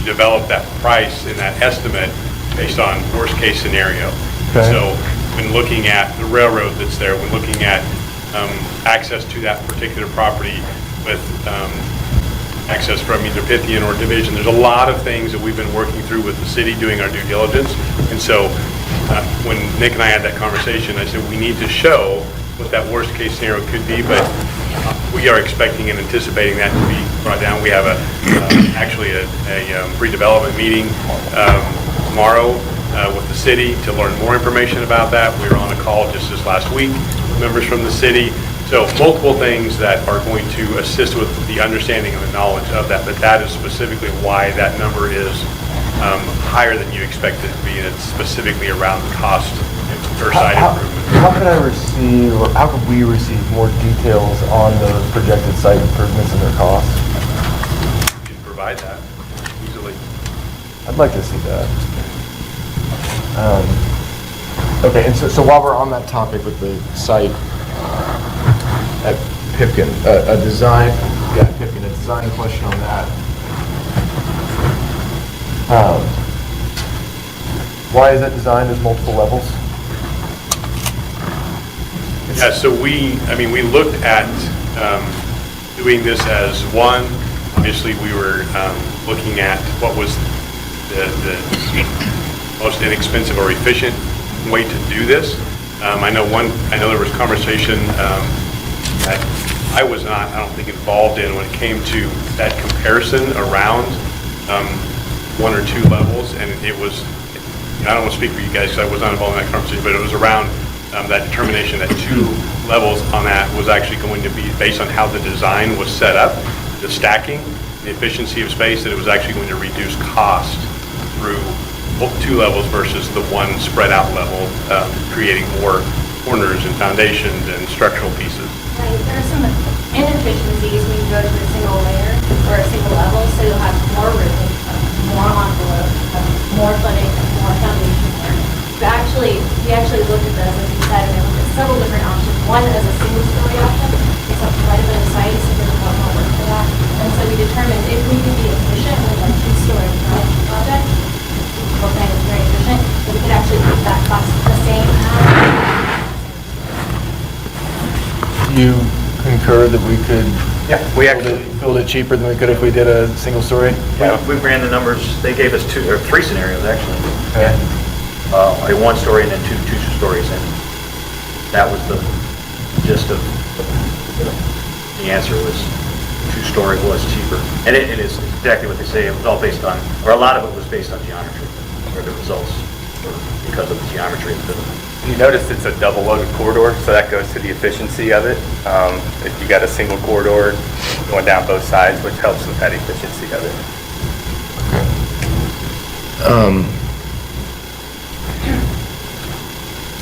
To develop that price and that estimate based on worst case scenario. Okay. So when looking at the railroad that's there, when looking at access to that particular property with access from either Pipkin or Division, there's a lot of things that we've been working through with the city doing our due diligence. And so when Nick and I had that conversation, I said we need to show what that worst case scenario could be, but we are expecting and anticipating that to be brought down. We have actually a pre-development meeting tomorrow with the city to learn more information about that. We were on a call just this last week with members from the city. So multiple things that are going to assist with the understanding and the knowledge of that, but that is specifically why that number is higher than you expect it to be, and it's specifically around the cost per site improvement. How could I receive, or how could we receive more details on those projected site improvements and their costs? You can provide that easily. I'd like to see that. Okay, and so while we're on that topic with the site at Pipkin, a design question on that. Why is that designed as multiple levels? Yeah, so we looked at doing this as one. Obviously, we were looking at what was the most inexpensive or efficient way to do this. I know there was conversation that I was not, I don't think, involved in when it came to that comparison around one or two levels, and it was, I don't want to speak for you guys because I was not involved in that conversation, but it was around that determination that two levels on that was actually going to be based on how the design was set up, the stacking, the efficiency of space, that it was actually going to reduce cost through two levels versus the one spread out level, creating more corners and foundations and structural pieces. Right, there are some inefficiencies when you go to a single layer or a single level, so you'll have more roofing, more envelope, more footing, more foundation work. We actually looked at this, as you said, and we looked at several different options. One is a single story option. It's up quite a bit of sites, so there's a lot more work for that. And so we determined if we could be efficient with a two-story project, both things is very efficient, but we could actually keep that cost the same. Do you concur that we could build it cheaper than we could if we did a single story? We ran the numbers. They gave us three scenarios, actually. Okay. A one story and then two stories, and that was the gist of the answer was two-story was cheaper. And it is exactly what they say. It was all based on, or a lot of it was based on geometry, or the results were because of the geometry of the building. You notice it's a double-loaded corridor, so that goes to the efficiency of it. If you got a single corridor going down both sides, which helps with that efficiency of it.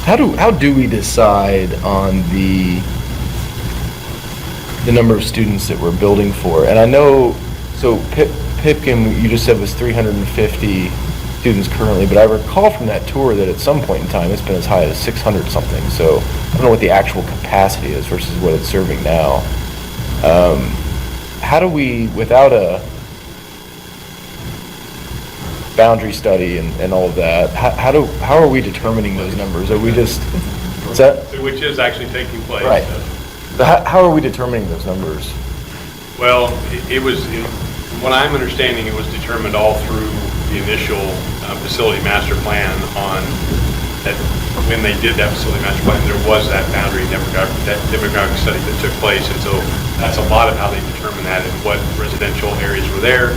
How do we decide on the number of students that we're building for? And I know, so Pipkin, you just said was 350 students currently, but I recall from that tour that at some point in time, it's been as high as 600 something. So I don't know what the actual capacity is versus what it's serving now. How do we, without a boundary study and all of that, how are we determining those numbers? Are we just, is that? Which is actually taking place. Right. But how are we determining those numbers? Well, it was, from what I'm understanding, it was determined all through the initial facility master plan on that. When they did that facility master plan, there was that boundary demographic study that took place, and so that's a lot of how they determined that and what residential areas were there,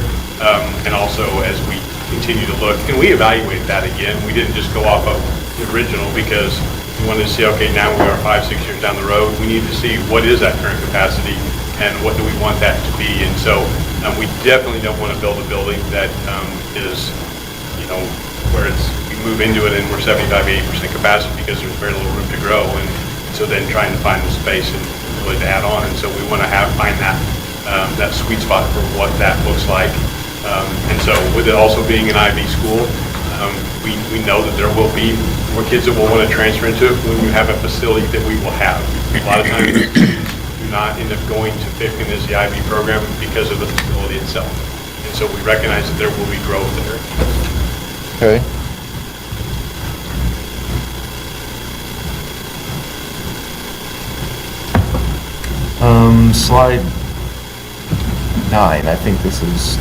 and also as we continue to look, and we evaluate that again. We didn't just go off of the original because we wanted to see, okay, now we are 5-6 years down the road. We need to see what is that current capacity and what do we want that to be. And so we definitely don't want to build a building that is, where we move into it and we're 75-80% capacity because there's very little room to grow. And so then trying to find the space and really to add on. And so we want to find that sweet spot for what that looks like. And so with it also being an IB school, we know that there will be more kids that will want to transfer into it when you have a facility that we will have. A lot of times do not end up going to Pipkin as the IB program because of the facility itself. And so we recognize that there will be growth there. Okay. Slide 9, I think this is.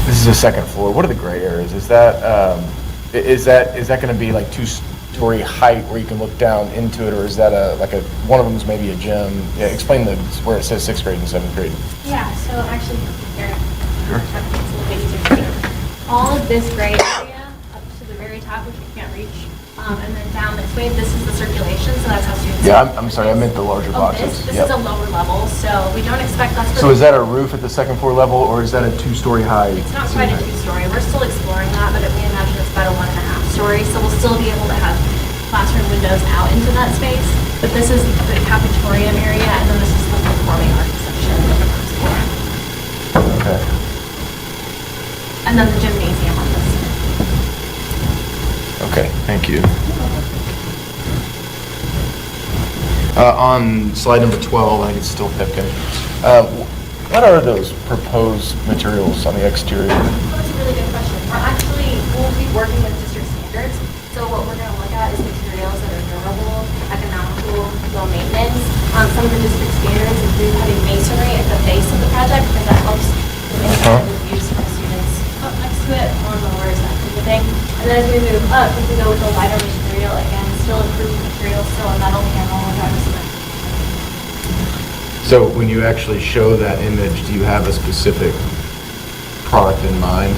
This is the second floor. What are the gray areas? Is that going to be like 2-story height where you can look down into it, or is that one of them is maybe a gym? Yeah, explain where it says 6th grade and 7th grade. Yeah, so actually, here, all of this gray area up to the very top, which you can't reach, and then down this way, this is the circulation, so that's how students. Yeah, I'm sorry, I meant the larger boxes. This is a lower level, so we don't expect us to. So is that a roof at the 2nd floor level, or is that a 2-story high? It's not quite a 2-story. We're still exploring that, but we imagine it's about a 1.5 story, so we'll still be able to have classroom windows out into that space. But this is the cafeteria area, and then this is the performing arts section of the first floor. Okay. And then the gymnasium on this. Okay, thank you. On slide number 12, I think it's still Pipkin. What are those proposed materials on the exterior? That's a really good question. We'll be working with district standards. So what we're going to look at is materials that are durable, economical, low maintenance. Some of the district standards include having masonry at the base of the project because that helps the masonry reviews from students up next to it, lawnmowers, that type of thing. And then as we move up, if we go with a lighter material, again, still improved material, still a metal panel, So when you actually show that image, do you have a specific product in mind?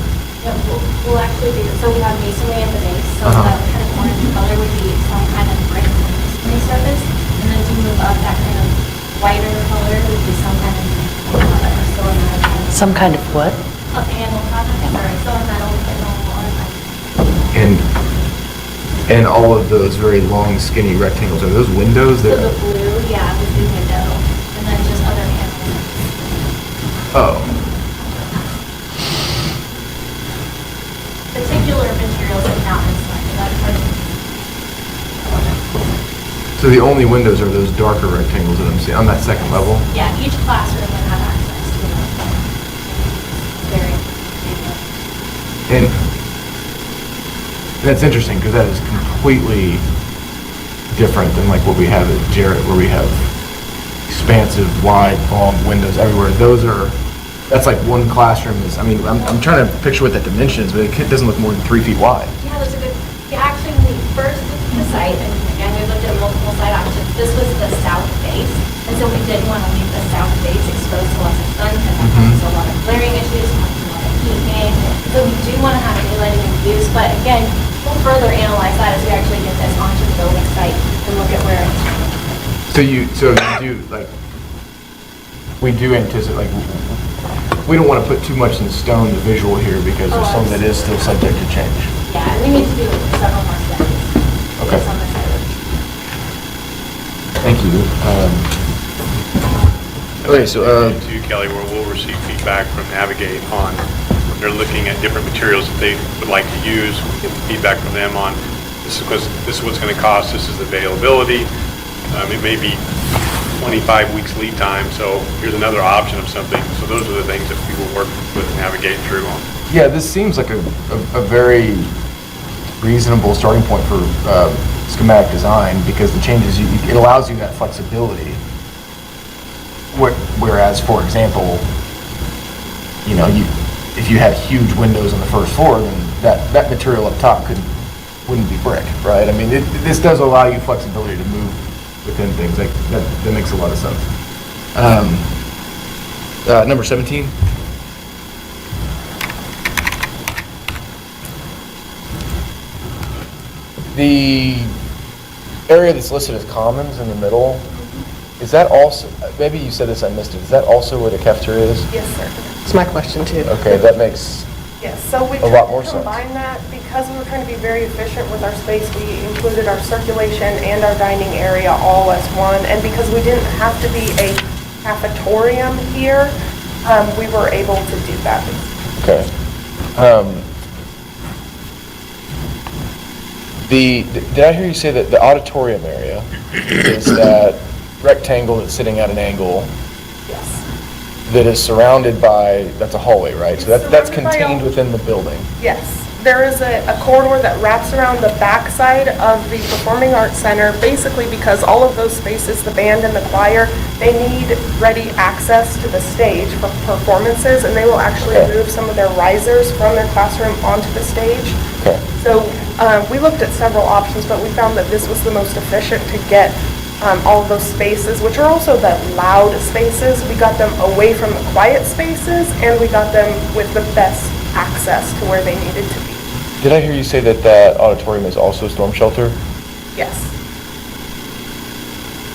Yeah, we'll actually do, so we have masonry at the base, so that kind of orange color would be some kind of brick masonry surface, and then to move up, that kind of whiter color would be some kind of product, so a metal. Some kind of what? A panel product, sorry, so a metal panel or And all of those very long, skinny rectangles, are those windows so that? the blue, yeah, would be window, and then just other panels. Oh, Particular materials are not selected, that's part of so the only windows are those darker rectangles that I'm seeing on that 2nd level? yeah, each classroom would have access to them. Very. And that's interesting because that is completely different than like what we have at Jarrett, where we have expansive, wide, long windows everywhere. That's like one classroom is, I'm trying to picture what that dimension is, but it doesn't look more than 3 feet wide. Yeah, those are good. Yeah, actually, when we first looked at the site, and again, we looked at multiple site options, this was the south face, and so we didn't want to leave the south face exposed to lots of sun, because that causes a lot of glaring issues, causes a lot of evening. So we do want to have daylighting in use, but again, we'll further analyze that as we actually get this onto the building site and look at where it's. So you do, like, we do anticipate, like, we don't want to put too much in stone the visual here because there's some that is still subject to change. Yeah, and we need to do several more studies. Okay. based on this area. Thank you. Okay, so, To Kelly, where we'll receive feedback from Navigate on, when they're looking at different materials that they would like to use, we get the feedback from them on, this is what's going to cost, this is the availability. It may be 25 weeks lead time, so here's another option of something. So those are the things that we will work with Navigate through on. yeah, this seems like a very reasonable starting point for schematic design because the changes, it allows you that flexibility. Whereas, for example, you know, if you had huge windows on the first floor, then that material up top wouldn't be brick, right? I mean, this does allow you flexibility to move within things. Like that makes a lot of sense. Number 17. The area that's listed as commons in the middle, is that also, maybe you said this, I missed it, is that also where the cafeteria is? Yes, sir. It's my question, too. Okay, that makes Yes, so we a lot tried more to sense. combine that because we were trying to be very efficient with our space. We included our circulation and our dining area all as one, and because we didn't have to be a cafetorium here, we were able to do that. Okay. Did I hear you say that the auditorium area is that rectangle that's sitting at an angle? Yes. That is surrounded by, that's a hallway, right? So that's surrounded by contained within the building. Yes, there is a corridor that wraps around the backside of the Performing Arts Center, basically because all of those spaces, the band and the choir, they need ready access to the stage for performances, and they will actually move some of their risers from their classroom onto the stage. Okay. So we looked at several options, but we found that this was the most efficient to get all of those spaces, which are also the loud spaces. We got them away from the quiet spaces, and we got them with the best access to where they needed to be. Did I hear you say that auditorium is also a storm shelter? Yes.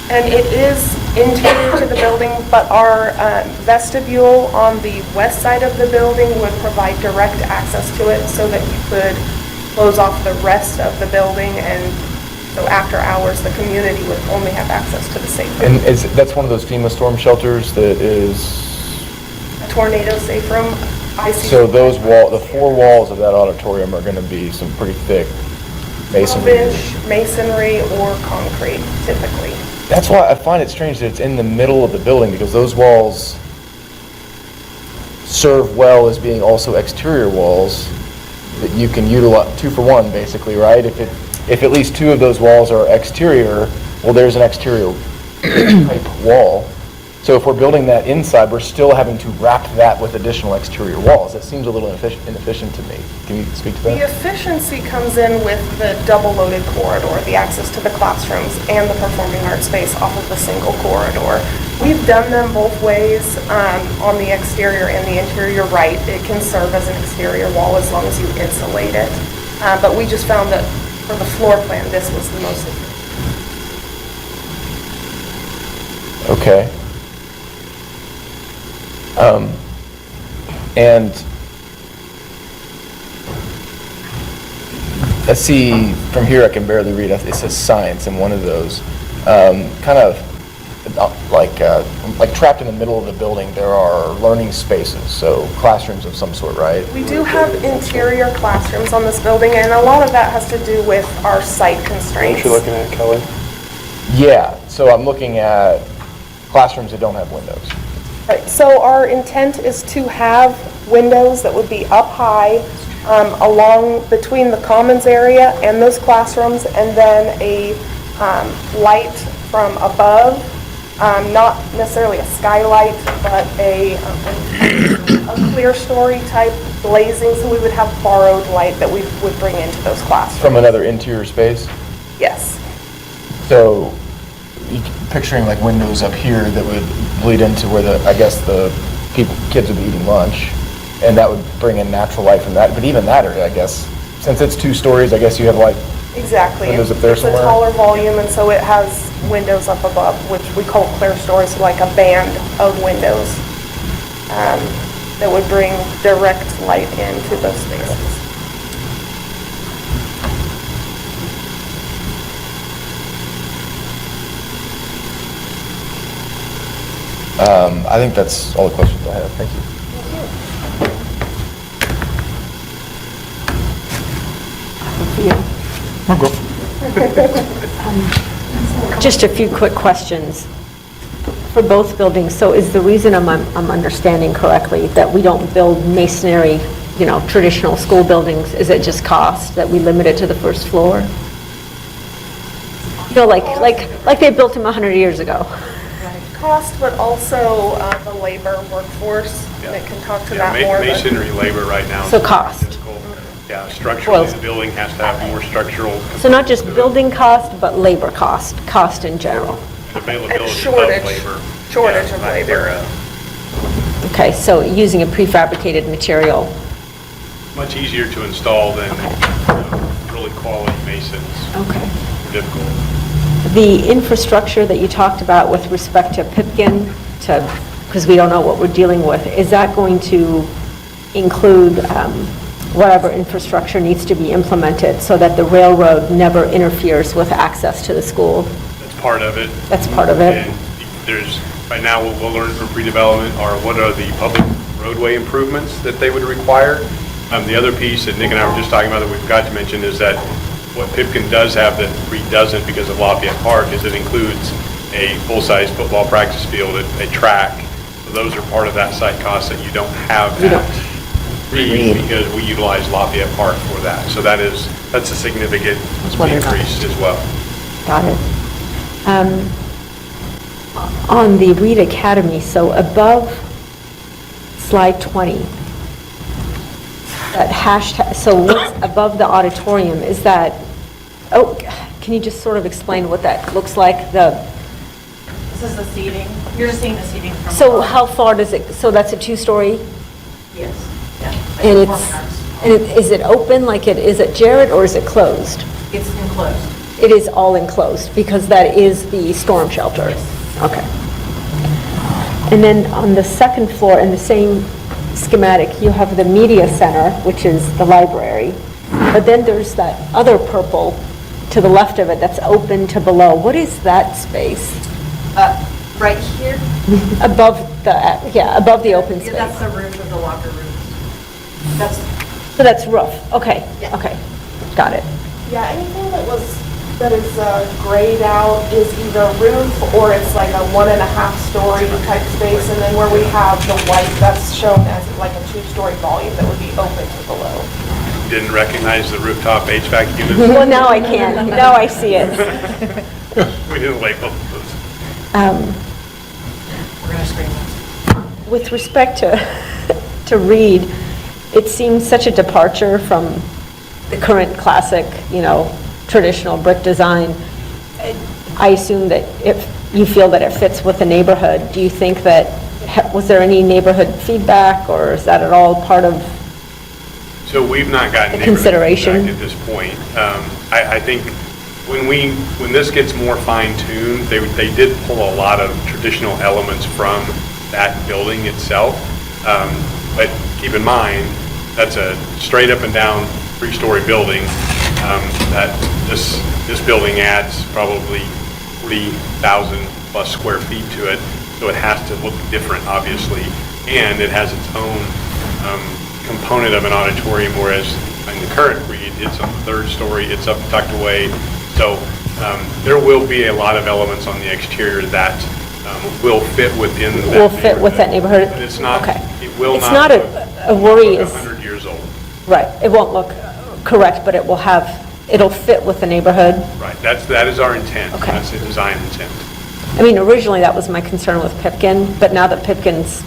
And it is interior to the building, but our vestibule on the west side of the building would provide direct access to it so that you could close off the rest of the building, and so after hours, the community would only have access to the safe room. And that's one of those FEMA storm shelters that is... A tornado safe room. So the 4 walls of that auditorium are going to be some pretty thick masonry. 12-inch masonry or concrete, typically. That's why I find it strange that it's in the middle of the building, because those walls serve well as being also exterior walls that you can utilize 2 for 1, basically, right? If at least 2 of those walls are exterior, well, there's an exterior type wall. So if we're building that inside, we're still having to wrap that with additional exterior walls. That seems a little inefficient to me. Can you speak to that? The efficiency comes in with the double-loaded corridor, the access to the classrooms and the performing arts space off of the single corridor. We've done them both ways on the exterior and the interior. Right, it can serve as an exterior wall as long as you insulate it. But we just found that for the floor plan, this was the most efficient. Okay. And let's see, from here I can barely read, it says science in one of those. Kind of like trapped in the middle of the building, there are learning spaces, so classrooms of some sort, right? We do have interior classrooms on this building, and a lot of that has to do with our site constraints. What you're looking at, Kelly? Yeah, so I'm looking at classrooms that don't have windows. Right, so our intent is to have windows that would be up high along between the commons area and those classrooms, and then a light from above, not necessarily a skylight, but a clear story type blazing, so we would have borrowed light that we would bring into those classrooms. From another interior space? Yes. So, picturing like windows up here that would bleed into where I guess the kids would be eating lunch, and that would bring in natural light from that. But even that area, I guess, since it's 2 stories, I guess you have like Exactly. windows up there It's somewhere? a taller volume, and so it has windows up above, which we call clear stories, like a band of windows that would bring direct light into those spaces. I think that's all the questions I have. Thank you. Just a few quick questions for both buildings. So is the reason I'm understanding correctly that we don't build masonry, traditional school buildings, is it just cost, that we limit it to the first floor? Like they built them 100 years ago. Cost, but also the labor workforce, Nick can talk to that more. Masonry labor right now. So cost. Yeah, structurally, the building has to have more structural. So not just building cost, but labor cost in general. Availability Shortage. of labor. Shortage of labor. Okay, so using a prefabricated material. Much easier to install than really quality masons. Okay. Difficult. The infrastructure that you talked about with respect to Pipkin, because we don't know what we're dealing with, is that going to include whatever infrastructure needs to be implemented so that the railroad never interferes with access to the school? That's part of it. That's part of it. And there's, right now, what we'll learn from pre-development are what are the public roadway improvements that they would require. The other piece that Nick and I were just talking about that we forgot to mention is that what Pipkin does have that Reed doesn't because of Lafayette Park is it includes a full-size football practice field, a track. So those are part of that site cost that you don't have at Reed because we utilize Lafayette Park for that. So that's a significant increase as well. Got it. On the Reed Academy, so above slide 20, that hashtag, so what's above the auditorium, is that, can you just sort of explain what that looks like? This is the seating. You're just seeing the seating from So above. how far does it, so that's a 2-story? Yes. Yeah. And is it open like it is at Jarrett, or is it closed? It's enclosed. It is all enclosed, because that is the storm shelter? Yes. Okay. And then on the second floor, in the same schematic, you have the media center, which is the library, but then there's that other purple to the left of it that's open to below. What is that space? Right here? Above above the open space. That's the roof of the locker rooms. So that's roof, okay, okay, got it. Yeah, anything that is grayed out is either roof or it's like a 1.5-story type space, and then where we have the white, that's shown as like a 2-story volume that would be open to below. Didn't recognize the rooftop HVAC units. Well, now I can, now I see it. We didn't label those. We're going to screen those. With respect to Reed, it seems such a departure from the current classic, traditional brick design. I assume that if you feel that it fits with the neighborhood, do you think that, was there any neighborhood feedback, or is that at all part of So we've not gotten the consideration at this point? I think when this gets more fine-tuned, they did pull a lot of traditional elements from that building itself. But keep in mind, that's a straight up and down 3-story building. That this building adds probably 40,000 plus square feet to it, so it has to look different, obviously, and it has its own component of an auditorium, whereas in the current Reed, it's on the 3rd story, it's up tucked away, so there will be a lot of elements on the exterior that will fit within that will fit with that neighborhood? But it's not, Okay. it will It's not not look a worry is, 100 years old. right, it won't look correct, but it'll fit with the neighborhood. Right, that is our intent. Okay. That's the design intent. I mean, originally that was my concern with Pipkin, but now that Pipkin's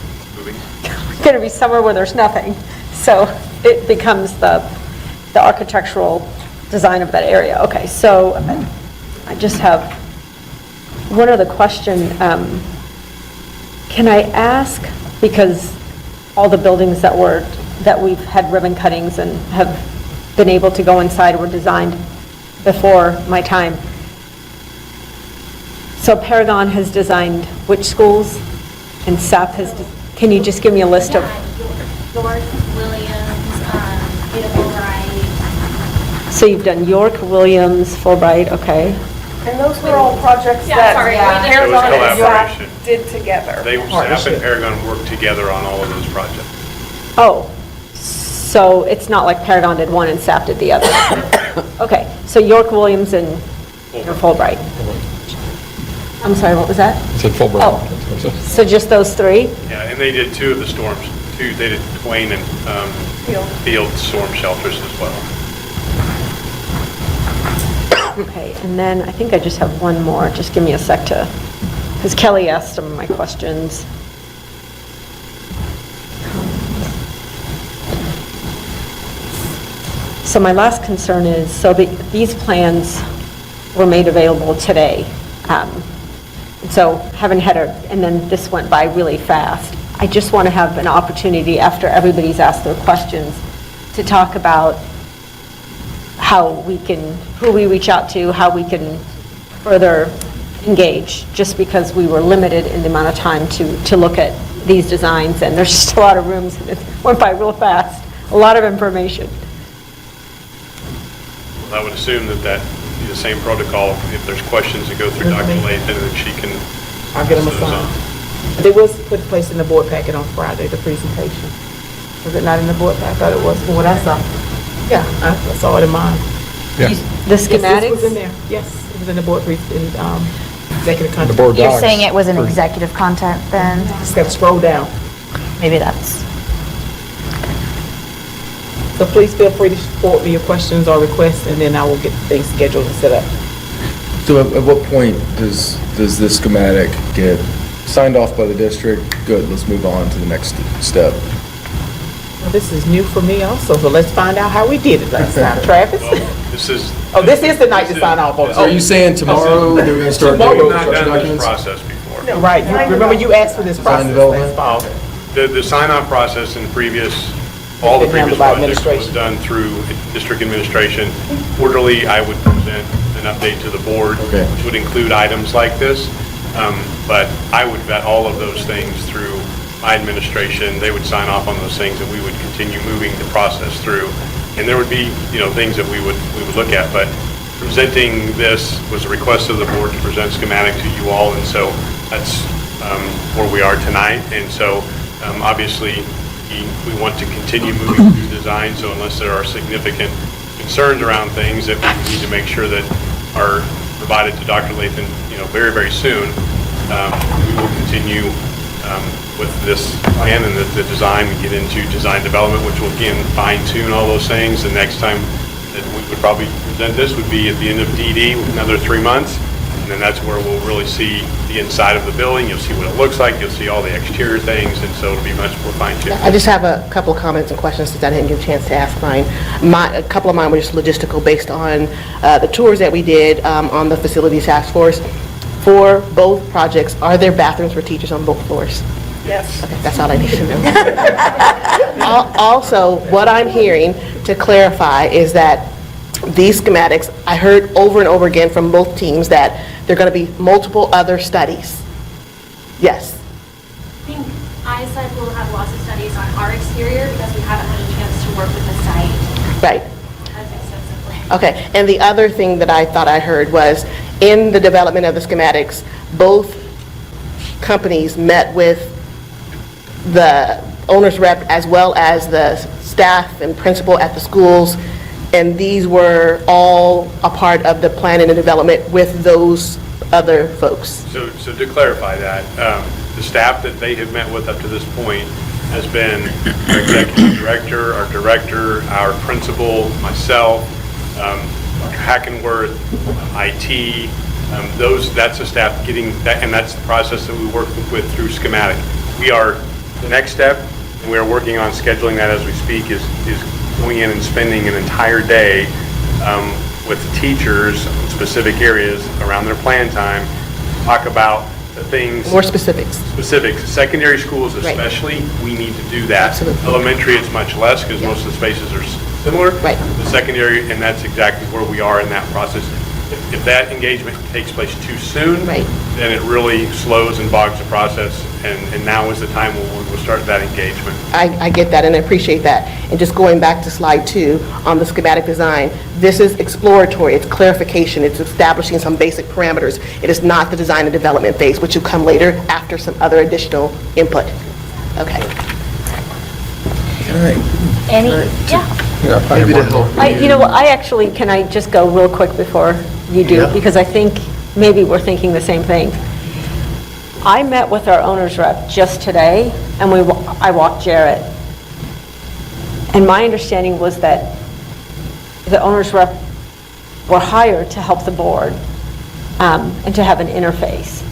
going to be somewhere where there's nothing, so it becomes the architectural design of that area. Okay, so I just have one other question. Can I ask, because all the buildings that were that we've had ribbon cuttings and have been able to go inside were designed before my time. So Paragon has designed which schools? And SAP has, can you just give me a list of? York, Williams, Fulbright. So you've done York, Williams, Fulbright, okay. And those were all projects Yeah, that sorry, Paragon It was and collaboration. SAP did together. Staff and Paragon worked together on all of those projects. Oh, so it's not like Paragon did one and SAP did the other? Okay, so York, Williams, and Fulbright. I'm sorry, what was that? I said Fulbright. Oh, so just those three? Yeah, and they did two of the storms. They did Twain and Field storm shelters as well. Okay, and then I think I just have one more. Just give me a sec to, because Kelly asked some of my questions. So my last concern is, so these plans were made available today. So haven't had and then this went by really fast. I just want to have an opportunity after everybody's asked their questions to talk about how we can, who we reach out to, how we can further engage, just because we were limited in the amount of time to look at these designs, and there's just a lot of rooms, and it went by real fast, a lot of information. I would assume that be the same protocol. If there's questions that go through Dr. Lathan, then she can. I'll get them assigned. They was put placed in the board packet on Friday, the presentation. Was it not in the board packet? I thought it was from what I saw. Yeah, I saw it in mine. Yeah. The schematics? Yes, it was in there. Yes, it was in the board executive content. The board You're docs saying it was an for- executive content then? Just got to scroll down. Maybe that's, So please feel free to forward me your questions or requests, and then I will get things scheduled and set up. So at what point does this schematic get signed off by the district? Good, let's move on to the next step. Well, this is new for me also, so let's find out how we did it last time. Travis? This is. Oh, this is the night to sign off on it. So are you saying tomorrow they're going to start doing We've not construction done this documents? process before. Right, remember you asked for this Design process last development? fall. The sign-off process in all the Been previous handled by projects was administration. done through district administration. Quarterly, I would present an update to the board, Okay. which would include items like this. But I would vet all of those things through my administration. They would sign off on those things, and we would continue moving the process through. And there would be, things that we would look at. But presenting this was a request of the board to present schematic to you all, and so that's where we are tonight. And so obviously we want to continue moving through design, so unless there are significant concerns around things that we need to make sure that are provided to Dr. Lathan, very, very soon, we will continue with this plan and the design. We get into design development, which will again fine tune all those things. The next time that we would probably present this would be at the end of DD with another 3 months. And then that's where we'll really see the inside of the building. You'll see what it looks like. You'll see all the exterior things, and so it'll be much more fine-tuned. I just have a couple of comments and questions since I didn't get a chance to ask mine. A couple of mine were just logistical based on the tours that we did on the facilities task force. For both projects, are there bathrooms for teachers on both floors? Yes. Okay, that's all I need to know. Also, what I'm hearing, to clarify, is that these schematics, I heard over and over again from both teams that there are going to be multiple other studies. Yes. I think ISED will have lots of studies on our exterior because we haven't had a chance to work with the site Right. as extensively. Okay, and the other thing that I thought I heard was, in the development of the schematics, both companies met with the owner's rep as well as the staff and principal at the schools, and these were all a part of the planning and development with those other folks. So to clarify that, the staff that they have met with up to this point has been our executive director, our principal, myself, Dr. Hackenworth, IT, that's the staff getting that, and that's the process that we work with through schematic. The next step, and we are working on scheduling that as we speak, is going in and spending an entire day with teachers in specific areas around their plan time, talk about the things. More specifics. Specifics. Secondary schools especially, we need to do that. Absolutely. Elementary, it's much less because most of the spaces are similar. Right. The secondary, and that's exactly where we are in that process. If that engagement takes place too soon, then it really slows and bogs the process, and now is the time when we'll start that engagement. I get that and I appreciate that. And just going back to slide 2 on the schematic design, this is exploratory, it's clarification, it's establishing some basic parameters. It is not the design and development phase, which will come later after some other additional input. Okay. Maybe to help. You know what, I actually, can I just go real quick before you do? Yeah. Because I think maybe we're thinking the same thing. I met with our owner's rep just today, and I walked Jarrett. And my understanding was that the owner's rep were hired to help the board and to have an interface.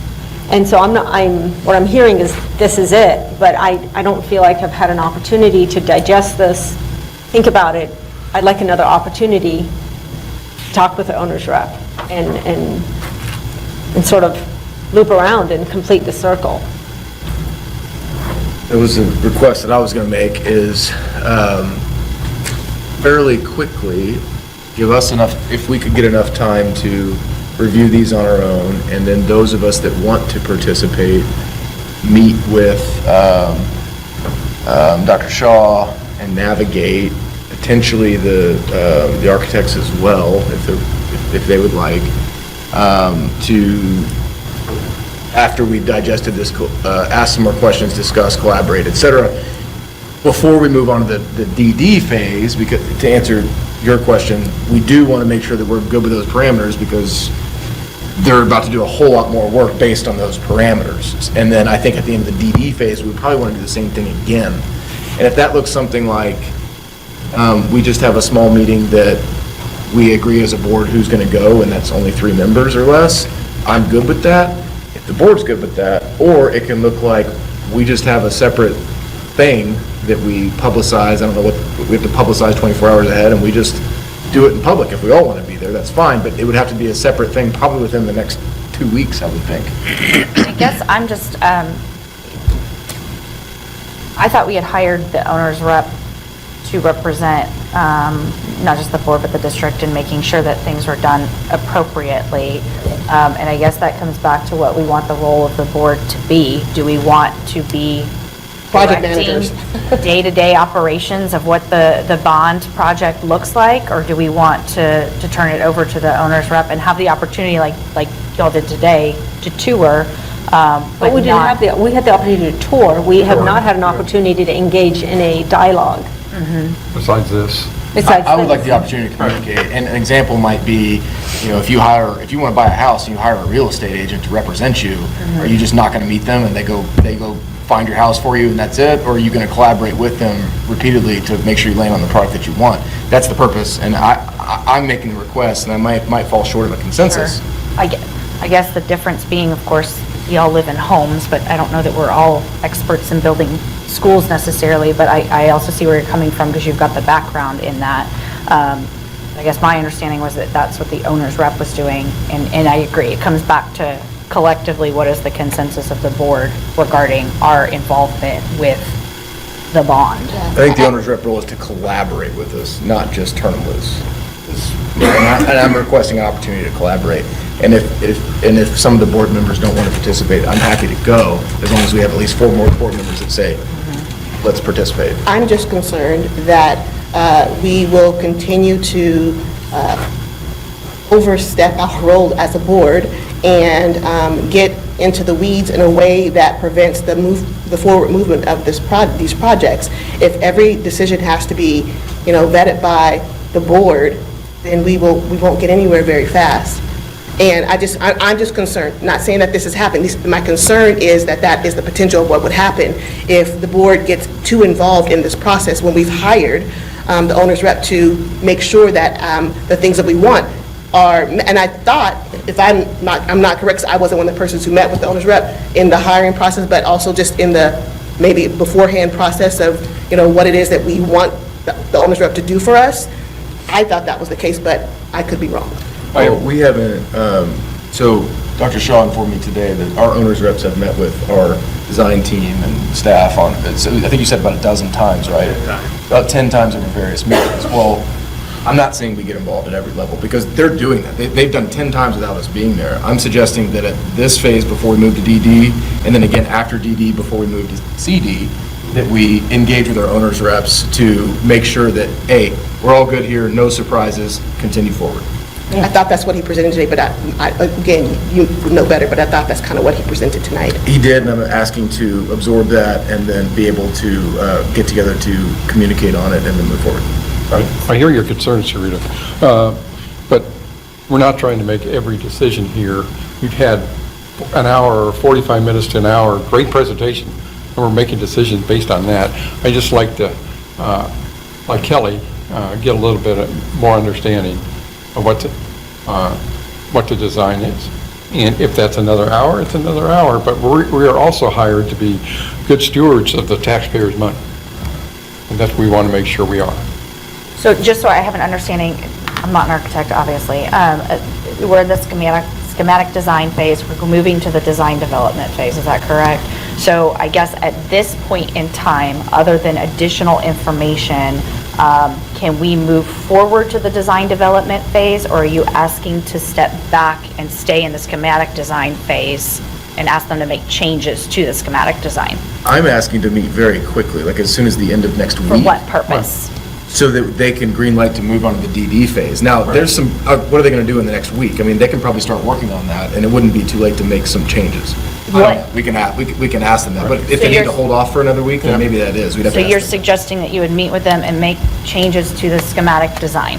And so what I'm hearing is this is it, but I don't feel like I've had an opportunity to digest this, think about it. I'd like another opportunity to talk with the owner's rep and sort of loop around and complete the circle. It was a request that I was going to make is fairly quickly, give us enough, if we could get enough time to review these on our own, and then those of us that want to participate, meet with Dr. Shaw and navigate, potentially the architects as well, if they would like, to, after we've digested this, ask some more questions, discuss, collaborate, et cetera, before we move on to the DD phase, because to answer your question, we do want to make sure that we're good with those parameters because they're about to do a whole lot more work based on those parameters. And then I think at the end of the DD phase, we probably want to do the same thing again. And if that looks something like we just have a small meeting that we agree as a board who's going to go, and that's only 3 members or less, I'm good with that. If the board's good with that, or it can look like we just have a separate thing that we publicize. I don't know what, we have to publicize 24 hours ahead, and we just do it in public. If we all want to be there, that's fine, but it would have to be a separate thing, probably within the next 2 weeks, I would think. I guess I'm just, I thought we had hired the owner's rep to represent not just the board, but the district in making sure that things were done appropriately. And I guess that comes back to what we want the role of the board to be. Do we want to be Project directing managers. day-to-day operations of what the bond project looks like? Or do we want to turn it over to the owner's rep and have the opportunity, like y'all did today, to tour? But we didn't have we had the opportunity to tour. We have not had an opportunity to engage in a dialogue. Besides this. I would like the opportunity to communicate. And an example might be, if you want to buy a house and you hire a real estate agent to represent you, are you just not going to meet them and they go find your house for you and that's it? Or are you going to collaborate with them repeatedly to make sure you land on the product that you want? That's the purpose. And I'm making the request, and I might fall short of a consensus. Sure. I guess the difference being, of course, you all live in homes, but I don't know that we're all experts in building schools necessarily, but I also see where you're coming from because you've got the background in that. I guess my understanding was that that's what the owner's rep was doing, and I agree. It comes back to collectively what is the consensus of the board regarding our involvement with the bond. I think the owner's rep role is to collaborate with us, not just turn them loose. And I'm requesting an opportunity to collaborate. And if some of the board members don't want to participate, I'm happy to go, as long as we have at least 4 more board members that say, let's participate. I'm just concerned that we will continue to overstep our role as a board and get into the weeds in a way that prevents the forward movement of these projects. If every decision has to be, vetted by the board, then we won't get anywhere very fast. And I'm just concerned, not saying that this is happening. My concern is that is the potential of what would happen if the board gets too involved in this process when we've hired the owner's rep to make sure that the things that we want are, and I thought, if I'm not correct, 'cause I wasn't one of the persons who met with the owner's rep in the hiring process, but also just in the maybe beforehand process of, what it is that we want the owner's rep to do for us. I thought that was the case, but I could be wrong. We haven't, so Dr. Shaw informed me today that our owners reps have met with our design team and staff on, so I think you said about a dozen times, right? 10 times. About 10 times over various meetings. Well, I'm not saying we get involved at every level, because they're doing that. They've done 10 times without us being there. I'm suggesting that at this phase, before we move to DD, and then again after DD, before we move to CD, that we engage with our owners reps to make sure that, A, we're all good here, no surprises, continue forward. I thought that's what he presented today, but again, you would know better, but I thought that's kind of what he presented tonight. He did, and I'm asking to absorb that and then be able to get together to communicate on it and then move forward. I hear your concerns, Sarita, but we're not trying to make every decision here. We've had an hour or 45 minutes to an hour, great presentation, and we're making decisions based on that. I just like to, like Kelly, get a little bit more understanding of what the design is. And if that's another hour, it's another hour, but we are also hired to be good stewards of the taxpayers' money. And that's what we want to make sure we are. So just so I have an understanding, I'm not an architect, obviously, we're in the schematic design phase, we're moving to the design development phase, is that correct? So I guess at this point in time, other than additional information, can we move forward to the design development phase, or are you asking to step back and stay in the schematic design phase and ask them to make changes to the schematic design? I'm asking to meet very quickly, like as soon as the end of next week. For what purpose? So that they can green light to move on to the DD phase. Now, there's some, what are they going to do in the next week? I mean, they can probably start working on that, and it wouldn't be too late to make some changes. We can ask them that, but if they need to hold off for another week, then maybe that is. We'd have to So ask you're them. suggesting that you would meet with them and make changes to the schematic design?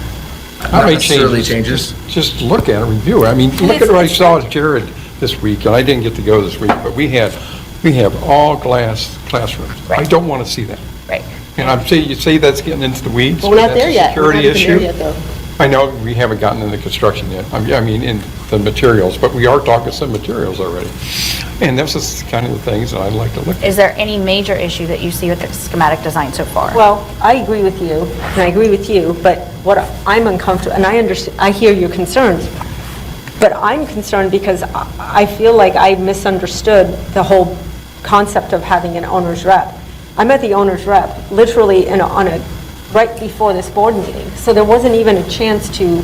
Not necessarily changes. Just look at it, review it. I mean, look at what I saw at Jared this week, and I didn't get to go this week, but we have all glass classrooms. I don't want to see that. Right. And I'm saying, you say that's getting into the weeds? Well, we're not that's there a yet. We're not Security even there issue? yet, though. I know we haven't gotten into construction yet. I mean, in the materials, but we are talking some materials already. And this is kind of the things that I'd like to look at. Is there any major issue that you see with the schematic design so far? Well, I agree with you, and I agree with you, but what I'm uncomfortable, and I understand, I hear your concerns, but I'm concerned because I feel like I misunderstood the whole concept of having an owner's rep. I met the owner's rep literally right before this board meeting, so there wasn't even a chance to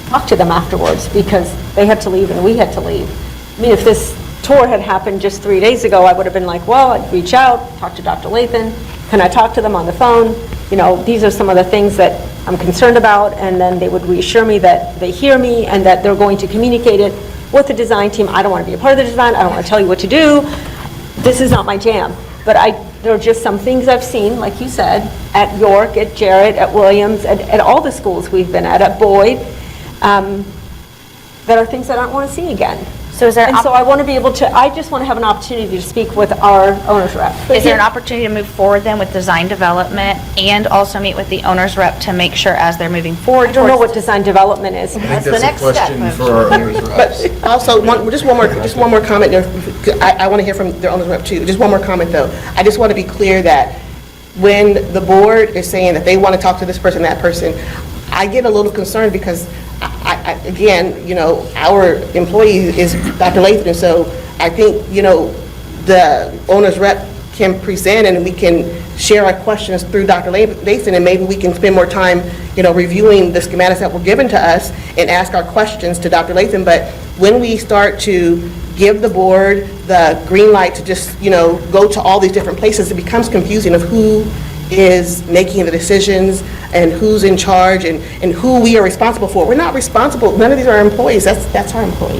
talk to them afterwards because they had to leave and we had to leave. I mean, if this tour had happened just 3 days ago, I would have been like, well, I'd reach out, talk to Dr. Lathan, can I talk to them on the phone? You know, these are some of the things that I'm concerned about, and then they would reassure me that they hear me and that they're going to communicate it with the design team. I don't want to be a part of the design, I don't want to tell you what to do. This is not my jam. But there are just some things I've seen, like you said, at York, at Jarrett, at Williams, at all the schools we've been at Boyd, that are things that I don't want to see again. So is there And so I want to be able to, I just want to have an opportunity to speak with our owner's rep. Is there an opportunity to move forward then with design development and also meet with the owner's rep to make sure as they're moving forward? I don't know what design development is. I think that's a question for our owners reps. But also, just one more comment there. I want to hear from their owner's rep too. Just one more comment though. I just want to be clear that when the board is saying that they want to talk to this person, that person, I get a little concerned because again, you know, our employee is Dr. Lathan, and so I think, you know, the owner's rep can present and we can share our questions through Dr. Lathan, and maybe we can spend more time, you know, reviewing the schematics that were given to us and ask our questions to Dr. Lathan. But when we start to give the board the green light to just, you know, go to all these different places, it becomes confusing of who is making the decisions and who's in charge and who we are responsible for. We're not responsible. None of these are our employees. That's our employee.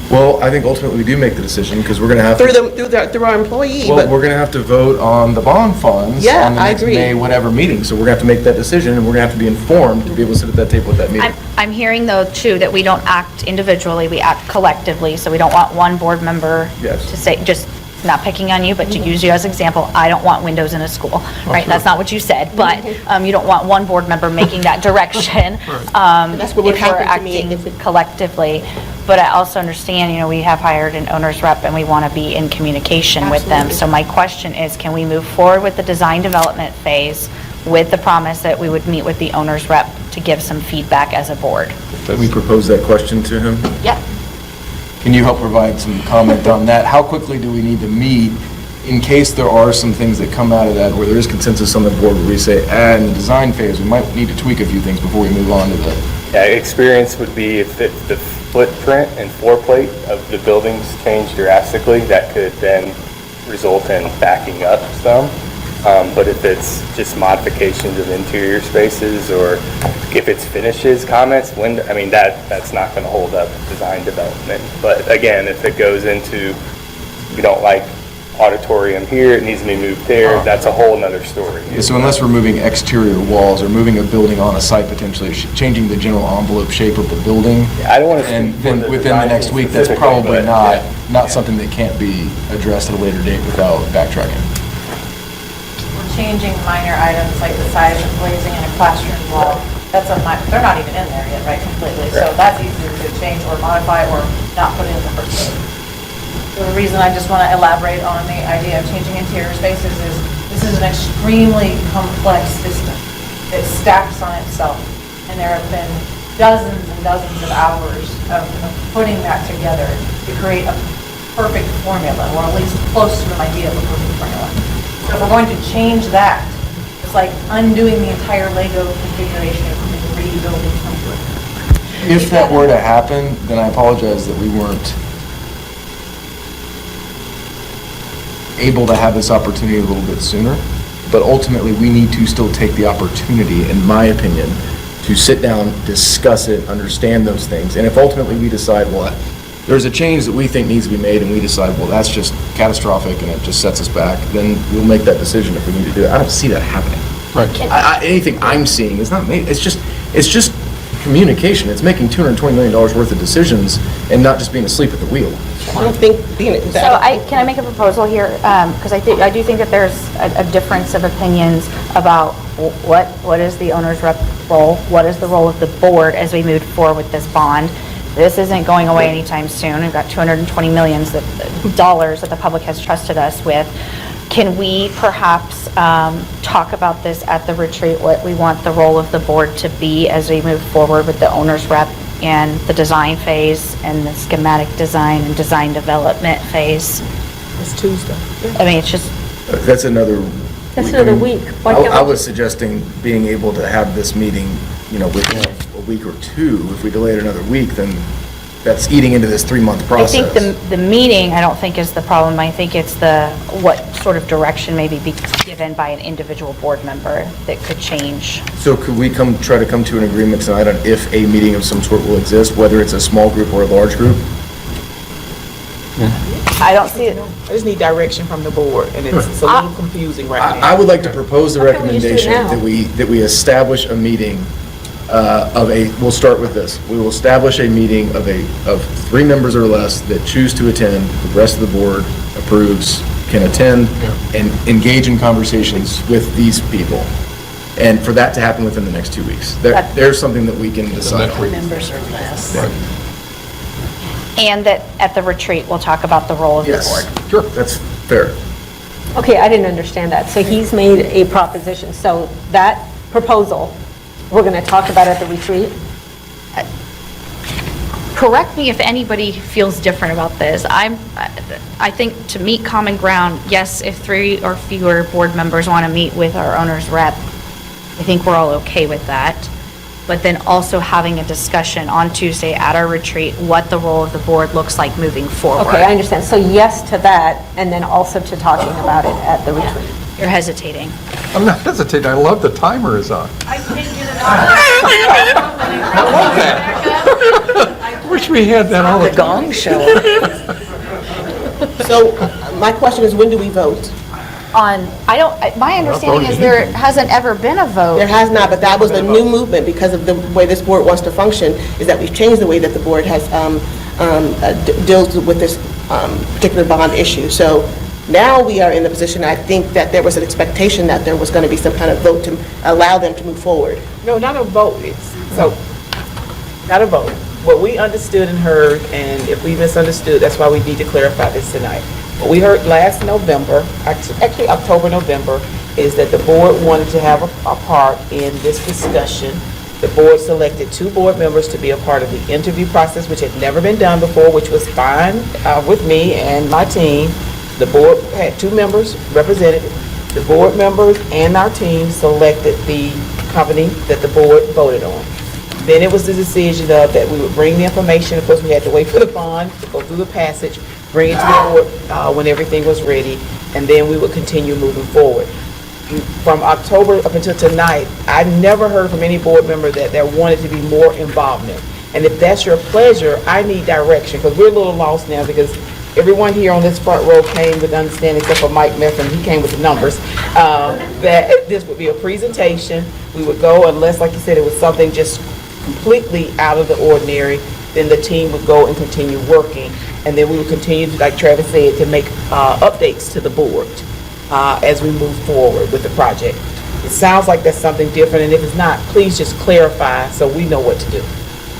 Well, I think ultimately we do make the decision because we're going to have to... Through our employee. Well, but we're going to have to vote on the bond funds on the next May whatever meeting. So we're going to have to make that decision, and we're going to have to be informed to be able to sit at that table at that meeting. I'm hearing though too that we don't act individually, we act collectively, so we don't want one board member to say, just not picking on you, but to use you as an example, I don't want windows in a school, right? That's not what you said, but you don't want one board member making that direction. That's what would if we're happen to me acting collectively. But I also understand, you know, we have hired an owner's rep and we want to be in communication with them. So my question is, can we move forward with the design development phase with the promise that we would meet with the owner's rep to give some feedback as a board? That we propose that question to him? Yep. Can you help provide some comment on that? How quickly do we need to meet in case there are some things that come out of that where there is consensus on the board where we say, in the design phase, we might need to tweak a few things before we move on to the... Yeah, experience would be if the footprint and floor plate of the buildings change drastically, that could then result in backing up some. But if it's just modifications of interior spaces, or if it's finishes, comments, that's not going to hold up design development. But again, if it goes into, we don't like auditorium here, it needs to be moved there, that's a whole nother story. Yeah, so unless we're moving exterior walls or moving a building on a site potentially, changing the general envelope shape of the building, I don't want to. And then within the next week, that's probably not something that can't be addressed at a later date without backtracking. We're changing minor items like the size of glazing in a classroom wall. They're not even in there yet, right, completely. So that's easier to change or modify or not put in the first place. The reason I just want to elaborate on the idea of changing interior spaces is this is an extremely complex system that stacks on itself. And there have been dozens and dozens of hours of putting that together to create a perfect formula, or at least close to an idea of a perfect formula. So if we're going to change that, it's like undoing the entire Lego configuration and rebuilding from it. If that were to happen, then I apologize that we weren't able to have this opportunity a little bit sooner, but ultimately we need to still take the opportunity, in my opinion, to sit down, discuss it, understand those things, and if ultimately we decide, well, there's a change that we think needs to be made, and we decide, well, that's just catastrophic and it just sets us back, then we'll make that decision if we need to do it. I don't see that happening. Right. Anything I'm seeing is not made, it's just communication. It's making $220 million worth of decisions and not just being asleep at the wheel. I don't think being So can I make a proposal here? Because I do think that there's a difference of opinions about what is the owner's rep role, what is the role of the board as we move forward with this bond. This isn't going away anytime soon. We've got $220 million that the public has trusted us with. Can we perhaps talk about this at the retreat, what we want the role of the board to be as we move forward with the owner's rep and the design phase and the schematic design and design development phase? It's Tuesday. I mean, it's just... That's another week. I was suggesting being able to have this meeting, within a week or two. If we delay it another week, then that's eating into this 3-month process. I think the meeting, I don't think is the problem. I think it's what sort of direction maybe be given by an individual board member that could change. So could we try to come to an agreement tonight on if a meeting of some sort will exist, whether it's a small group or a large group? I don't see it. I just need direction from the board, and it's a little confusing right now. I would like to propose the How come we just do it recommendation now? that we establish a meeting we'll start with this. We will establish a meeting of 3 members or less that choose to attend, the rest of the board approves, can attend, and engage in conversations with these people. And for that to happen within the next 2 weeks. There's something that we can decide on. Members or less. And that at the retreat, we'll talk about the role of the board. Sure, that's fair. Okay, I didn't understand that. So he's made a proposition. So that proposal, we're going to talk about at the retreat? Correct me if anybody feels different about this. I think to meet common ground, yes, if 3 or fewer board members want to meet with our owner's rep, I think we're all okay with that. But then also having a discussion on Tuesday at our retreat, what the role of the board looks like moving forward. Okay, I understand. So yes to that, and then also to talking about it at the retreat. You're hesitating. I'm not hesitating. I love the timer is on. I can't get it I love that. Wish we had that all the time. Gong show. So my question is, when do we vote? My understanding is there hasn't ever been a vote. There has not, but that was the new movement because of the way this board wants to function, is that we've changed the way that the board has deals with this particular bond issue. So now we are in the position, I think, that there was an expectation that there was going to be some kind of vote to allow them to move forward. No, not a vote. Not a vote. What we understood and heard, and if we misunderstood, that's why we need to clarify this tonight. What we heard last November, actually October, November, is that the board wanted to have a part in this discussion The board selected 2 board members to be a part of the interview process, which had never been done before, which was fine with me and my team. The board had 2 members represented. The board members and our team selected the company that the board voted on. Then it was the decision of that we would bring the information. Of course, we had to wait for the bond to go through the passage, bring it to the board when everything was ready, and then we would continue moving forward. From October up until tonight, I never heard from any board member that wanted to be more involvement. And if that's your pleasure, I need direction, because we're a little lost now, because everyone here on this front row came with understanding, except for Mike Mifflin, he came with the numbers, that this would be a presentation. We would go, unless, like you said, it was something just completely out of the ordinary, then the team would go and continue working. And then we would continue, like Travis said, to make updates to the board as we move forward with the project. It sounds like that's something different, and if it's not, please just clarify so we know what to do.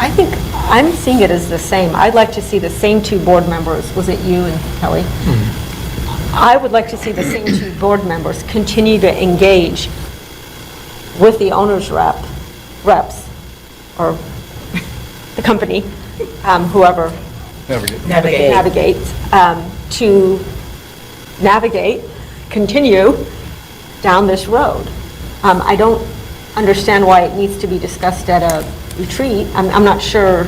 I think I'm seeing it as the same. I'd like to see the same 2 board members. Was it you and Kelly? I would like to see the same 2 board members continue to engage with the owner's reps, or the company, whoever navigates, to continue down this road. I don't understand why it needs to be discussed at a retreat. I'm not sure,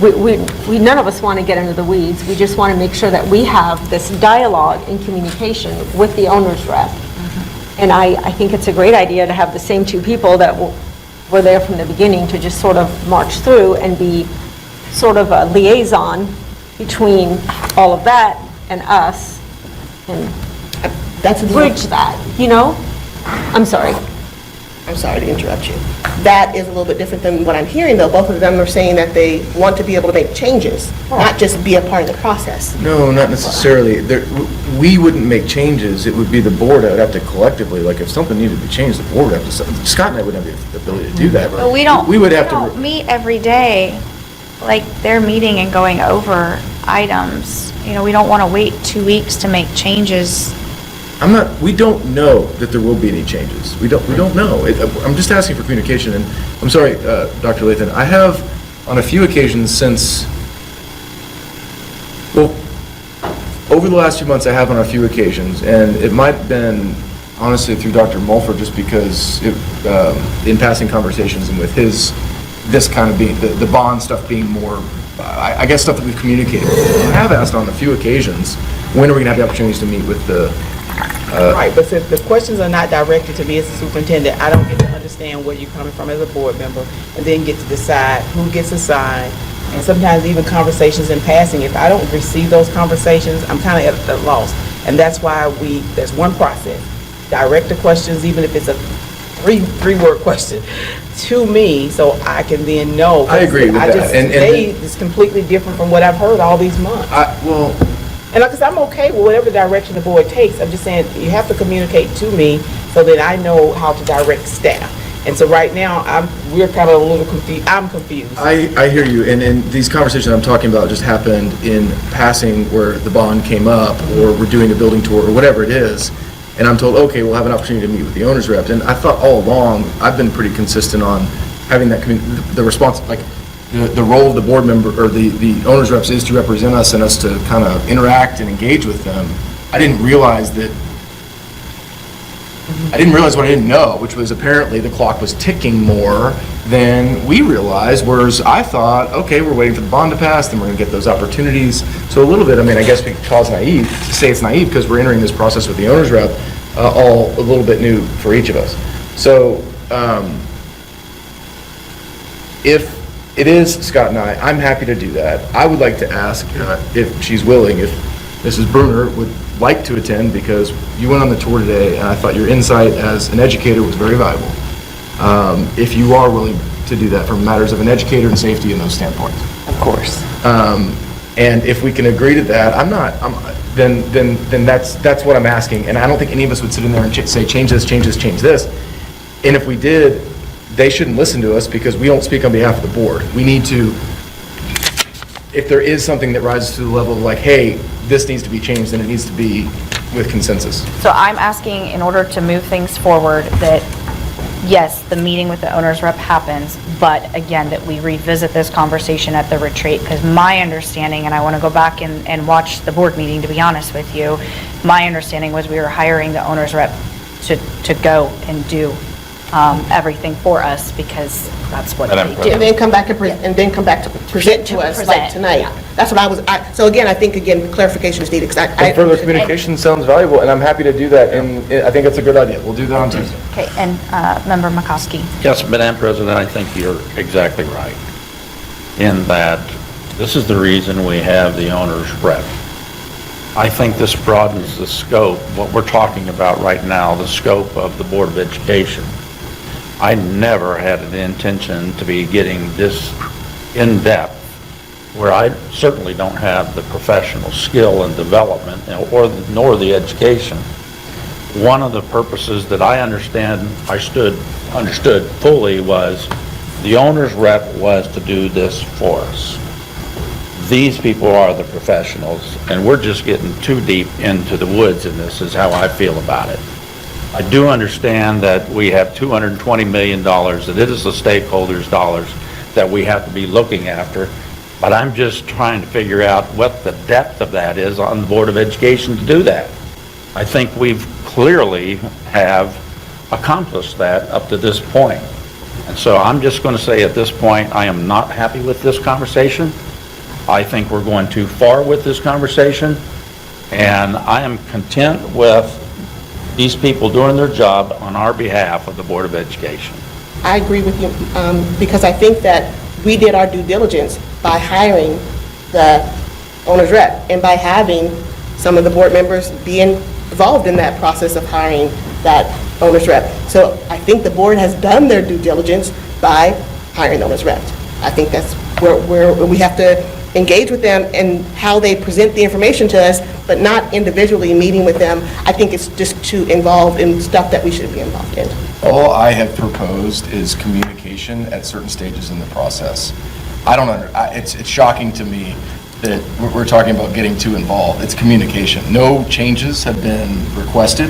we none of us want to get into the weeds. We just want to make sure that we have this dialogue and communication with the owner's rep. And I think it's a great idea to have the same 2 people that were there from the beginning to just sort of march through and be sort of a liaison between all of that and us, and bridge that, you know? I'm sorry to interrupt you. That is a little bit different than what I'm hearing, though. Both of them are saying that they want to be able to make changes, not just be a part of the process. No, not necessarily. We wouldn't make changes. It would be the board that would have to collectively, like if something needed to be changed, the board would have to, Scott and I wouldn't have the ability to do that. But we would have don't meet every day, like they're meeting and going over items. You know, we don't want to wait 2 weeks to make changes. We don't know that there will be any changes. We don't know. I'm just asking for communication, and I'm sorry, Dr. Lathan, I have on a few occasions since, well, over the last few months I have on a few occasions, and it might have been honestly through Dr. Mulford, just because in passing conversations and with this kind of being, the bond stuff being more, I guess stuff that we've communicated. I have asked on a few occasions, when are we going to have the opportunities to meet with the Right, but if the questions are not directed to me as a superintendent, I don't get to understand where you're coming from as a board member, and then get to decide who gets assigned, and sometimes even conversations in passing. If I don't receive those conversations, I'm kind of at a loss. And that's why there's one process. Direct the questions, even if it's a three-word question, to me, so I can then know. I agree with that. Today is completely different from what I've heard all these months. And because I'm okay with whatever direction the board takes, I'm just saying, you have to communicate to me so that I know how to direct staff. And so right now, we're kind of a little confused. I'm confused. I hear you, and these conversations I'm talking about just happened in passing where the bond came up, or we're doing a building tour, or whatever it is, and I'm told, okay, we'll have an opportunity to meet with the owner's reps. And I thought all along, I've been pretty consistent on having that, the response, like, the role of the board member, or the owner's reps is to represent us and us to kind of interact and engage with them. I didn't realize what I didn't know, which was apparently the clock was ticking more than we realized, whereas I thought, okay, we're waiting for the bond to pass, then we're going to get those opportunities. So a little bit, I mean, I guess we could call it naive, to say it's naive, because we're entering this process with the owner's rep, all a little bit new for each of us. So if it is Scott and I'm happy to do that. I would like to ask if she's willing, if Mrs. Bruner would like to attend, because you went on the tour today and I thought your insight as an educator was very valuable. If you are willing to do that from matters of an educator and safety and those standpoints. Of course. And if we can agree to that, then that's what I'm asking. And I don't think any of us would sit in there and say, change this, change this, change this. And if we did, they shouldn't listen to us, because we don't speak on behalf of the board. We need to, if there is something that rises to the level of like, hey, this needs to be changed, then it needs to be with consensus. So I'm asking, in order to move things forward, that yes, the meeting with the owner's rep happens, but again, that we revisit this conversation at the retreat, because my understanding, and I want to go back and watch the board meeting, to be honest with you, my understanding was we were hiring the owner's rep to go and do everything for us, because that's what they do. And then come back to present to us like tonight. That's what so again, I think, clarification is needed, because Further communication sounds valuable, and I'm happy to do that, and I think it's a good idea. We'll do that on Tuesday. Okay, and Member McCoskey. Yes, Madam President, I think you're exactly right in that this is the reason we have the owner's rep. I think this broadens the scope, what we're talking about right now, the scope of the Board of Education. I never had an intention to be getting this in-depth, where I certainly don't have the professional skill and development nor the education. One of the purposes that I understood fully was the owner's rep was to do this for us. These people are the professionals, and we're just getting too deep into the woods in this, is how I feel about it. I do understand that we have $220 million, that it is the stakeholders' dollars that we have to be looking after, but I'm just trying to figure out what the depth of that is on the Board of Education to do that. I think we've clearly have accomplished that up to this point. And so I'm just going to say at this point, I am not happy with this conversation. I think we're going too far with this conversation, and I am content with these people doing their job on our behalf of the Board of Education. I agree with you, because I think that we did our due diligence by hiring the owner's rep and by having some of the board members being involved in that process of hiring that owner's rep. So I think the board has done their due diligence by hiring the owner's rep. I think that's where we have to engage with them and how they present the information to us, but not individually meeting with them. I think it's just too involved in stuff that we shouldn't be involved in. All I have proposed is communication at certain stages in the process. It's shocking to me that we're talking about getting too involved. It's communication. No changes have been requested.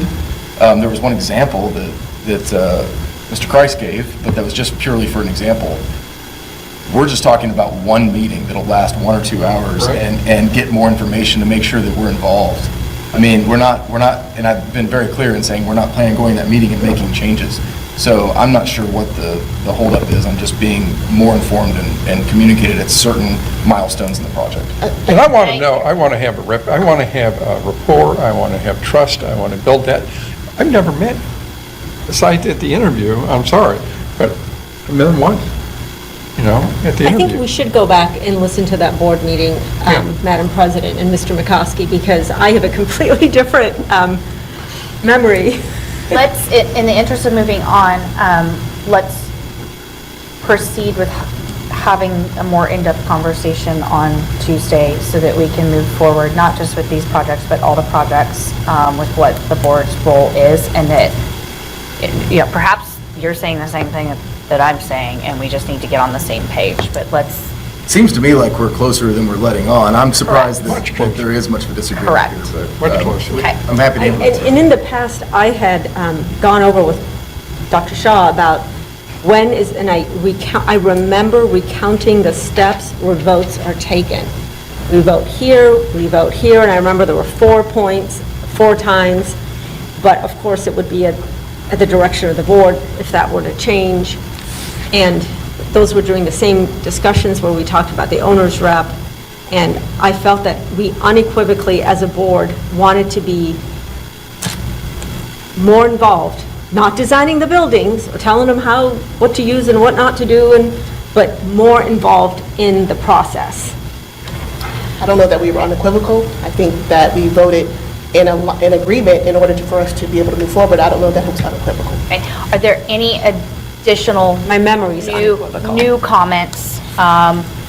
There was one example that Mr. Christ gave, but that was just purely for an example. We're just talking about one meeting that'll last 1 or 2 hours and get more information to make sure that we're involved. I mean, we're not, and I've been very clear in saying we're not planning on going to that meeting and making changes. So I'm not sure what the holdup is. I'm just being more informed and communicated at certain milestones in the project. And I want to know, I want to have a rapport, I want to have trust, I want to build that. I've never met, besides at the interview, I'm sorry, but I met him once. At the interview. I think we should go back and listen to that board meeting, Madam President and Mr. McCoskey, because I have a completely different memory. Let's, in the interest of moving on, let's proceed with having a more in-depth conversation on Tuesday so that we can move forward, not just with these projects, but all the projects with what the board's role is, and that, perhaps you're saying the same thing that I'm saying, and we just need to get on the same page, but let's... Seems to me like we're closer than we're letting on. I'm surprised that there is much of a disagreement here, but much closer. I'm happy to handle it. And in the past, I had gone over with Dr. Shaw about when is, and I remember recounting the steps where votes are taken. We vote here, and I remember there were 4 points, 4 times, but of course it would be at the direction of the board if that were to change. And those were during the same discussions where we talked about the owner's rep, and I felt that we unequivocally as a board wanted to be more involved, not designing the buildings or telling them what to use and what not to do, but more involved in the process. I don't know that we were unequivocal. I think that we voted in agreement in order for us to be able to move forward. I don't know that it was unequivocal. Okay. Are there any additional new comments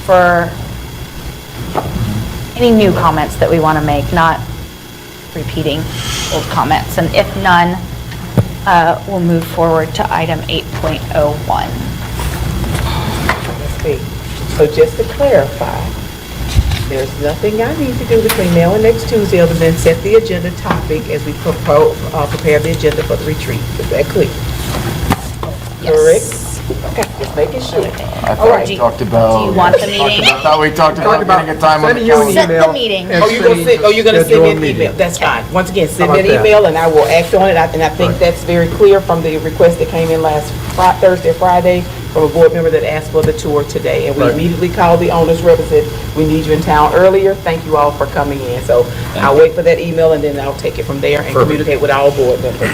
for any new comments that we want to make, not repeating old comments? And if none, we'll move forward to item 8.01. So just to clarify, there's nothing I need to do between now and next Tuesday other than set the agenda topic as we prepare the agenda for the retreat. Is that clear? correct? Okay, just making sure. I All thought right. we talked about. Do you want the meeting? I thought we talked about getting a time on the Sending you an calendar. Set the email meeting. and Oh, you're gonna send, saying to send me schedule a an meeting. email, that's fine. Once again, send How me an about that? email and I will act on it, and I think that's very clear from the request that came in last Thursday, Friday, from a board member that asked for the tour today. And we Right. immediately called the owner's rep and said, we need you in town earlier, thank you all for coming in. So I'll wait for that email and then I'll take it from there and communicate with all board members.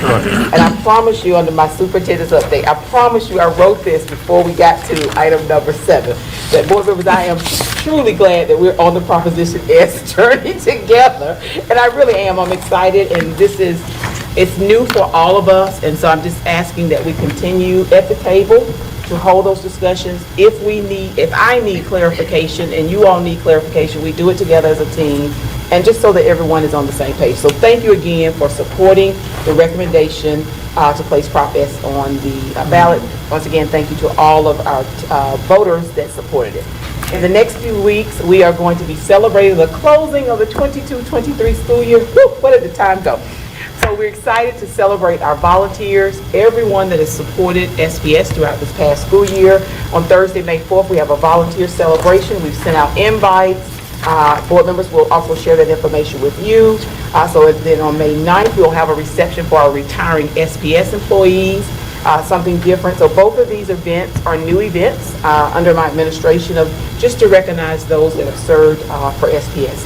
And I promise you, under my superintendent's update, I promise you, I wrote this before we got to item number 7, that board members, I am truly glad that we're on the Proposition S journey together. And I really am, I'm excited, and it's new for all of us, and so I'm just asking that we continue at the table to hold those discussions. If I need clarification and you all need clarification, we do it together as a team, and just so that everyone is on the same page. So thank you again for supporting the recommendation to place Prop S on the ballot. Once again, thank you to all of our voters that supported it. In the next few weeks, we are going to be celebrating the closing of the 22-23 school year. Woo, where did the time go? So we're excited to celebrate our volunteers, everyone that has supported SPS throughout this past school year. On Thursday, May 4th, we have a volunteer celebration. We've sent out invites. Board members will also share that information with you. So then on May 9th, we'll have a reception for our retiring SPS employees, something different. So both of these events are new events under my administration, of just to recognize those that have served for SPS.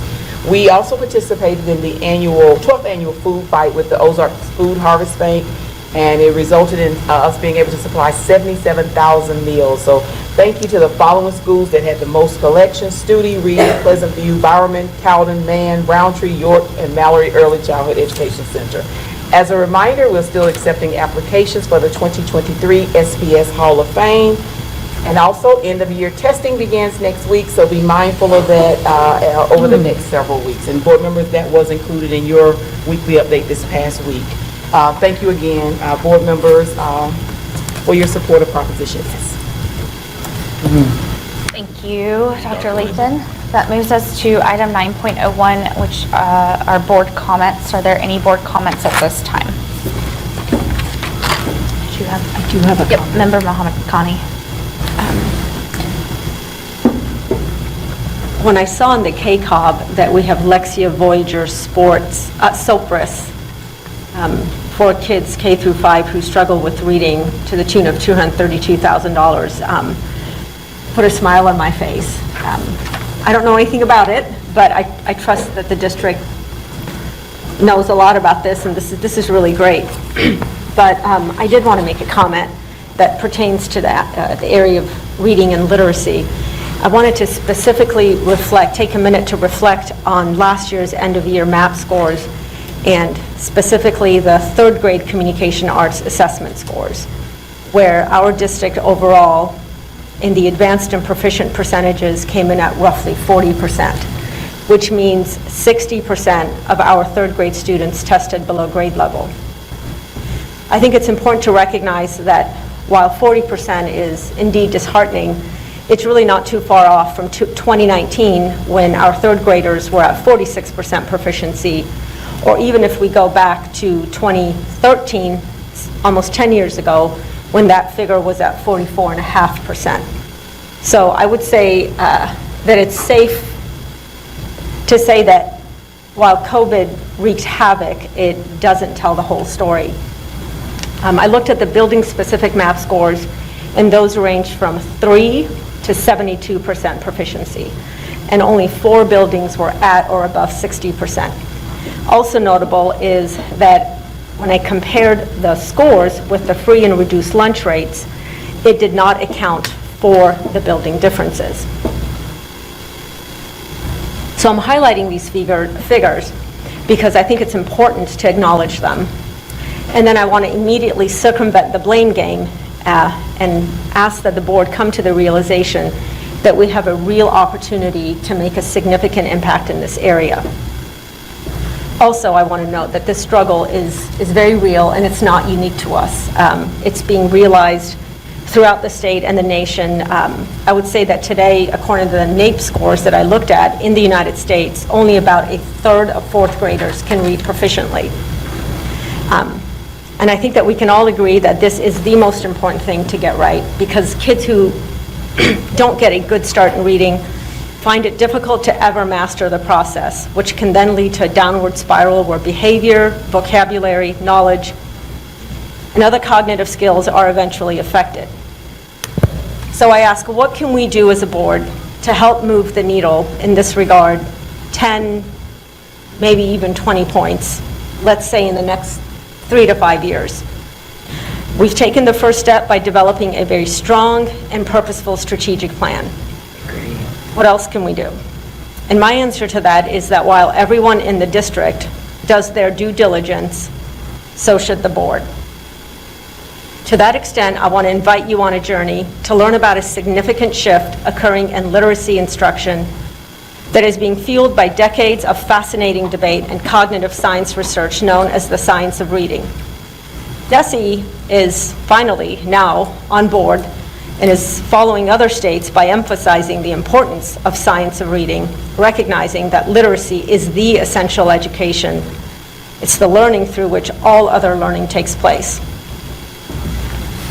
We also participated in the 12th annual food fight with the Ozarks Food Harvest Bank, and it resulted in us being able to supply 77,000 meals. So thank you to the following schools that had the most collections: Studi, Reed, Pleasant View, Bowerman, Cowden, Mann, Roundtree, York, and Mallory Early Childhood Education Center. As a reminder, we're still accepting applications for the 2023 SPS Hall of Fame. And also, end-of-year testing begins next week, so be mindful of that over the next several weeks. And board members, that was included in your weekly update this past week. Thank you again, board members, for your support of Proposition S. Thank you, Dr. Lathan. That moves us to item 9.01, which are board comments. Are there any board comments at this time? I do have a comment. Member Mohammed Khani. When I saw in the KCOB that we have Lexia Voyager Sports, Sopris, for kids K through 5 who struggle with reading to the tune of $232,000, put a smile on my face. I don't know anything about it, but I trust that the district knows a lot about this, and this is really great. But I did want to make a comment that pertains to that, the area of reading and literacy. I wanted to specifically take a minute to reflect on last year's end-of-year MAP scores, and specifically the 3rd grade communication arts assessment scores, where our district overall in the advanced and proficient percentages came in at roughly 40%, which means 60% of our 3rd grade students tested below grade level. I think it's important to recognize that while 40% is indeed disheartening, it's really not too far off from 2019, when our 3rd graders were at 46% proficiency, or even if we go back to 2013, almost 10 years ago, when that figure was at 44.5%. So I would say that it's safe to say that while COVID wreaked havoc, it doesn't tell the whole story. I looked at the building-specific MAP scores, and those ranged from 3 to 72% proficiency, and only 4 buildings were at or above 60%. Also notable is that when I compared the scores with the free and reduced lunch rates, it did not account for the building differences. So I'm highlighting these figures because I think it's important to acknowledge them. And then I want to immediately circumvent the blame game and ask that the board come to the realization that we have a real opportunity to make a significant impact in this area. Also, I want to note that this struggle is very real, and it's not unique to us. It's being realized throughout the state and the nation. I would say that today, according to the NAEP scores that I looked at in the United States, only about 1/3 of 4th graders can read proficiently. And I think that we can all agree that this is the most important thing to get right, because kids who don't get a good start in reading find it difficult to ever master the process, which can then lead to a downward spiral where behavior, vocabulary, knowledge, and other cognitive skills are eventually affected. So I ask, what can we do as a board to help move the needle in this regard 10, maybe even 20 points, let's say in the next 3 to 5 years? We've taken the first step by developing a very strong and purposeful strategic plan. What else can we do? And my answer to that is that while everyone in the district does their due diligence, so should the board. To that extent, I want to invite you on a journey to learn about a significant shift occurring in literacy instruction that is being fueled by decades of fascinating debate and cognitive science research known as the science of reading. DESE is finally now on board and is following other states by emphasizing the importance of science of reading, recognizing that literacy is the essential education. It's the learning through which all other learning takes place.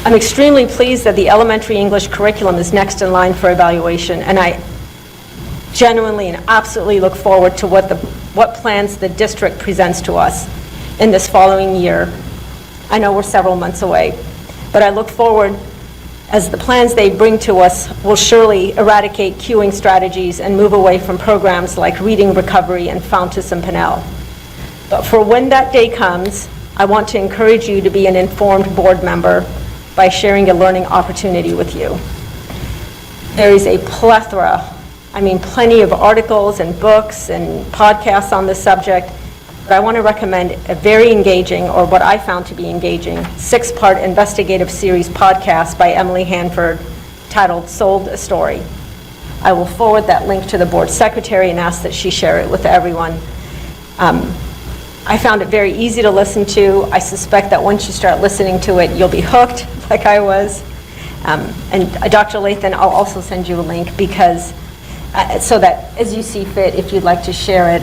I'm extremely pleased that the elementary English curriculum is next in line for evaluation, and I genuinely and absolutely look forward to what plans the district presents to us in this following year. I know we're several months away, but I look forward as the plans they bring to us will surely eradicate queuing strategies and move away from programs like Reading Recovery and Fountas and Pinnell. But for when that day comes, I want to encourage you to be an informed board member by sharing a learning opportunity with you. There is a plethora, plenty of articles and books and podcasts on this subject, but I want to recommend a very engaging, or what I found to be engaging, 6-part investigative series podcast by Emily Hanford titled Sold a Story. I will forward that link to the board secretary and ask that she share it with everyone. I found it very easy to listen to. I suspect that once you start listening to it, you'll be hooked like I was. And Dr. Lathan, I'll also send you a link because, so that as you see fit, if you'd like to share it,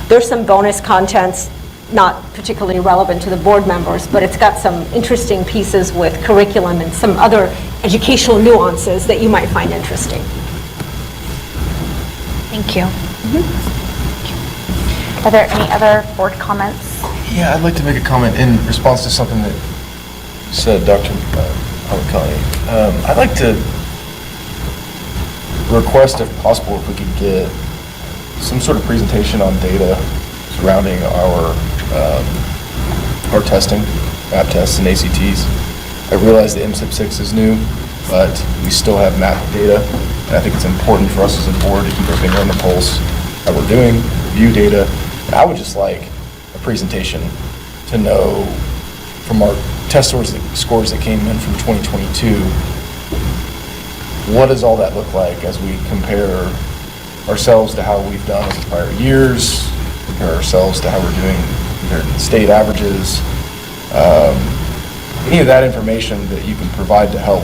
there's some bonus contents, not particularly relevant to the board members, but it's got some interesting pieces with curriculum and some other educational nuances that you might find interesting. Thank you. Are there any other board comments? Yeah, I'd like to make a comment in response to something that you said, Dr. Awakani. I'd like to request, if possible, if we could get some sort of presentation on data surrounding our testing, MAP tests and ACTs. I realize the MSIP 6 is new, but we still have MAP data, and I think it's important for us as a board to keep our finger on the pulse, how we're doing, review data. And I would just like a presentation to know from our test scores that came in from 2022, what does all that look like as we compare ourselves to how we've done in prior years, compare ourselves to how we're doing compared to the state averages. Any of that information that you can provide to help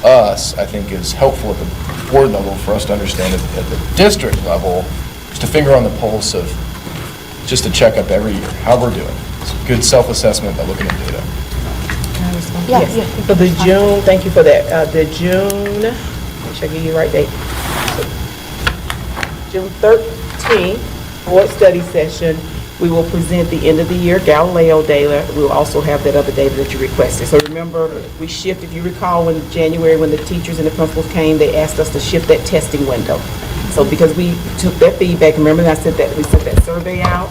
us, I think, is helpful at the board level for us to understand at the district level, just a finger on the pulse of just a checkup every year, how we're doing. It's a good self-assessment by looking at data. Yes. For the June, thank you for that. The June, make sure I give you the right date. June 13th, board study session, we will present the end of the year Galileo data. We'll also have that other data that you requested. So remember, we shift, if you recall, in January when the teachers and the principals came, they asked us to shift that testing window. So because we took that feedback, remember I said that we sent that survey out,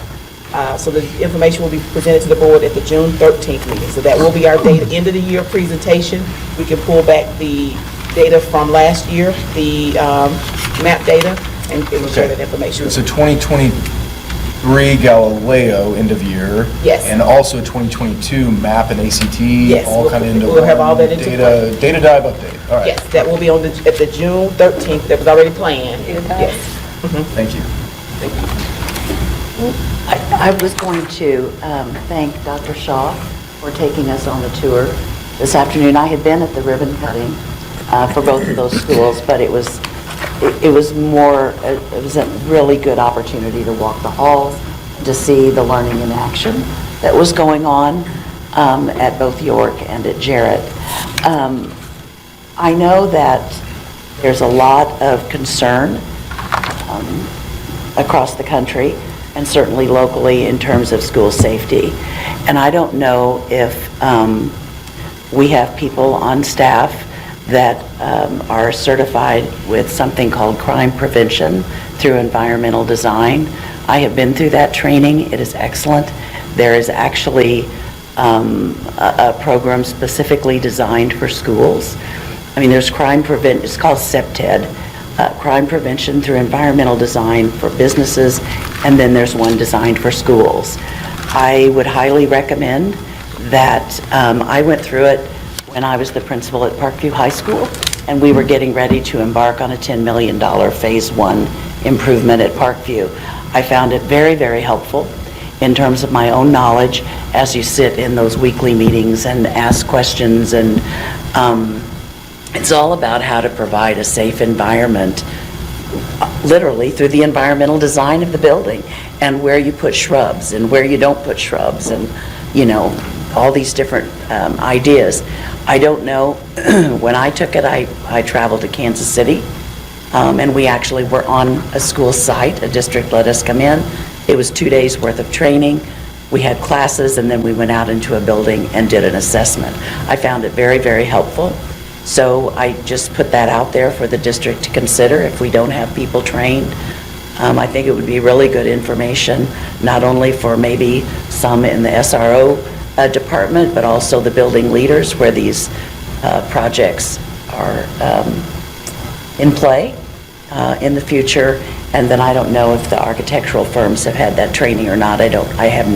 so the information will be presented to the board at the June 13th meeting. So that will be our data, end of the year presentation. We can pull back the data from last year, the MAP data, and we'll share that information. So 2023 Galileo end of year. Yes. And also 2022 MAP and ACT. Yes, all kind of into we'll have all that into data dive update. All right. Yes, that will be on at the June 13th. That was already planned. Yes. Thank you. I was going to thank Dr. Shaw for taking us on the tour this afternoon. I had been at the ribbon cutting for both of those schools, but it was a really good opportunity to walk the halls, to see the learning in action that was going on. at both York and at Jarrett. I know that there's a lot of concern across the country and certainly locally in terms of school safety. And I don't know if we have people on staff that are certified with something called crime prevention through environmental design. I have been through that training. It is excellent. There is actually a program specifically designed for schools. I mean, there's it's called CPTED, crime prevention through environmental design for businesses, and then there's one designed for schools. I would highly recommend that. I went through it when I was the principal at Parkview High School, and we were getting ready to embark on a $10 million Phase 1 improvement at Parkview. I found it very, very helpful in terms of my own knowledge as you sit in those weekly meetings and ask questions, and it's all about how to provide a safe environment, literally through the environmental design of the building, and where you put shrubs and where you don't put shrubs, and all these different ideas. I don't know, when I took it, I traveled to Kansas City, and we actually were on a school site. A district let us come in. It was 2 days worth of training. We had classes, and then we went out into a building and did an assessment. I found it very, very helpful. So I just put that out there for the district to consider if we don't have people trained. I think it would be really good information, not only for maybe some in the SRO department, but also the building leaders where these projects are in play in the future. And then I don't know if the architectural firms have had that training or not. I have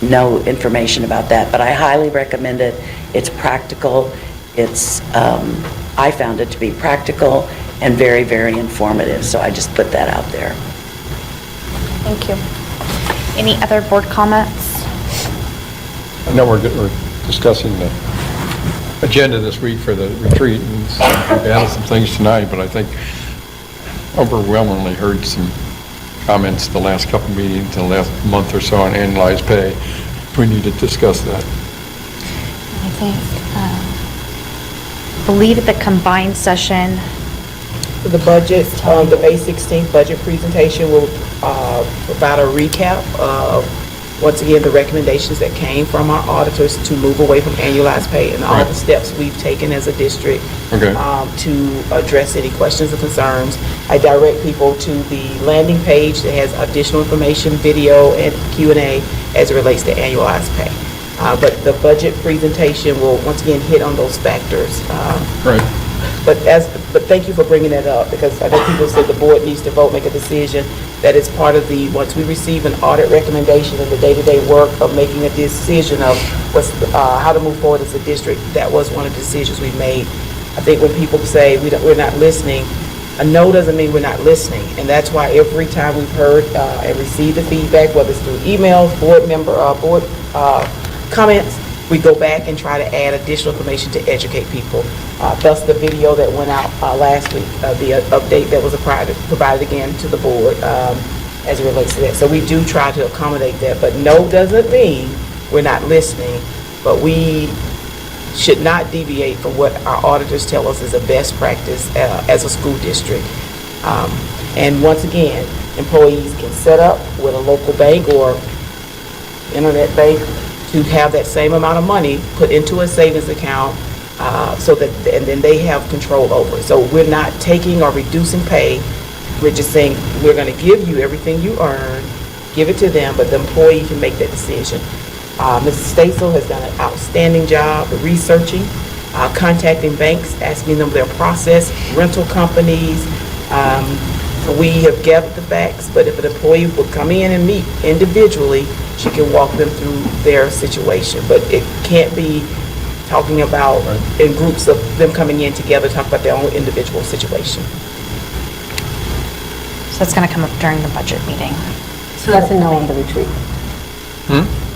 no information about that, but I highly recommend it. It's practical. I found it to be practical and very, very informative, so I just put that out there. Thank you. Any other board comments? I know we're discussing the agenda this week for the retreat, and we've added some things tonight, but I think overwhelmingly heard some comments the last couple meetings, the last month or so on annualized pay. We need to discuss that. I think, believe at the combined session. The budget, the May 16th budget presentation will provide a recap of, once again, the recommendations that came from our auditors to move away from annualized pay and all the steps we've taken as a district to address any questions or concerns. I direct people to the landing page that has additional information, video, and Q&A as it relates to annualized pay. But the budget presentation will once again hit on those factors. But thank you for bringing that up, because I know people said the board needs to vote, make a decision. That is part of the, once we receive an audit recommendation in the day-to-day work of making a decision of how to move forward as a district, that was one of the decisions we made. I think when people say we're not listening, a no doesn't mean we're not listening. And that's why every time we've heard and received the feedback, whether it's through emails, board comments, we go back and try to add additional information to educate people. Thus the video that went out last week, the update that was provided again to the board as it relates to that. So we do try to accommodate that, but no doesn't mean we're not listening, but we should not deviate from what our auditors tell us is a best practice as a school district. And once again, employees can set up with a local bank or internet bank to have that same amount of money put into a savings account so that, and then they have control over it. So we're not taking or reducing pay. We're just saying we're going to give you everything you earn, give it to them, but the employee can make that decision. Mrs. Stasel has done an outstanding job of researching, contacting banks, asking them their process, rental companies. We have gathered the facts, but if an employee would come in and meet individually, she can walk them through their situation. But it can't be talking about in groups of them coming in together, talk about their own individual situation. So that's going to come up during the budget meeting. So that's a no on the retreat.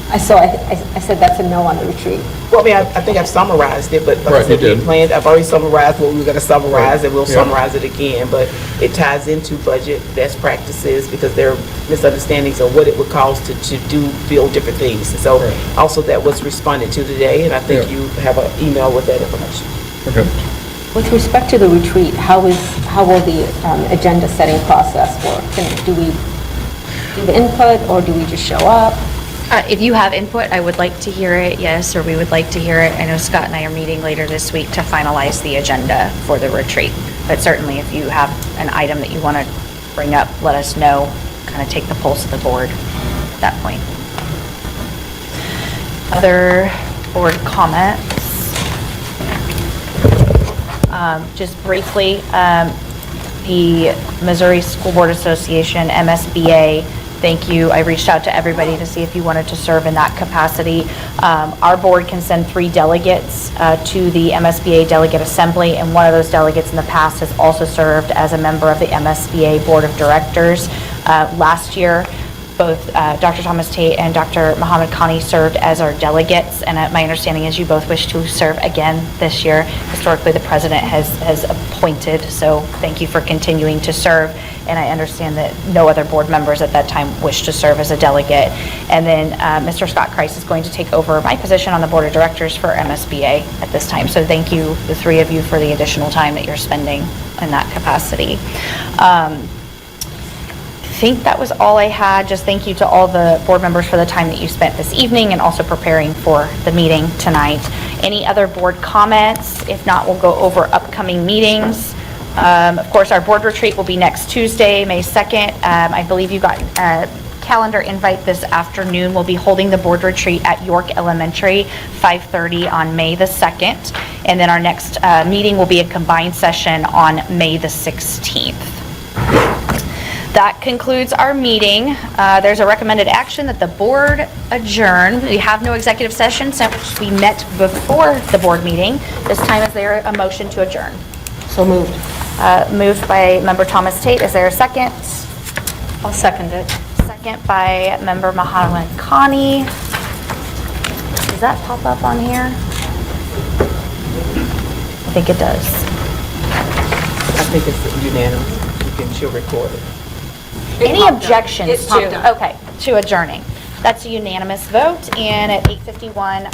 I said that's a no on the retreat. Well, I mean, I think I've summarized it, but like I Right, said, you we did. planned, I've already summarized what we were going to summarize, and we'll Yeah. summarize it again, but it ties into budget best practices, because there are misunderstandings of what it would cost to do, build different things. And so also that was responded to today, and I think Yeah. you have an email with that information. Okay. With respect to the retreat, how will the agenda setting process work? Do we give input, or do we just show up? If you have input, I would like to hear it, yes, or we would like to hear it. I know Scott and I are meeting later this week to finalize the agenda for the retreat. But certainly, if you have an item that you want to bring up, let us know, kind of take the pulse of the board at that point. Other board comments? Just briefly, the Missouri School Board Association, MSBA, thank you. I reached out to everybody to see if you wanted to serve in that capacity. Our board can send 3 delegates to the MSBA Delegate Assembly, and one of those delegates in the past has also served as a member of the MSBA Board of Directors. Last year, both Dr. Thomas Tate and Dr. Muhammad Khani served as our delegates, and my understanding is you both wish to serve again this year. Historically, the president has appointed, so thank you for continuing to serve, and I understand that no other board members at that time wish to serve as a delegate. And then Mr. Scott Kreis is going to take over my position on the board of directors for MSBA at this time, so thank you, the 3 of you, for the additional time that you're spending in that capacity. I think that was all I had. Just thank you to all the board members for the time that you spent this evening and also preparing for the meeting tonight. Any other board comments? If not, we'll go over upcoming meetings. Of course, our board retreat will be next Tuesday, May 2nd. I believe you got a calendar invite this afternoon. We'll be holding the board retreat at York Elementary, 5:30 on May the 2nd. And then our next meeting will be a combined session on May the 16th. That concludes our meeting. There's a recommended action that the board adjourn. We have no executive session since we met before the board meeting. This time, is there a motion to adjourn? So moved. Moved by Member Thomas Tate. Is there a second? I'll second it. Second by Member Muhammad Khani. Does that pop up on here? I think it does. I think it's unanimous. She'll record it. Any objections? It's to. Okay, to adjourning. That's a unanimous vote, and at 8:51,